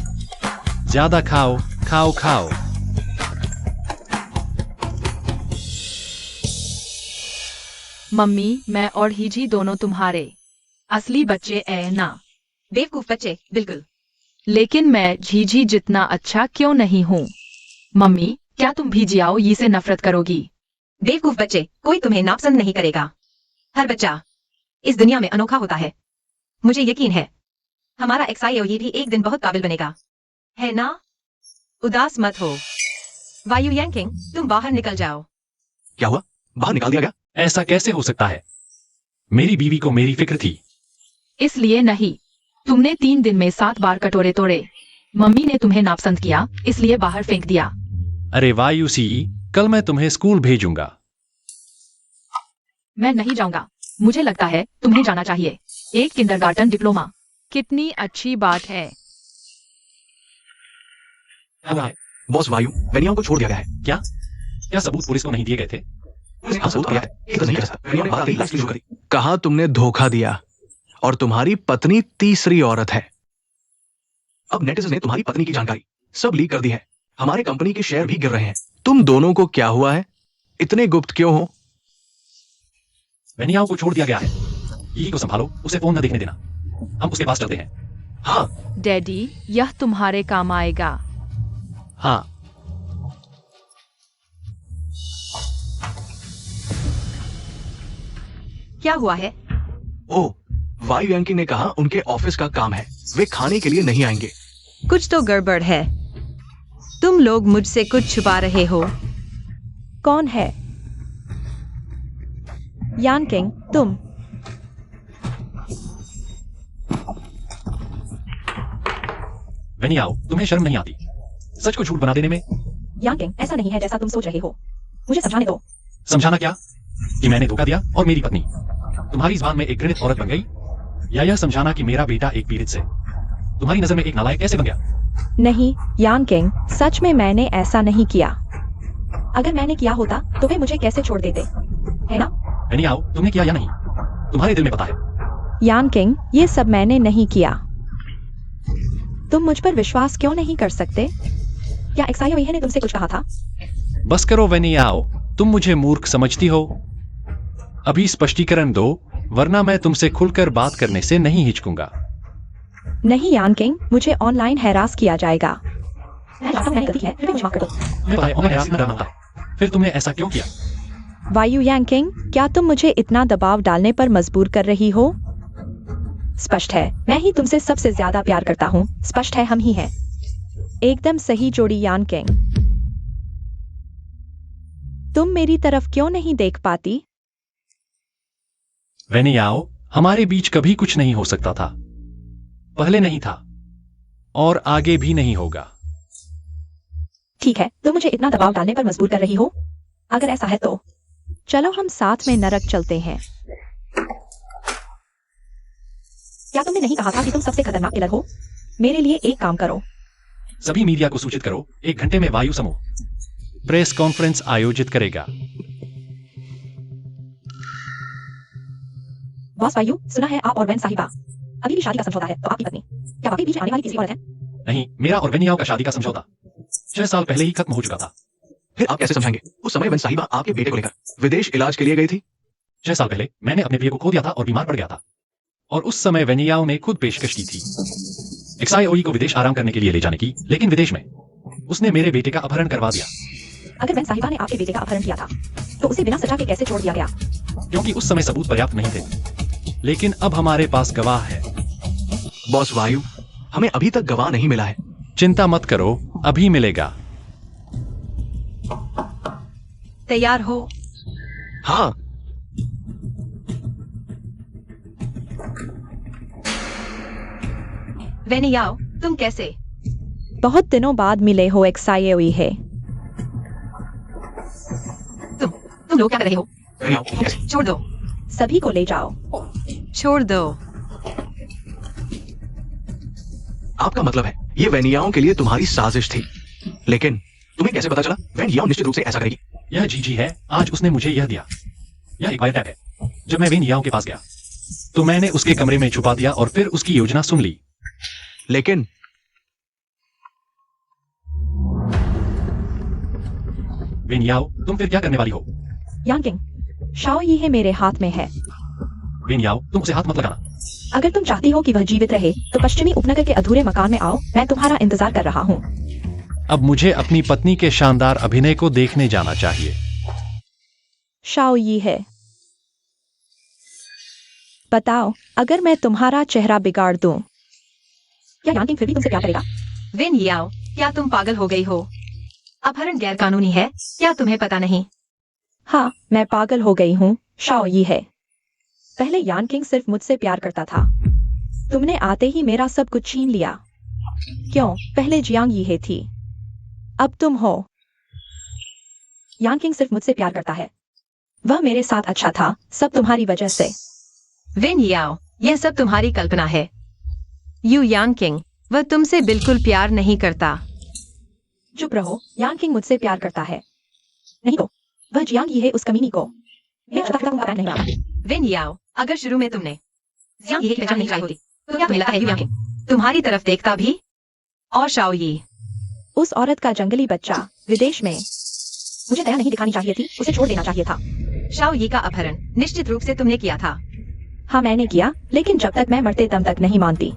ज्यादा खाओ, खाओ खाओ। मम्मी मैं और हीजी दोनों तुम्हारे असली बच्चे ऐ ना। बेवकूफ बच्चे, बिल्कुल। लेकिन मैं झीझी जितना अच्छा क्यों नहीं हूँ? मम्मी क्या तुम भी जियाओई से नफरत करोगी? बेवकूफ बच्चे, कोई तुम्हें नापसंद नहीं करेगा। हर बच्चा इस दुनिया में अनोखा होता है। मुझे यकीन है हमारा XIOE भी एक दिन बहुत काबिल बनेगा, है ना? उदास मत हो। वायु यांकिंग, तुम बाहर निकल जाओ। क्या हुआ? बाहर निकाल दिया गया? ऐसा कैसे हो सकता है? मेरी बीवी को मेरी फिक्र थी। इसलिए नहीं, तुमने 3 दिन में 7 बार कटोरे तोड़े। मम्मी ने तुम्हें नापसंद किया, इसलिए बाहर फेंक दिया। अरे वायु सी, कल मैं तुम्हें स्कूल भेजूंगा। मैं नहीं जाऊंगा, मुझे लगता है तुम्हें जाना चाहिए। एक किंडरगार्टन डिप्लोमा कितनी अच्छी बात है। क्या हुआ है? बॉस, वायु वेनियाओं को छोड़ दिया गया है। क्या क्या सबूत पुलिस को नहीं दिए गए थे? हाँ, सबूत दिया है। ये तो नहीं कर सकता। वेनियाओं ने बात कही, लास्ट शुरू करी। कहा तुमने धोखा दिया और तुम्हारी पत्नी तीसरी औरत है। अब नेटिजन ने तुम्हारी पत्नी की जानकारी सब लीक कर दी है। हमारे कंपनी के शेयर भी गिर रहे हैं। तुम दोनों को क्या हुआ है? इतने गुप्त क्यों हो? वेनियाओं को छोड़ दिया गया है। यही को संभालो, उसे फोन न देखने देना। हम उसके पास चलते हैं। हाँ, डैडी यह तुम्हारे काम आएगा। हाँ, क्या हुआ है? ओ, वायु यांकी ने कहा उनके ऑफिस का काम है, वे खाने के लिए नहीं आएंगे। कुछ तो गड़बड़ है। तुम लोग मुझसे कुछ छुपा रहे हो। कौन है? यानकिंग, तुम? वेनियाओ, तुम्हें शर्म नहीं आती सच को झूठ बना देने में? यानकिंग, ऐसा नहीं है जैसा तुम सोच रहे हो। मुझे समझाने दो। समझाना क्या? कि मैंने धोखा दिया और मेरी पत्नी तुम्हारी जुबान में एक घृणित औरत बन गई, या यह समझाना कि मेरा बेटा एक पीड़ित से तुम्हारी नजर में एक नालायक कैसे बन गया? नहीं यानकिंग, सच में मैंने ऐसा नहीं किया। अगर मैंने किया होता तो वे मुझे कैसे छोड़ देते, है ना? वेनियाओ, तुमने किया या नहीं, तुम्हारे दिल में पता है। यानकिंग, ये सब मैंने नहीं किया। तुम मुझ पर विश्वास क्यों नहीं कर सकते? क्या XIOE ने तुमसे कुछ कहा था? बस करो वेनियाओ, तुम मुझे मूर्ख समझती हो। अभी स्पष्टीकरण दो, वरना मैं तुमसे खुलकर बात करने से नहीं हिचकूंगा। नहीं यानकिंग, मुझे ऑनलाइन हैरास किया जाएगा। मैं जानता हूं मैंने गलती की है, फिर भी मुझे माफ कर दो। तुम्हें पता है ऑनलाइन हरासमेंट डरना होता है। फिर तुमने ऐसा क्यों किया? वायु यांकिंग, क्या तुम मुझे इतना दबाव डालने पर मजबूर कर रही हो? स्पष्ट है मैं ही तुमसे सबसे ज्यादा प्यार करता हूँ। स्पष्ट है हम ही हैं। एकदम सही जोड़ी यानकिंग। तुम मेरी तरफ क्यों नहीं देख पाती? वेनियाओ, हमारे बीच कभी कुछ नहीं हो सकता था, पहले नहीं था और आगे भी नहीं होगा। ठीक है, तुम मुझे इतना दबाव डालने पर मजबूर कर रही हो। अगर ऐसा है तो चलो हम साथ में नरक चलते हैं। क्या तुमने नहीं कहा था कि तुम सबसे खतरनाक किलर हो? मेरे लिए एक काम करो। सभी मीडिया को सूचित करो, 1 घंटे में वायु समूह प्रेस कॉन्फ्रेंस आयोजित करेगा। बॉस वायु, सुना है आप और वैन साहिबा अभी भी शादी का समझौता है, तो आपकी पत्नी क्या वाकई बीच में आने वाली तीसरी औरत है? नहीं, मेरा और वेनियाओ का शादी का समझौता 6 साल पहले ही खत्म हो चुका था। फिर आप कैसे समझाएंगे? उस समय वन साहिबा आपके बेटे को लेकर विदेश इलाज के लिए गई थी। 6 साल पहले मैंने अपने प्रिय को खो दिया था और बीमार पड़ गया था, और उस समय वेनियाओ ने खुद पेशकश की थी। XIOE को विदेश आराम करने के लिए ले जाने की, लेकिन विदेश में उसने मेरे बेटे का अपहरण करवा दिया। अगर वैन साहिबा ने आपके बेटे का अपहरण किया था तो उसे बिना सजा के कैसे छोड़ दिया गया? क्योंकि उस समय सबूत पर्याप्त नहीं थे, लेकिन अब हमारे पास गवाह है। बॉस वायु, हमें अभी तक गवाह नहीं मिला है। चिंता मत करो, अभी मिलेगा। तैयार हो? हाँ, वेनियाओ, तुम कैसे? बहुत दिनों बाद मिले हो XIOE है। तुम लोग क्या कर रहे हो? वेनियाओ, कैसे? छोड़ दो, सभी को ले जाओ। छोड़ दो। आपका मतलब है ये वेनियाओं के लिए तुम्हारी साजिश थी, लेकिन तुम्हें कैसे पता चला वेनियाओ निश्चित रूप से ऐसा करेगी? यह जीजी है, आज उसने मुझे यह दिया। यह एक वायरटैप है। जब मैं वेन याओ के पास गया तो मैंने उसके कमरे में छुपा दिया और फिर उसकी योजना सुन ली। लेकिन वेन याओ, तुम फिर क्या करने वाली हो? यांकिंग, शाओ ये है मेरे हाथ में है। वेन याओ, तुम उसे हाथ मत लगाना। अगर तुम चाहती हो कि वह जीवित रहे तो पश्चिमी उपनगर के अधूरे मकान में आओ, मैं तुम्हारा इंतजार कर रहा हूँ। अब मुझे अपनी पत्नी के शानदार अभिनय को देखने जाना चाहिए। शाओ ये है। बताओ, अगर मैं तुम्हारा चेहरा बिगाड़ दूं, क्या यांकिंग फिर भी तुमसे प्यार करेगा? वेनियाओ, क्या तुम पागल हो गई हो? अपहरण गैर कानूनी है, क्या तुम्हें पता नहीं? हाँ, मैं पागल हो गई हूँ। शाओ ये है। पहले यांकिंग सिर्फ मुझसे प्यार करता था, तुमने आते ही मेरा सब कुछ छीन लिया। क्यों? पहले जियांग ये थी, अब तुम हो। यांकिंग सिर्फ मुझसे प्यार करता है, वह मेरे साथ अच्छा था, सब तुम्हारी वजह से। वेनियाओ, यह सब तुम्हारी कल्पना है। यू यांकिंग, वह तुमसे बिल्कुल प्यार नहीं करता। चुप रहो, यांकिंग मुझसे प्यार करता है। नहीं तो वह जियांग ये है उस कमीनी को। मेरा पता तुमका नहीं रहा। वेनियाओ, अगर शुरू में तुमने जियांग ये की पहचान नहीं लगाई होती तो क्या तुम्हें लगता है यू यांकिंग तुम्हारी तरफ देखता भी? और शाओ ये उस औरत का जंगली बच्चा विदेश में, मुझे दया नहीं दिखानी चाहिए थी, उसे छोड़ देना चाहिए था। शाओ ये का अपहरण निश्चित रूप से तुमने किया था। हाँ मैंने किया, लेकिन जब तक मैं मरते दम तक नहीं मानती,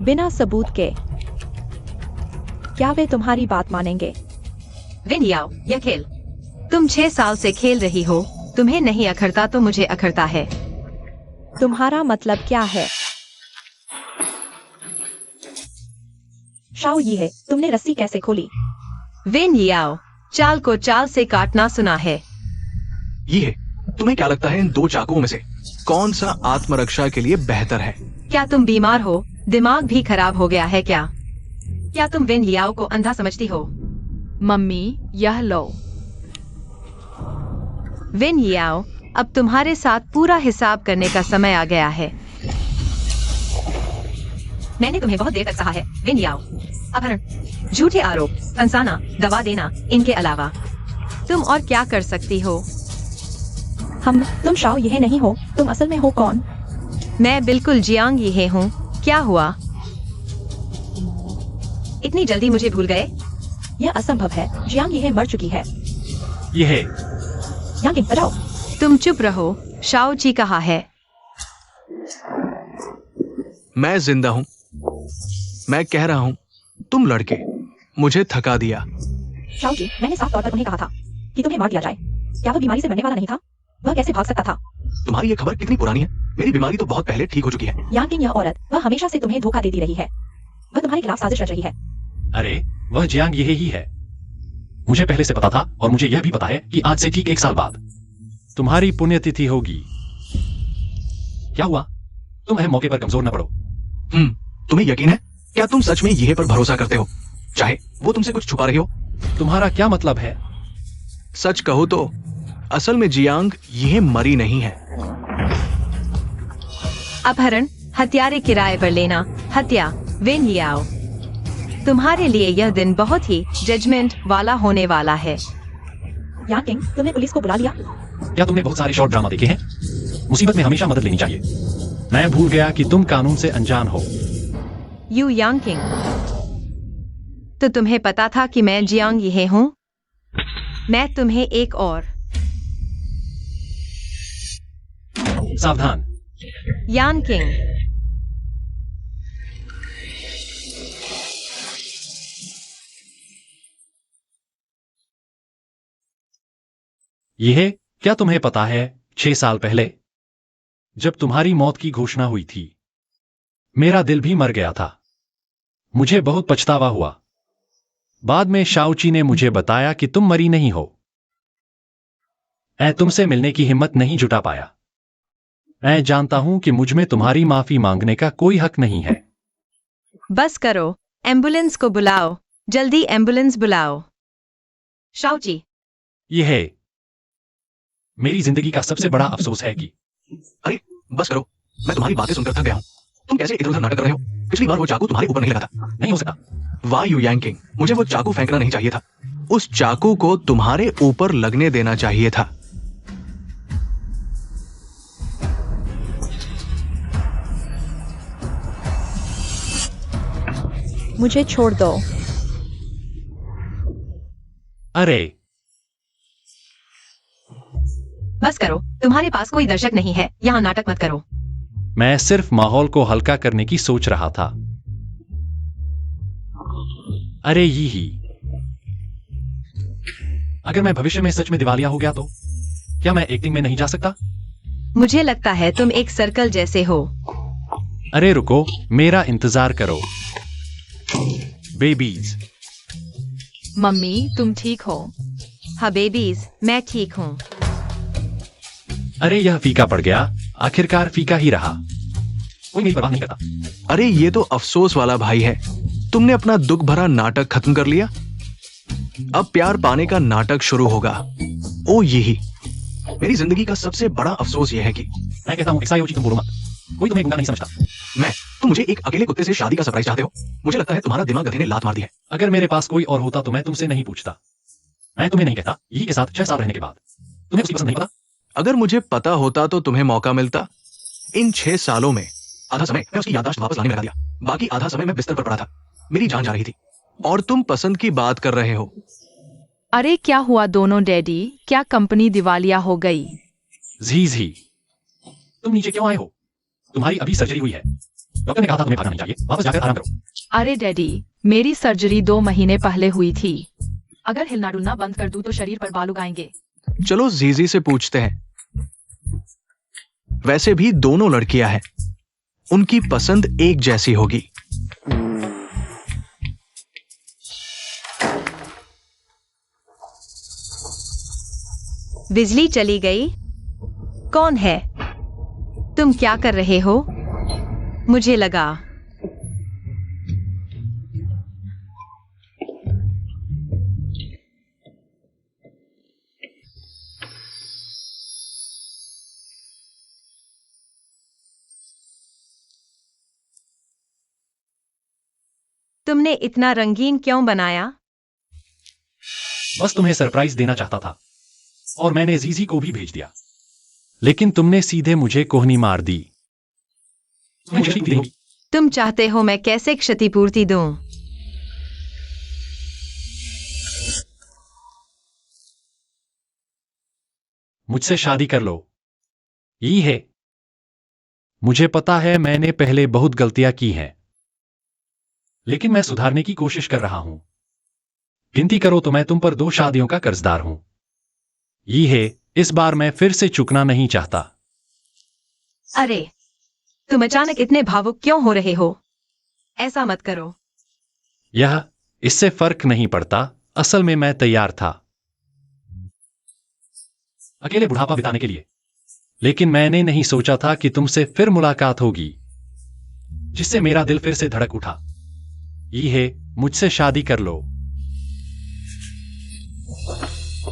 बिना सबूत के। क्या वे तुम्हारी बात मानेंगे? वेनियाओ, यह खेल तुम 6 साल से खेल रही हो, तुम्हें नहीं अखरता तो मुझे अखरता है। तुम्हारा मतलब क्या है? शाओ ये है, तुमने रस्सी कैसे खोली? वेनियाओ, चाल को चाल से काटना सुना है। ये है, तुम्हें क्या लगता है इन दो चाकुओं में से कौन सा आत्मरक्षा के लिए बेहतर है? क्या तुम बीमार हो? दिमाग भी खराब हो गया है क्या? क्या तुम वेनियाओ को अंधा समझती हो? मम्मी, यह लो। वेनियाओ, अब तुम्हारे साथ पूरा हिसाब करने का समय आ गया है। मैंने तुम्हें बहुत देर तक सहा है वेनियाओ। अपहरण, झूठे आरोप, फंसाना, दवा देना, इनके अलावा तुम और क्या कर सकती हो? तुम शाओ यह नहीं हो, तुम असल में हो कौन? मैं बिल्कुल जियांग ये हूँ। क्या हुआ? इतनी जल्दी मुझे भूल गए? यह असंभव है, जियांग ये मर चुकी है। यह है। यांकिंग, बजाओ। तुम चुप रहो, शाओ जी कहा है। मैं जिंदा हूं, मैं कह रहा हूं, तुम लड़के मुझे थका दिया। शाओ जी, मैंने साफ तौर पर उन्हें कहा था कि तुम्हें मार दिया जाए। क्या वह बीमारी से मरने वाला नहीं था? वह कैसे भाग सकता था? तुम्हारी ये खबर कितनी पुरानी है? मेरी बीमारी तो बहुत पहले ठीक हो चुकी है। यांकिंग यह औरत, वह हमेशा से तुम्हें धोखा देती रही है, वह तुम्हारे खिलाफ साजिश रच रही है। अरे, वह जियांग ये ही है। मुझे पहले से पता था, और मुझे यह भी पता है कि आज से ठीक 1 साल बाद तुम्हारी पुण्यतिथि होगी। क्या हुआ? तुम अहम मौके पर कमजोर न पड़ो। तुम्हें यकीन है? क्या तुम सच में ये पर भरोसा करते हो, चाहे वो तुमसे कुछ छुपा रही हो? तुम्हारा क्या मतलब है? सच कहो तो असल में जियांग ये मरी नहीं है। अपहरण, हत्यारे किराए पर लेना, हत्या। वेनियाओ, तुम्हारे लिए यह दिन बहुत ही जजमेंट वाला होने वाला है। यांकिंग, तुमने पुलिस को बुला लिया? क्या तुमने बहुत सारे शॉर्ट ड्रामा देखे हैं? मुसीबत में हमेशा मदद लेनी चाहिए। मैं भूल गया कि तुम कानून से अनजान हो। यू यांकिंग, तो तुम्हें पता था कि मैं जियांग ये हूँ? मैं तुम्हें एक और सावधान। यांकिंग, यह क्या तुम्हें पता है 6 साल पहले जब तुम्हारी मौत की घोषणा हुई थी मेरा दिल भी मर गया था। मुझे बहुत पछतावा हुआ। बाद में शाओची ने मुझे बताया कि तुम मरी नहीं हो। मैं तुमसे मिलने की हिम्मत नहीं जुटा पाया। मैं जानता हूं कि मुझ में तुम्हारी माफी मांगने का कोई हक नहीं है। बस करो, एम्बुलेंस को बुलाओ, जल्दी एम्बुलेंस बुलाओ। शाओची, यह मेरी जिंदगी का सबसे बड़ा अफसोस है कि अरे बस करो, मैं तुम्हारी बातें सुनकर थक गया हूं। तुम कैसे इधर उधर नाटक कर रहे हो? पिछली बार वो चाकू तुम्हारे ऊपर नहीं लगा था। नहीं हो सकता। वाह यू यांकिंग, मुझे वो चाकू फेंकना नहीं चाहिए था। उस चाकू को तुम्हारे ऊपर लगने देना चाहिए था। मुझे छोड़ दो। अरे बस करो, तुम्हारे पास कोई दर्शक नहीं है, यहाँ नाटक मत करो। मैं सिर्फ माहौल को हल्का करने की सोच रहा था। अरे यही अगर मैं भविष्य में सच में दिवालिया हो गया तो क्या मैं एक्टिंग में नहीं जा सकता? मुझे लगता है तुम एक सर्कल जैसे हो। अरे रुको, मेरा इंतजार करो। बेबीज, मम्मी तुम ठीक हो? हाँ बेबीज, मैं ठीक हूँ। अरे यह फीका पड़ गया। आखिरकार फीका ही रहा। कोई मेरी परवाह नहीं करता। अरे ये तो अफसोस वाला भाई है। तुमने अपना दुख भरा नाटक खत्म कर लिया। अब प्यार पाने का नाटक शुरू होगा। ओ यही मेरी जिंदगी का सबसे बड़ा अफसोस यह है कि मैं कहता हूँ एक्सायोची तुम बोलो मत। कोई तुम्हें गुंडा नहीं समझता। तुम मुझे एक अकेले कुत्ते से शादी का सरप्राइज चाहते हो। मुझे लगता है तुम्हारा दिमाग गधे ने लात मार दी है। अगर मेरे पास कोई और होता तो मैं तुमसे नहीं पूछता। मैं तुम्हें नहीं कहता यही के साथ 6 साल रहने के बाद तुम्हें उसकी पसंद नहीं पता। अगर मुझे पता होता तो तुम्हें मौका मिलता। इन 6 सालों में आधा समय मैं उसकी याददाश्त वापस लाने में लगा दिया। बाकी आधा समय मैं बिस्तर पर पड़ा था। मेरी जान जा रही थी और तुम पसंद की बात कर रहे हो। अरे क्या हुआ दोनों डैडी? क्या कंपनी दिवालिया हो गई? जी तुम नीचे क्यों आए हो? तुम्हारी अभी सर्जरी हुई है। डॉक्टर ने कहा था तुम्हें भागना नहीं चाहिए। वापस जाकर आराम करो। अरे डैडी, मेरी सर्जरी 2 महीने पहले हुई थी। अगर हिलना डुलना बंद कर दूं तो शरीर पर बाल उगाएंगे। चलो जीजी से पूछते हैं। वैसे भी दोनों लड़कियां हैं, उनकी पसंद एक जैसी होगी। बिजली चली गई। कौन है? तुम क्या कर रहे हो? मुझे लगा तुमने इतना रंगीन क्यों बनाया? बस तुम्हें सरप्राइज देना चाहता था और मैंने जीजी को भी भेज दिया। लेकिन तुमने सीधे मुझे कोहनी मार दी। तुम्हें क्षति दी होगी। तुम चाहते हो मैं कैसे क्षतिपूर्ति दूं? मुझसे शादी कर लो। यही है। मुझे पता है मैंने पहले बहुत गलतियां की हैं, लेकिन मैं सुधारने की कोशिश कर रहा हूं। गिनती करो तो मैं तुम पर 2 शादियों का कर्जदार हूं। यही है, इस बार मैं फिर से चुकना नहीं चाहता। अरे तुम अचानक इतने भावुक क्यों हो रहे हो? ऐसा मत करो। यह इससे फर्क नहीं पड़ता। असल में मैं तैयार था अकेले बुढ़ापा बिताने के लिए, लेकिन मैंने नहीं सोचा था कि तुमसे फिर मुलाकात होगी, जिससे मेरा दिल फिर से धड़क उठा। यही है, मुझसे शादी कर लो।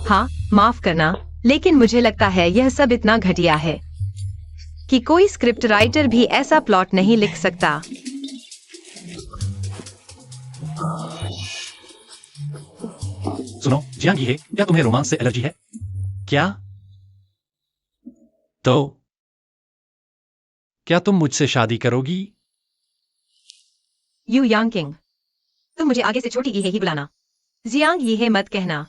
हाँ, माफ करना, लेकिन मुझे लगता है यह सब इतना घटिया है कि कोई स्क्रिप्ट राइटर भी ऐसा प्लॉट नहीं लिख सकता। सुनो जियांग, ये क्या तुम्हें रोमांस से एलर्जी है क्या? तो क्या तुम मुझसे शादी करोगी? यू यांकिंग, तुम मुझे आगे से छोटी ये ही बुलाना। जियांग ये मत कहना।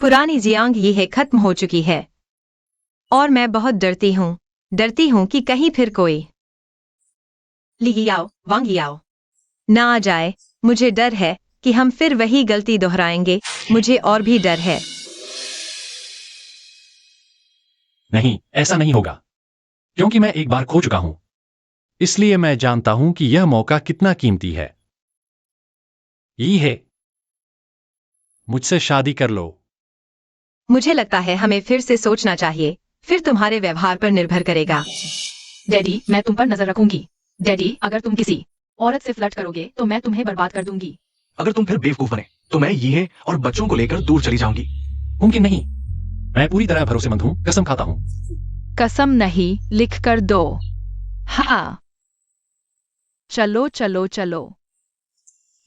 पुरानी जियांग ये खत्म हो चुकी है और मैं बहुत डरती हूं कि कहीं फिर कोई लियाओ वांग याओ ना आ जाए। मुझे डर है कि हम फिर वही गलती दोहराएंगे। मुझे और भी डर है। नहीं, ऐसा नहीं होगा, क्योंकि मैं एक बार खो चुका हूं। इसलिए मैं जानता हूं कि यह मौका कितना कीमती है। ये है, मुझसे शादी कर लो। मुझे लगता है हमें फिर से सोचना चाहिए, फिर तुम्हारे व्यवहार पर निर्भर करेगा। डैडी, मैं तुम पर नजर रखूंगी। डैडी, अगर तुम किसी औरत से फ्लर्ट करोगे तो मैं तुम्हें बर्बाद कर दूंगी। अगर तुम फिर बेवकूफ बने तो मैं ये और बच्चों को लेकर दूर चली जाऊंगी। मुमकिन नहीं। मैं पूरी तरह भरोसेमंद हूं, कसम खाता हूं। कसम नहीं, लिख कर दो। हाँ, चलो चलो चलो,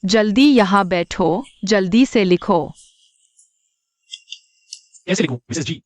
जल्दी यहाँ बैठो, जल्दी से लिखो। कैसे लिखूं, मिसेस जी?